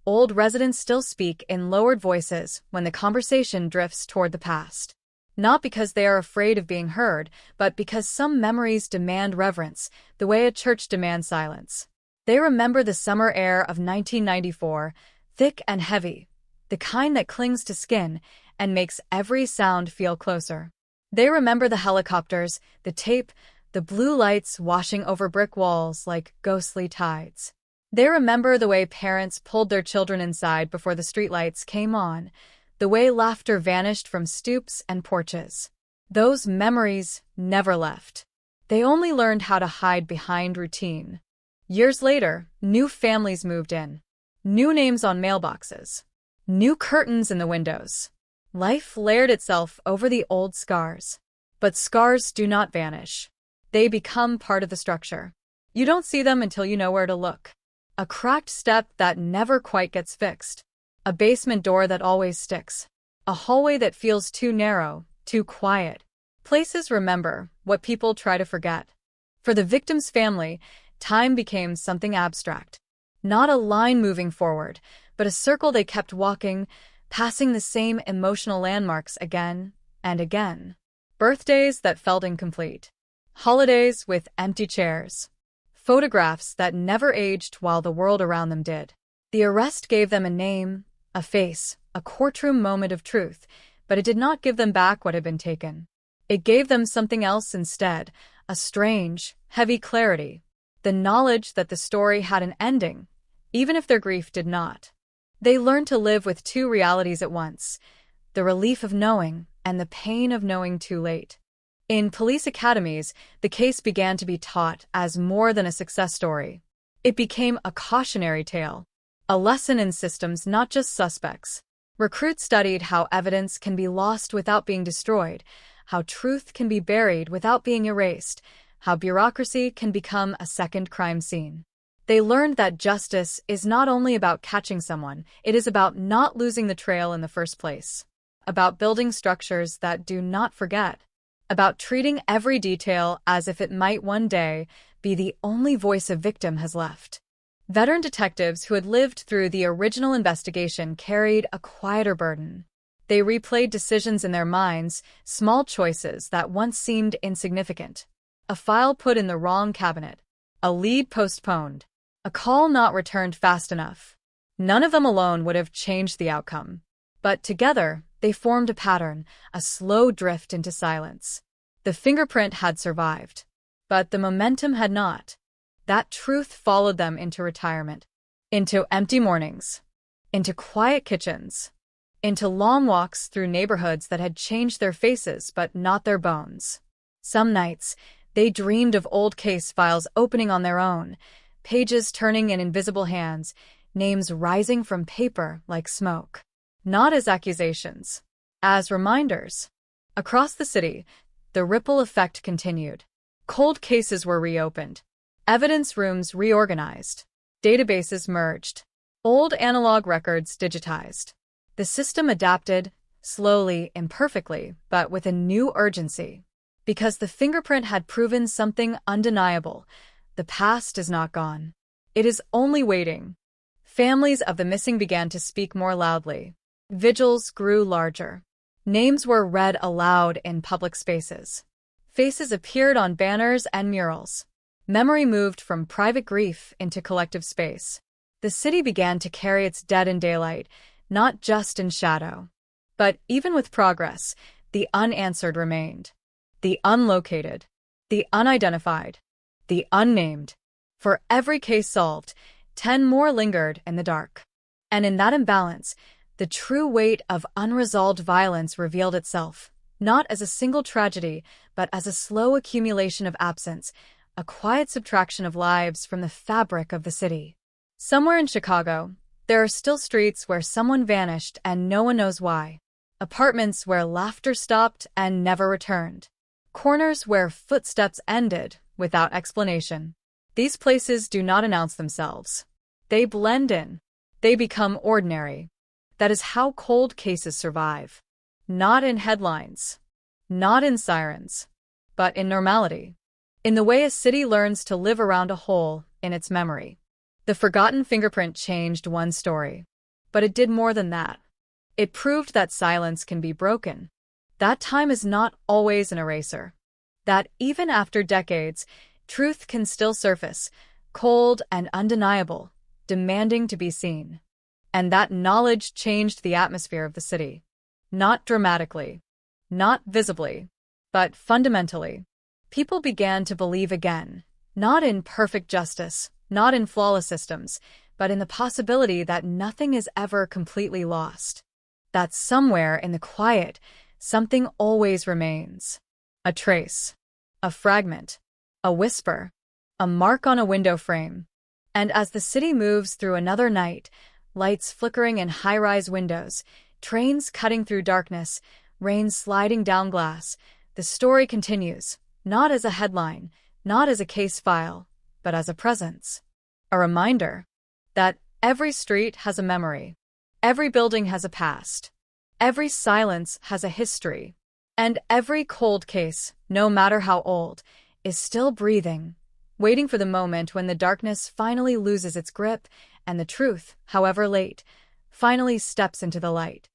old residents still speak in lowered voices when the conversation drifts toward the past. Not because they are afraid of being heard, but because some memories demand reverence, the way a church demands silence. They remember the summer air of 1994, thick and heavy, the kind that clings to skin and makes every sound feel closer. They remember the helicopters, the tape, the blue lights washing over brick walls like ghostly tides. They remember the way parents pulled their children inside before the streetlights came on, the way laughter vanished from stoops and porches. Those memories never left. They only learned how to hide behind routine. Years later, new families moved in. New names on mailboxes. New curtains in the windows. Life layered itself over the old scars. But scars do not vanish. They become part of the structure. You don't see them until you know where to look. A cracked step that never quite gets fixed. A basement door that always sticks. A hallway that feels too narrow, too quiet. Places remember what people try to forget. For the victim's family, time became something abstract. Not a line moving forward, but a circle they kept walking, passing the same emotional landmarks again and again. Birthdays that felt incomplete. Holidays with empty chairs. Photographs that never aged while the world around them did. The arrest gave them a name, a face, a courtroom moment of truth, but it did not give them back what had been taken. It gave them something else instead, a strange, heavy clarity, the knowledge that the story had an ending, even if their grief did not. They learned to live with two realities at once, the relief of knowing and the pain of knowing too late. In police academies, the case began to be taught as more than a success story. It became a cautionary tale, a lesson in systems, not just suspects. Recruits studied how evidence can be lost without being destroyed, how truth can be buried without being erased, how bureaucracy can become a second crime scene. They learned that justice is not only about catching someone, it is about not losing the trail in the first place, about building structures that do not forget, about treating every detail as if it might one day be the only voice a victim has left. Veteran detectives who had lived through the original investigation carried a quieter burden. They replayed decisions in their minds, small choices that once seemed insignificant. A file put in the wrong cabinet, a lead postponed, a call not returned fast enough. None of them alone would have changed the outcome. But together, they formed a pattern, a slow drift into silence. The fingerprint had survived, but the momentum had not. That truth followed them into retirement, into empty mornings, into quiet kitchens, into long walks through neighborhoods that had changed their faces but not their bones. Some nights, they dreamed of old case files opening on their own, pages turning in invisible hands, names rising from paper like smoke. Not as accusations, as reminders. Across the city, the ripple effect continued. Cold cases were reopened, evidence rooms reorganized, databases merged, old analog records digitized. The system adapted, slowly, imperfectly, but with a new urgency. Because the fingerprint had proven something undeniable. The past is not gone. It is only waiting. Families of the missing began to speak more loudly. Vigils grew larger. Names were read aloud in public spaces. Faces appeared on banners and murals. Memory moved from private grief into collective space. The city began to carry its dead in daylight, not just in shadow. But even with progress, the unanswered remained. The unlocated, the unidentified, the unnamed. For every case solved, 10 more lingered in the dark. And in that imbalance, the true weight of unresolved violence revealed itself, not as a single tragedy, but as a slow accumulation of absence, a quiet subtraction of lives from the fabric of the city. Somewhere in Chicago, there are still streets where someone vanished and no one knows why. Apartments where laughter stopped and never returned. Corners where footsteps ended without explanation. These places do not announce themselves. They blend in. They become ordinary. That is how cold cases survive. Not in headlines. Not in sirens. But in normality. In the way a city learns to live around a hole in its memory. The forgotten fingerprint changed one story. But it did more than that. It proved that silence can be broken. That time is not always an eraser. That even after decades, truth can still surface, cold and undeniable, demanding to be seen. And that knowledge changed the atmosphere of the city. Not dramatically, not visibly, but fundamentally. People began to believe again, not in perfect justice, not in flawless systems, but in the possibility that nothing is ever completely lost. That somewhere in the quiet, something always remains. A trace, a fragment, a whisper, a mark on a window frame. And as the city moves through another night, lights flickering in high-rise windows, trains cutting through darkness, rain sliding down glass, the story continues, not as a headline, not as a case file, but as a presence. A reminder that every street has a memory, every building has a past, every silence has a history, and every cold case, no matter how old, is still breathing, waiting for the moment when the darkness finally loses its grip and the truth, however late, finally steps into the light.